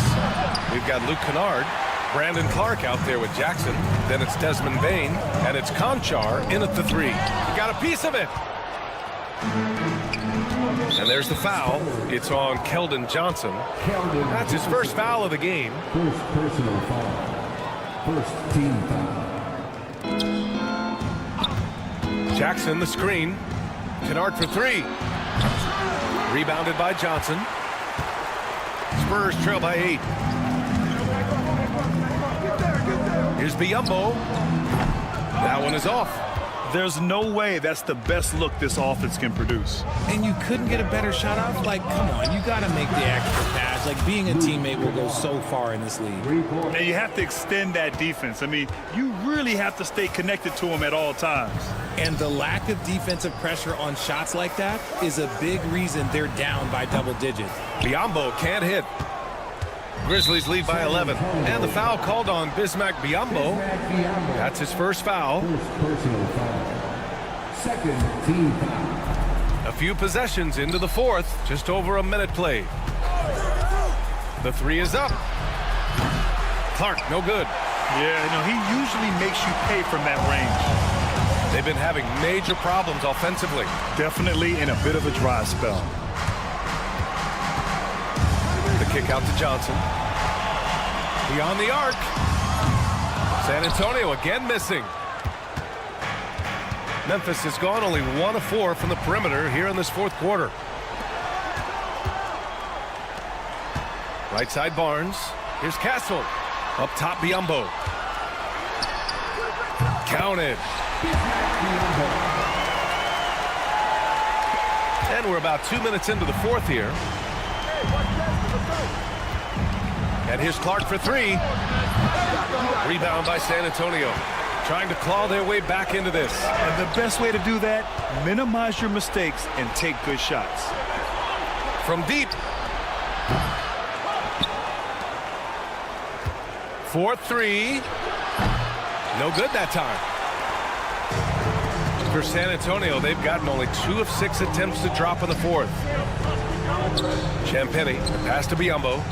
we've got Luke Kennard, Brandon Clark out there with Jackson. Then it's Desmond Bain, and it's Conchar in at the 3. He got a piece of it. And there's the foul. It's on Keldon Johnson. That's his first foul of the game. First personal foul. First team foul. Jackson, the screen. Kennard for 3. Rebounded by Johnson. Spurs trail by 8. Here's Biyombo. That one is off. There's no way that's the best look this offense can produce. And you couldn't get a better shot off? Like, come on, you got to make the extra pass. Like, being a teammate will go so far in this league. And you have to extend that defense. I mean, you really have to stay connected to him at all times. And the lack of defensive pressure on shots like that is a big reason they're down by double digits. Biyombo can't hit. Grizzlies lead by 11. And the foul called on Bismack Biyombo. That's his first foul. First personal foul. Second team foul. A few possessions into the fourth. Just over a minute played. The 3 is up. Clark, no good. Yeah, you know, he usually makes you pay from that range. They've been having major problems offensively. Definitely in a bit of a dry spell. The kick out to Johnson. Beyond the arc. San Antonio again missing. Memphis has gone only 1 of 4 from the perimeter here in this fourth quarter. Right side Barnes. Here's Castle. Up top Biyombo. Counted. And we're about 2 minutes into the fourth here. And here's Clark for three. Rebound by San Antonio. Trying to claw their way back into this. And the best way to do that, minimize your mistakes and take good shots. From deep. 4-3. No good that time. For San Antonio, they've gotten only 2 of 6 attempts to drop in the fourth. Champagny, pass to Biyombo.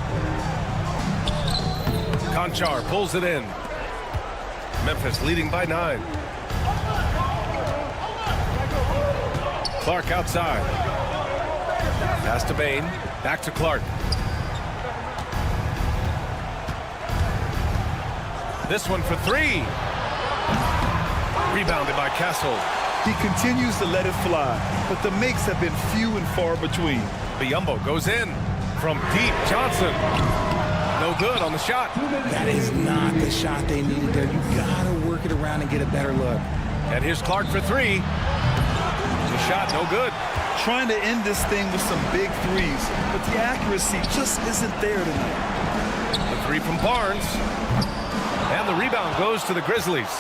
Conchar pulls it in. Memphis leading by 9. Clark outside. Pass to Bain. Back to Clark. This one for 3. Rebounded by Castle. He continues to let it fly, but the makes have been few and far between. Biyombo goes in from deep. Johnson. No good on the shot. That is not the shot they needed there. You gotta work it around and get a better look. And here's Clark for 3. The shot no good. Trying to end this thing with some big threes, but the accuracy just isn't there tonight. The 3 from Barnes. And the rebound goes to the Grizzlies.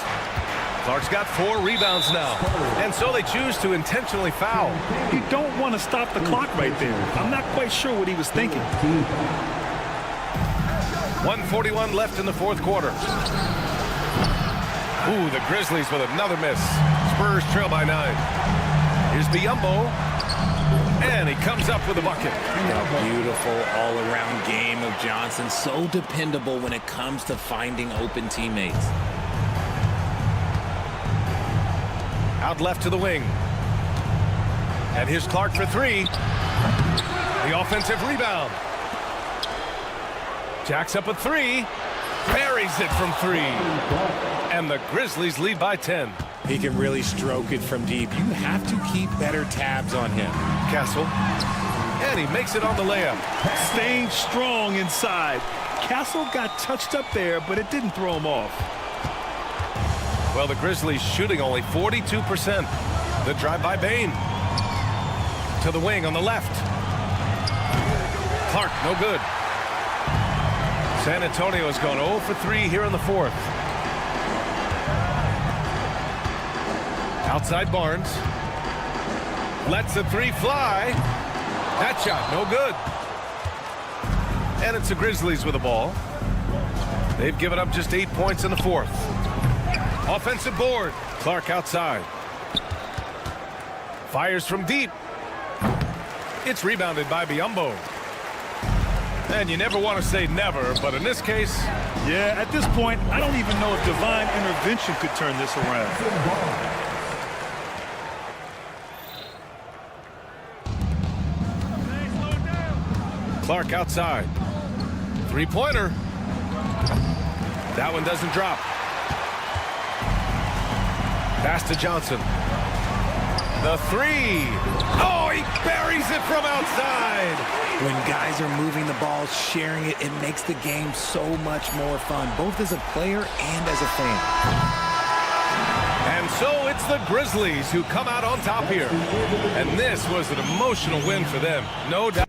Clark's got 4 rebounds now. And so they choose to intentionally foul. You don't want to stop the clock right there. I'm not quite sure what he was thinking. 1:41 left in the fourth quarter. Ooh, the Grizzlies with another miss. Spurs trail by 9. Here's Biyombo. And he comes up with a bucket. A beautiful all-around game of Johnson. So dependable when it comes to finding open teammates. Out left to the wing. And here's Clark for 3. The offensive rebound. Jacks up a 3. Buries it from 3. And the Grizzlies lead by 10. He can really stroke it from deep. You have to keep better tabs on him. Castle. And he makes it on the layup. Staying strong inside. Castle got touched up there, but it didn't throw him off. Well, the Grizzlies shooting only 42%. The drive by Bain. To the wing on the left. Clark, no good. San Antonio has gone 0 for 3 here in the fourth. Outside Barnes. Lets the 3 fly. That shot, no good. And it's the Grizzlies with the ball. They've given up just 8 points in the fourth. Offensive board. Clark outside. Fires from deep. It's rebounded by Biyombo. And you never want to say never, but in this case... Yeah, at this point, I don't even know if divine intervention could turn this around. Clark outside. 3-pointer. That one doesn't drop. Pass to Johnson. The 3. Oh, he buries it from outside. When guys are moving the ball, sharing it, it makes the game so much more fun, both as a player and as a fan. And so it's the Grizzlies who come out on top here. And this was an emotional win for them, no doubt.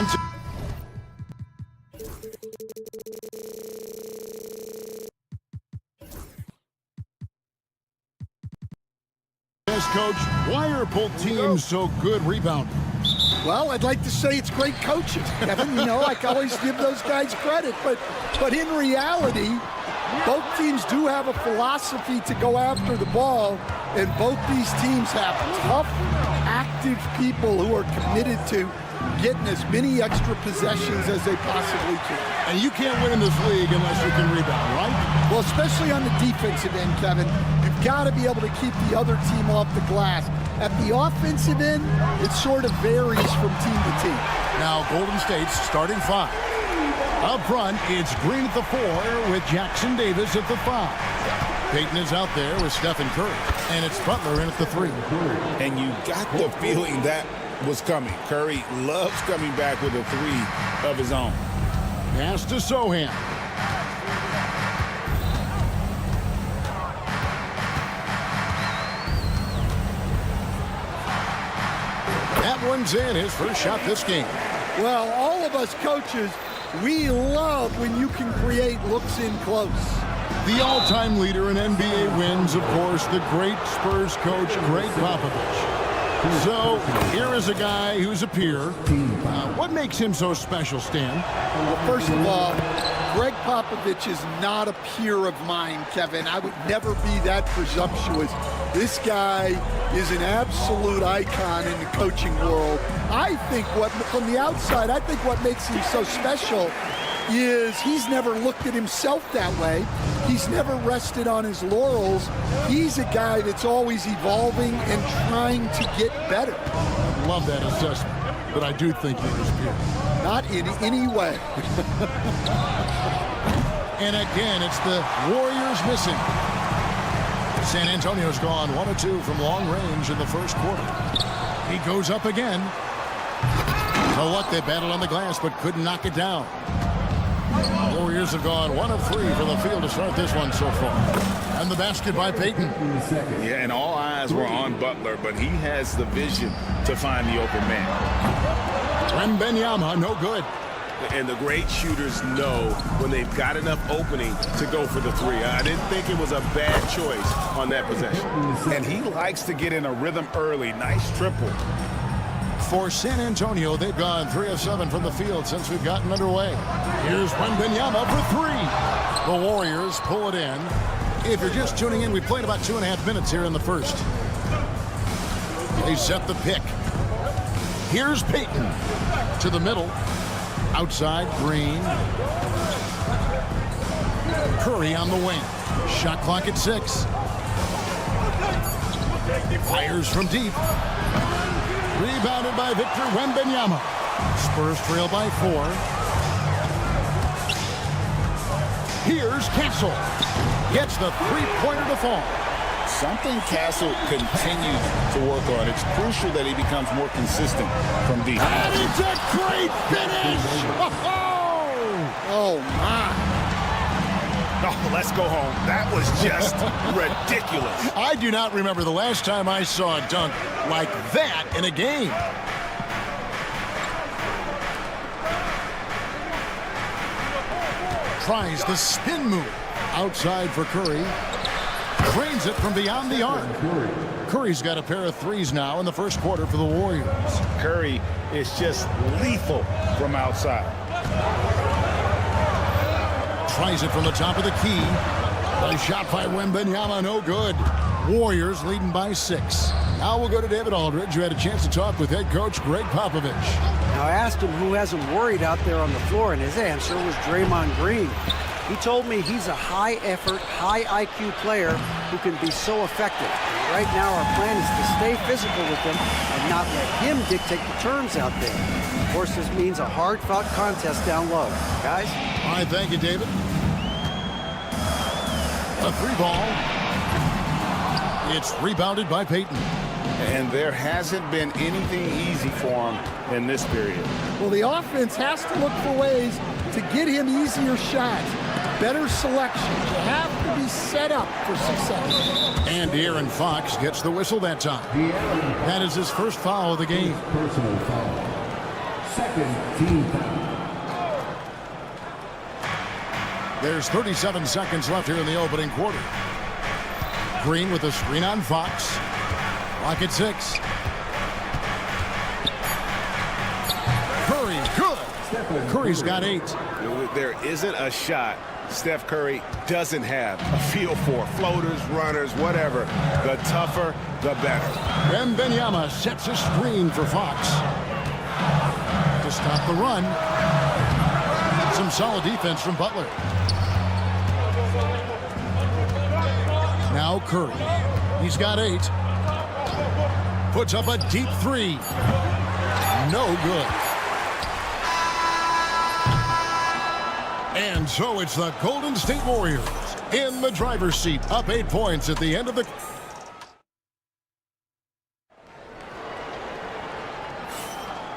on to... Yes, Coach, why are both teams so good rebounding? Well, I'd like to say it's great coaching, Kevin. You know, I can always give those guys credit, but in reality, both teams do have a philosophy to go after the ball, and both these teams have tough, active people who are committed to getting as many extra possessions as they possibly can. And you can't win in this league unless you can rebound, right? Well, especially on the defensive end, Kevin, you've got to be able to keep the other team off the glass. At the offensive end, it sort of varies from team to team. Now, Golden State's starting 5. Up front, it's Green at the 4 with Jackson Davis at the 5. Payton is out there with Stephen Curry, and it's Butler in at the 3. And you got the feeling that was coming. Curry loves coming back with a 3 of his own. Pass to Sohan. That one's in, his first shot this game. Well, all of us coaches, we love when you can create looks in close. The all-time leader in NBA wins, of course, the great Spurs coach, Greg Popovich. So, here is a guy who's a peer. What makes him so special, Stan? Well, first of all, Greg Popovich is not a peer of mine, Kevin. I would never be that presumptuous. This guy is an absolute icon in the coaching world. I think from the outside, I think what makes him so special is he's never looked at himself that way. He's never rested on his laurels. He's a guy that's always evolving and trying to get better. Love that assessment, but I do think you're his peer. Not in any way. And again, it's the Warriors missing. San Antonio's gone 1 of 2 from long range in the first quarter. He goes up again. So what? They battled on the glass, but couldn't knock it down. Warriors have gone 1 of 3 from the field to start this one so far. And the basket by Payton. Yeah, and all eyes were on Butler, but he has the vision to find the open man. Wembanyama, no good. And the great shooters know when they've got enough opening to go for the 3. I didn't think it was a bad choice on that possession. And he likes to get in a rhythm early. Nice triple. For San Antonio, they've gone 3 of 7 from the field since we've gotten underway. Here's Wembanyama for 3. The Warriors pull it in. If you're just tuning in, we played about 2.5 minutes here in the first. They set the pick. Here's Payton to the middle. Outside, Green. Curry on the wing. Shot clock at 6. Fires from deep. Rebounded by Victor Wembanyama. Spurs trail by 4. Here's Castle. Gets the 3-pointer to fall. Something Castle continues to work on. It's crucial that he becomes more consistent from deep. And it's a great finish! Oh, my. Oh, let's go home. That was just ridiculous. I do not remember the last time I saw a dunk like that in a game. Tries the spin move. Outside for Curry. Drains it from beyond the arc. Curry's got a pair of 3s now in the first quarter for the Warriors. Curry is just lethal from outside. Tries it from the top of the key. A shot by Wembanyama, no good. Warriors leading by 6. Now we'll go to David Aldridge, who had a chance to talk with head coach Greg Popovich. Now I asked him who has him worried out there on the floor, and his answer was Draymond Green. He told me he's a high-effort, high-IQ player who can be so effective. Right now our plan is to stay physical with him and not let him dictate the terms out there. Of course, this means a hard-fought contest down low. Guys? All right, thank you, David. A 3 ball. It's rebounded by Payton. And there hasn't been anything easy for him in this period. Well, the offense has to look for ways to get him easier shots, better selection. You have to be set up for success. And De'Aaron Fox gets the whistle that time. That is his first foul of the game. Personal foul. Second team foul. There's 37 seconds left here in the opening quarter. Green with a screen on Fox. Clock at 6. Curry, good. Curry's got 8. There isn't a shot Steph Curry doesn't have a feel for. Floaters, runners, whatever. The tougher, the better. Wembanyama sets a screen for Fox to stop the run. Some solid defense from Butler. Now Curry. He's got 8. Puts up a deep 3. No good. And so it's the Golden State Warriors in the driver's seat, up 8 points at the end of the...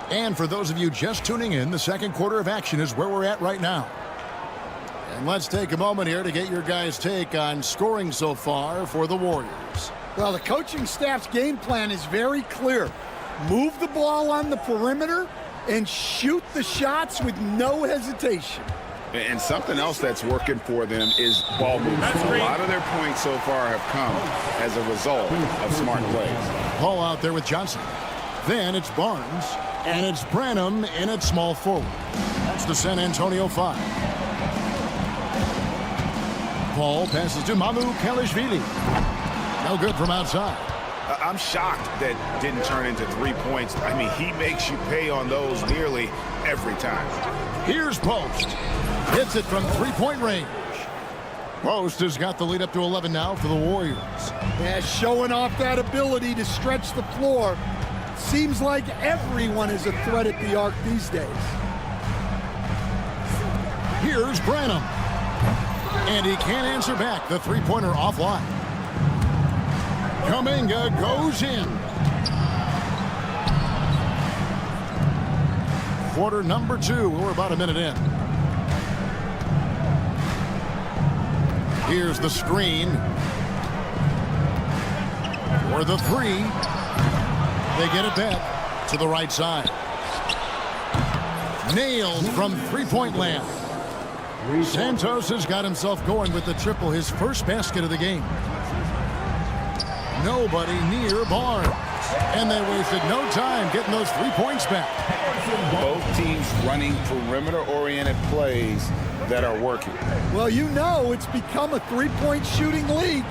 And for those of you just tuning in, the second quarter of action is where we're at right now. And let's take a moment here to get your guys' take on scoring so far for the Warriors. Well, the coaching staff's game plan is very clear. Move the ball on the perimeter and shoot the shots with no hesitation. And something else that's working for them is ball movement. A lot of their points so far have come as a result of smart plays. Paul out there with Johnson. Then it's Barnes, and it's Branham in at small forward. That's the San Antonio 5. Paul passes to Mamu Kalishvili. No good from outside. I'm shocked that didn't turn into 3 points. I mean, he makes you pay on those nearly every time. Here's Post. Hits it from three-point range. Post has got the lead up to 11 now for the Warriors. Yeah, showing off that ability to stretch the floor. Seems like everyone is a threat at the arc these days. Here's Branham. And he can't answer back. The three-pointer offline. Kuminga goes in. Quarter number 2. We're about a minute in. Here's the screen. For the 3. They get it back to the right side. Nailed from three-point land. Santos has got himself going with the triple, his first basket of the game. Nobody near Barnes. And they wasted no time getting those 3 points back. Both teams running perimeter-oriented plays that are working. Well, you know it's become a three-point shooting league.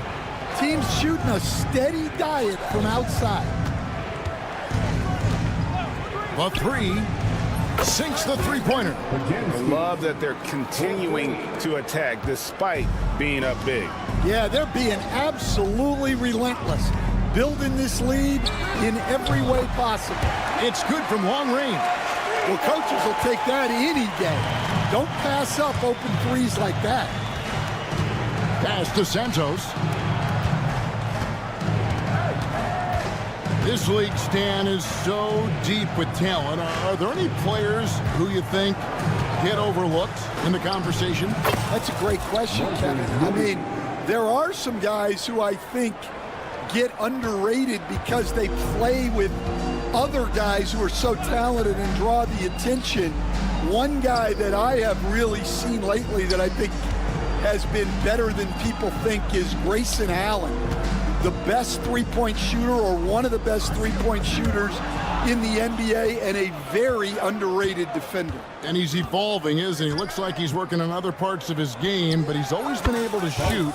Teams shooting a steady diet from outside. The 3 sinks the three-pointer. I love that they're continuing to attack despite being up big. Yeah, they're being absolutely relentless. Building this lead in every way possible. It's good from long range. Well, coaches will take that any day. Don't pass up open threes like that. Pass to Santos. This league, Stan, is so deep with talent. Are there any players who you think get overlooked in the conversation? That's a great question, Kevin. I mean, there are some guys who I think get underrated because they play with other guys who are so talented and draw the attention. One guy that I have really seen lately that I think has been better than people think is Grayson Allen. The best three-point shooter, or one of the best three-point shooters in the NBA, and a very underrated defender. And he's evolving, isn't he? Looks like he's working on other parts of his game, but he's always been able to shoot,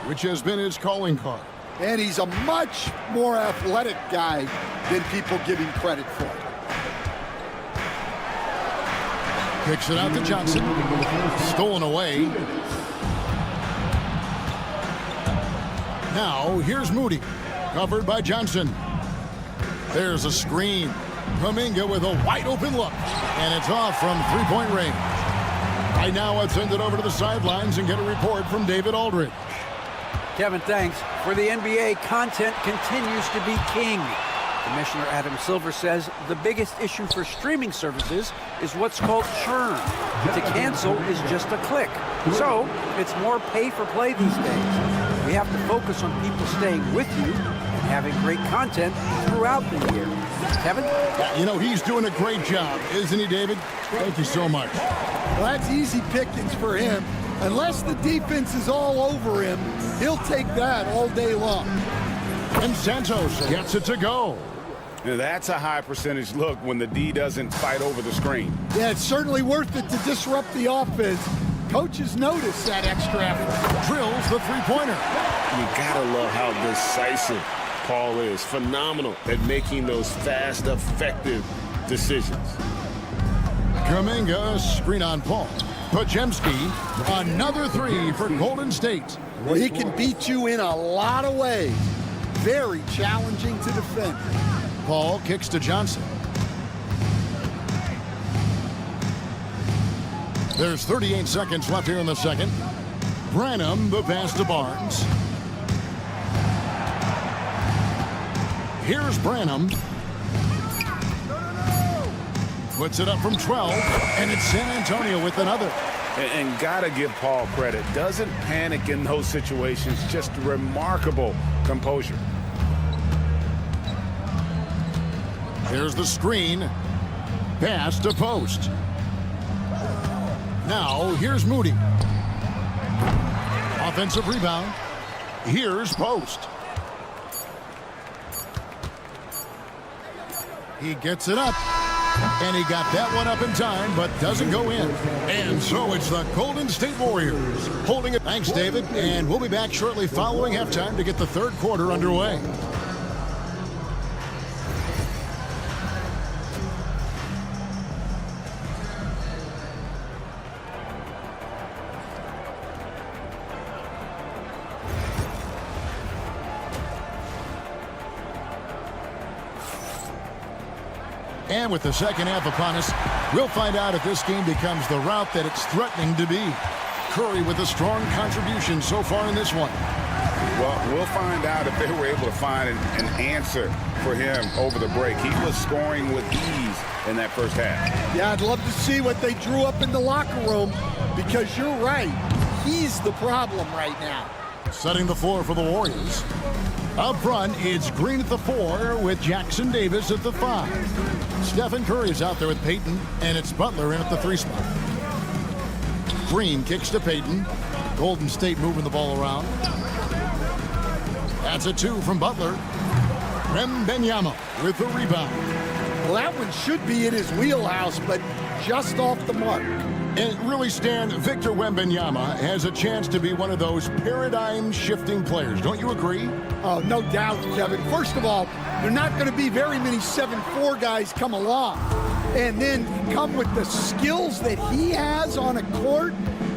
which has been his calling card. And he's a much more athletic guy than people give him credit for. Kicks it out to Johnson. Stolen away. Now, here's Moody. Covered by Johnson. There's a screen. Kuminga with a wide-open look. And it's off from three-point range. Right now, let's send it over to the sidelines and get a report from David Aldridge. Kevin, thanks. For the NBA, content continues to be king. Commissioner Adam Silver says the biggest issue for streaming services is what's called churn. To cancel is just a click. So it's more pay for play these days. We have to focus on people staying with you and having great content throughout the year. Kevin? You know, he's doing a great job, isn't he, David? Thank you so much. Well, that's easy pickings for him. Unless the defense is all over him, he'll take that all day long. And Santos gets it to go. Now, that's a high percentage look when the D doesn't fight over the screen. Yeah, it's certainly worth it to disrupt the offense. Coaches notice that extra effort. Drills the three-pointer. You gotta love how decisive Paul is. Phenomenal at making those fast, effective decisions. Kuminga, screen on Paul. Podziemski, another three for Golden State. Well, he can beat you in a lot of ways. Very challenging to defend. Paul kicks to Johnson. There's 38 seconds left here in the second. Branham, the pass to Barnes. Here's Branham. Puts it up from 12, and it's San Antonio with another. And gotta give Paul credit. Doesn't panic in those situations. Just remarkable composure. Here's the screen. Pass to Post. Now, here's Moody. Offensive rebound. Here's Post. He gets it up. And he got that one up in time, but doesn't go in. And so it's the Golden State Warriors holding it. Thanks, David. And we'll be back shortly following halftime to get the third quarter underway. And with the second half upon us, we'll find out if this game becomes the route that it's threatening to be. Curry with a strong contribution so far in this one. Well, we'll find out if they were able to find an answer for him over the break. He was scoring with ease in that first half. Yeah, I'd love to see what they drew up in the locker room, because you're right. He's the problem right now. Setting the floor for the Warriors. Up front, it's Green at the 4 with Jackson Davis at the 5. Stephen Curry is out there with Payton, and it's Butler in at the 3 spot. Green kicks to Payton. Golden State moving the ball around. That's a 2 from Butler. Wembanyama with the rebound. Well, that one should be in his wheelhouse, but just off the mark. And really, Stan, Victor Wembanyama has a chance to be one of those paradigm-shifting players. Don't you agree? Oh, no doubt, Kevin. First of all, there are not going to be very many 7'4" guys come along. And then come with the skills that he has on a court,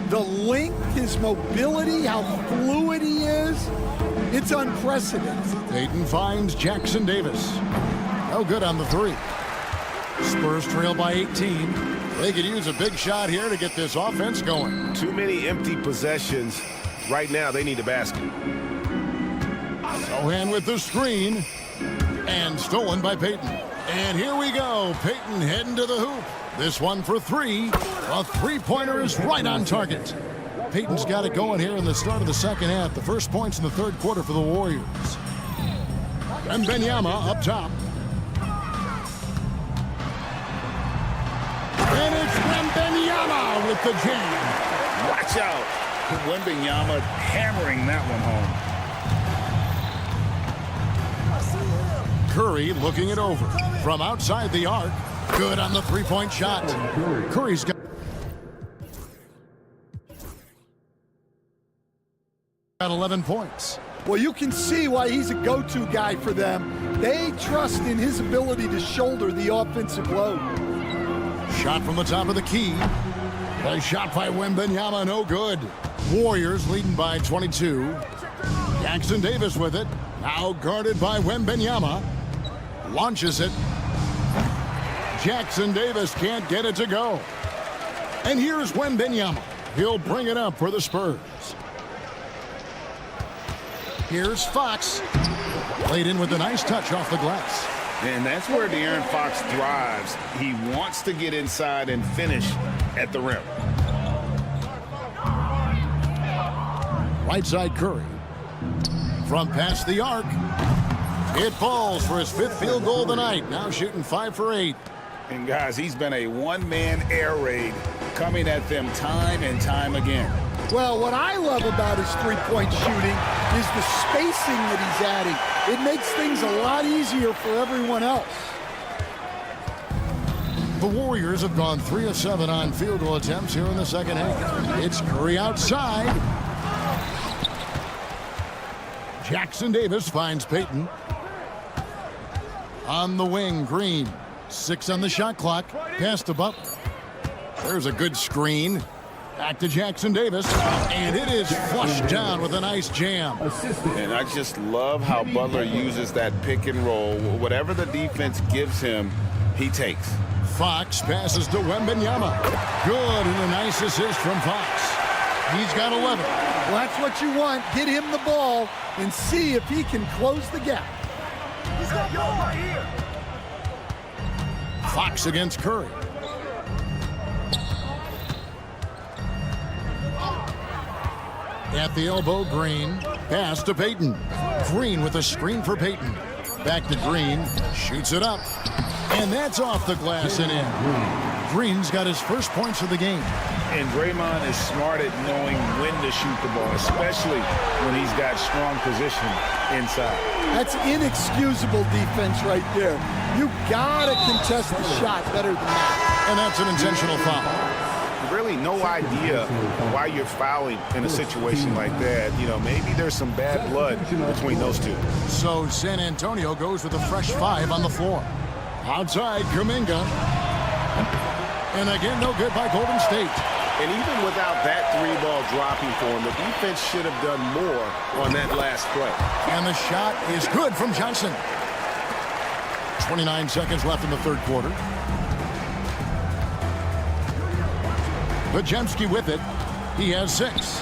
the length, his mobility, how fluid he is. It's unprecedented. Payton finds Jackson Davis. No good on the 3. Spurs trail by 18. They could use a big shot here to get this offense going. Too many empty possessions. Right now, they need a basket. Sohan with the screen. And stolen by Payton. And here we go. Payton heading to the hoop. This one for 3. A three-pointer is right on target. Payton's got it going here in the start of the second half. The first points in the third quarter for the Warriors. And Wembanyama up top. And it's Wembanyama with the jam. Watch out. Wembanyama hammering that one home. Curry looking it over. From outside the arc. Good on the three-point shot. Curry's got 11 points. Well, you can see why he's a go-to guy for them. They trust in his ability to shoulder the offensive load. Shot from the top of the key. A shot by Wembanyama, no good. Warriors leading by 22. Jackson Davis with it. Now guarded by Wembanyama. Launches it. Jackson Davis can't get it to go. And here's Wembanyama. He'll bring it up for the Spurs. Here's Fox. Played in with a nice touch off the glass. And that's where De'Aaron Fox thrives. He wants to get inside and finish at the rim. Right side Curry. From past the arc. It falls for his 5th field goal of the night. Now shooting 5 for 8. And guys, he's been a one-man air raid coming at them time and time again. Well, what I love about his three-point shooting is the spacing that he's adding. It makes things a lot easier for everyone else. The Warriors have gone 3 of 7 on field goal attempts here in the second half. It's Curry outside. Jackson Davis finds Payton. On the wing, Green. 6 on the shot clock. Pass to Butler. There's a good screen. Back to Jackson Davis. And it is flushed down with a nice jam. And I just love how Butler uses that pick and roll. Whatever the defense gives him, he takes. Fox passes to Wembanyama. Good, and a nice assist from Fox. He's got 11. Well, that's what you want. Get him the ball and see if he can close the gap. He's got ball right here. Fox against Curry. At the elbow, Green. Pass to Payton. Green with a screen for Payton. Back to Green. Shoots it up. And that's off the glass and in. Green's got his first points of the game. And Draymond is smart at knowing when to shoot the ball, especially when he's got strong position inside. That's inexcusable defense right there. You gotta contest the shot better than that. And that's an intentional foul. Really no idea why you're fouling in a situation like that. You know, maybe there's some bad blood between those two. So San Antonio goes with a fresh 5 on the floor. Outside, Kuminga. And again, no good by Golden State. And even without that 3-ball dropping for him, the defense should have done more on that last play. And the shot is good from Johnson. 29 seconds left in the third quarter. Bajemski with it. He has 6.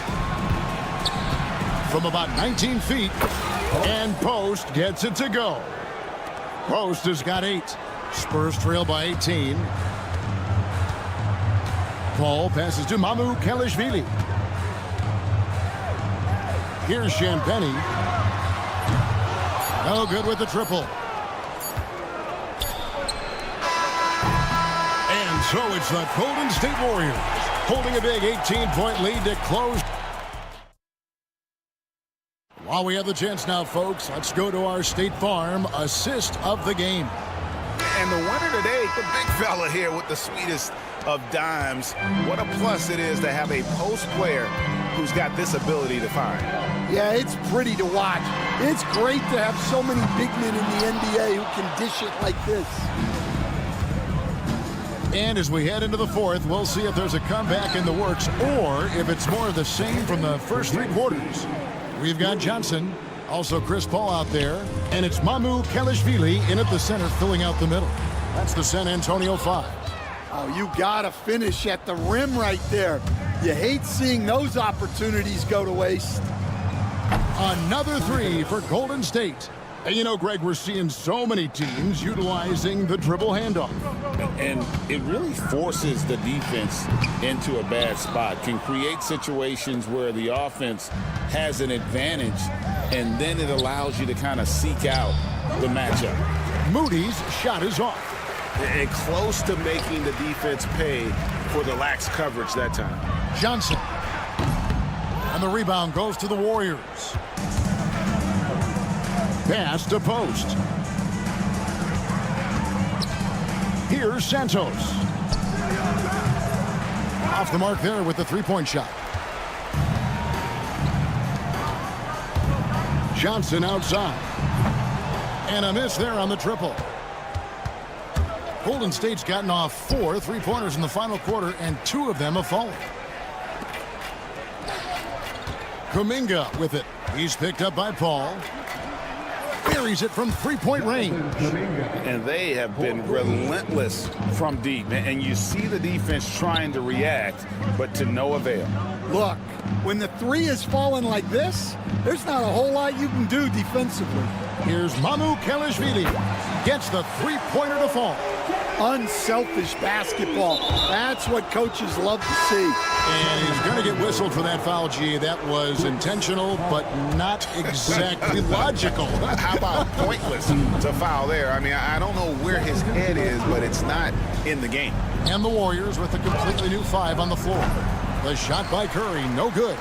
From about 19 feet. And Post gets it to go. Post has got 8. Spurs trail by 18. Paul passes to Mamu Kelishvili. Here's Champagny. No good with the triple. And so it's the Golden State Warriors holding a big 18-point lead to close. While we have the chance now, folks, let's go to our State Farm assist of the game. And the winner today, the big fella here with the sweetest of dimes. What a plus it is to have a post player who's got this ability to find. Yeah, it's pretty to watch. It's great to have so many big men in the NBA who can dish it like this. And as we head into the fourth, we'll see if there's a comeback in the works or if it's more of the same from the first 3 quarters. We've got Johnson, also Chris Paul out there, and it's Mamu Kelishvili in at the center filling out the middle. That's the San Antonio 5. Oh, you gotta finish at the rim right there. You hate seeing those opportunities go to waste. Another 3 for Golden State. And you know, Greg, we're seeing so many teams utilizing the dribble handoff. And it really forces the defense into a bad spot, can create situations where the offense has an advantage, and then it allows you to kind of seek out the matchup. Moody's shot is off. And close to making the defense pay for the lax coverage that time. Johnson. And the rebound goes to the Warriors. Pass to Post. Here's Santos. Off the mark there with the 3-point shot. Johnson outside. And a miss there on the triple. Golden State's gotten off 4 3-pointers in the final quarter, and 2 of them have fallen. Kuminga with it. He's picked up by Paul. Buries it from 3-point range. And they have been relentless from deep. And you see the defense trying to react, but to no avail. Look, when the 3 is falling like this, there's not a whole lot you can do defensively. Here's Mamu Kelishvili. Gets the three-pointer to fall. Unselfish basketball. That's what coaches love to see. And he's going to get whistled for that foul, G. That was intentional, but not exactly logical. How about pointless to foul there? I mean, I don't know where his head is, but it's not in the game. And the Warriors with a completely new 5 on the floor. The shot by Curry, no good.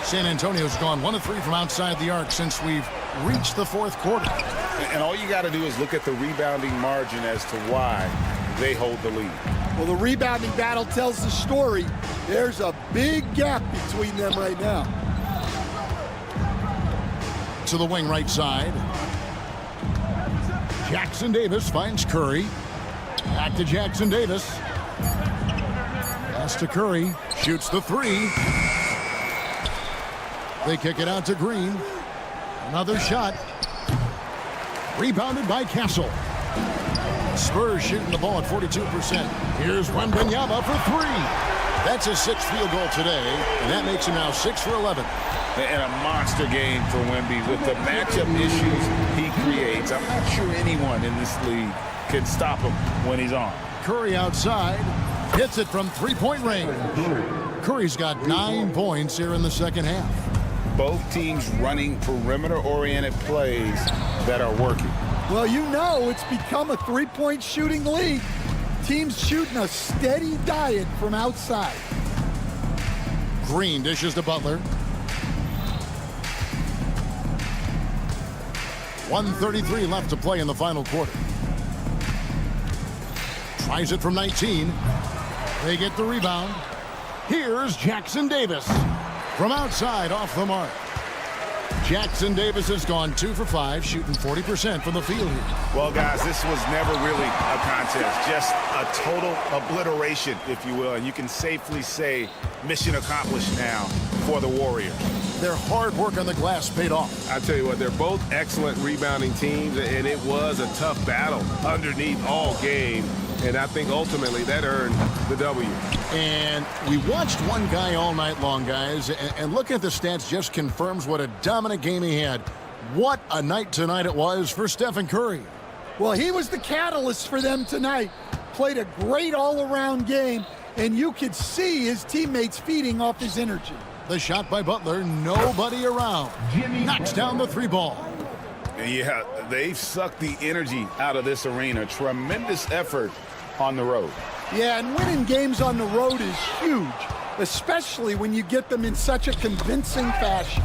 San Antonio's gone 1 of 3 from outside the arc since we've reached the fourth quarter. And all you got to do is look at the rebounding margin as to why they hold the lead. Well, the rebounding battle tells the story. There's a big gap between them right now. To the wing right side. Jackson Davis finds Curry. Back to Jackson Davis. Pass to Curry. Shoots the 3. They kick it out to Green. Another shot. Rebounded by Castle. Spurs shooting the ball at 42%. Here's Wembanyama for 3. That's his 6th field goal today, and that makes him now 6 for 11. And a monster game for Wemby with the matchup issues he creates. I'm not sure anyone in this league can stop him when he's on. Curry outside. Hits it from three-point range. Curry's got 9 points here in the second half. Both teams running perimeter-oriented plays that are working. Well, you know it's become a three-point shooting league. Teams shooting a steady diet from outside. Green dishes to Butler. 1:33 left to play in the final quarter. Tries it from 19. They get the rebound. Here's Jackson Davis. From outside, off the mark. Jackson Davis has gone 2 for 5, shooting 40% from the field here. Well, guys, this was never really a contest. Just a total obliteration, if you will. And you can safely say mission accomplished now for the Warriors. Their hard work on the glass paid off. I tell you what, they're both excellent rebounding teams, and it was a tough battle underneath all game. And I think ultimately that earned the W. And we watched one guy all night long, guys, and looking at the stats just confirms what a dominant game he had. What a night tonight it was for Stephen Curry. Well, he was the catalyst for them tonight. Played a great all-around game, and you could see his teammates feeding off his energy. The shot by Butler, nobody around. Knocks down the 3 ball. Yeah, they've sucked the energy out of this arena. Tremendous effort on the road. Yeah, and winning games on the road is huge, especially when you get them in such a convincing fashion.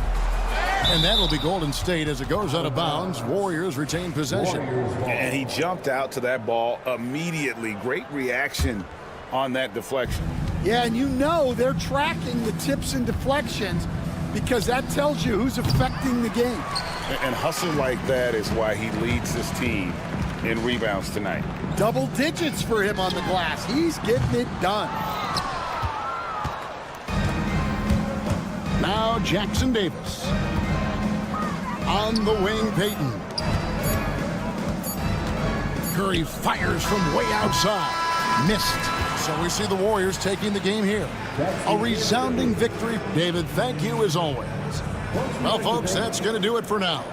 And that'll be Golden State as it goes out of bounds. Warriors retain possession. And he jumped out to that ball immediately. Great reaction on that deflection. Yeah, and you know they're tracking the tips and deflections because that tells you who's affecting the game. And hustle like that is why he leads this team in rebounds tonight. Double digits for him on the glass. He's getting it done. Now Jackson Davis. On the wing, Payton. Curry fires from way outside. Missed. So we see the Warriors taking the game here. A resounding victory. David, thank you as always. Well, folks, that's going to do it for now.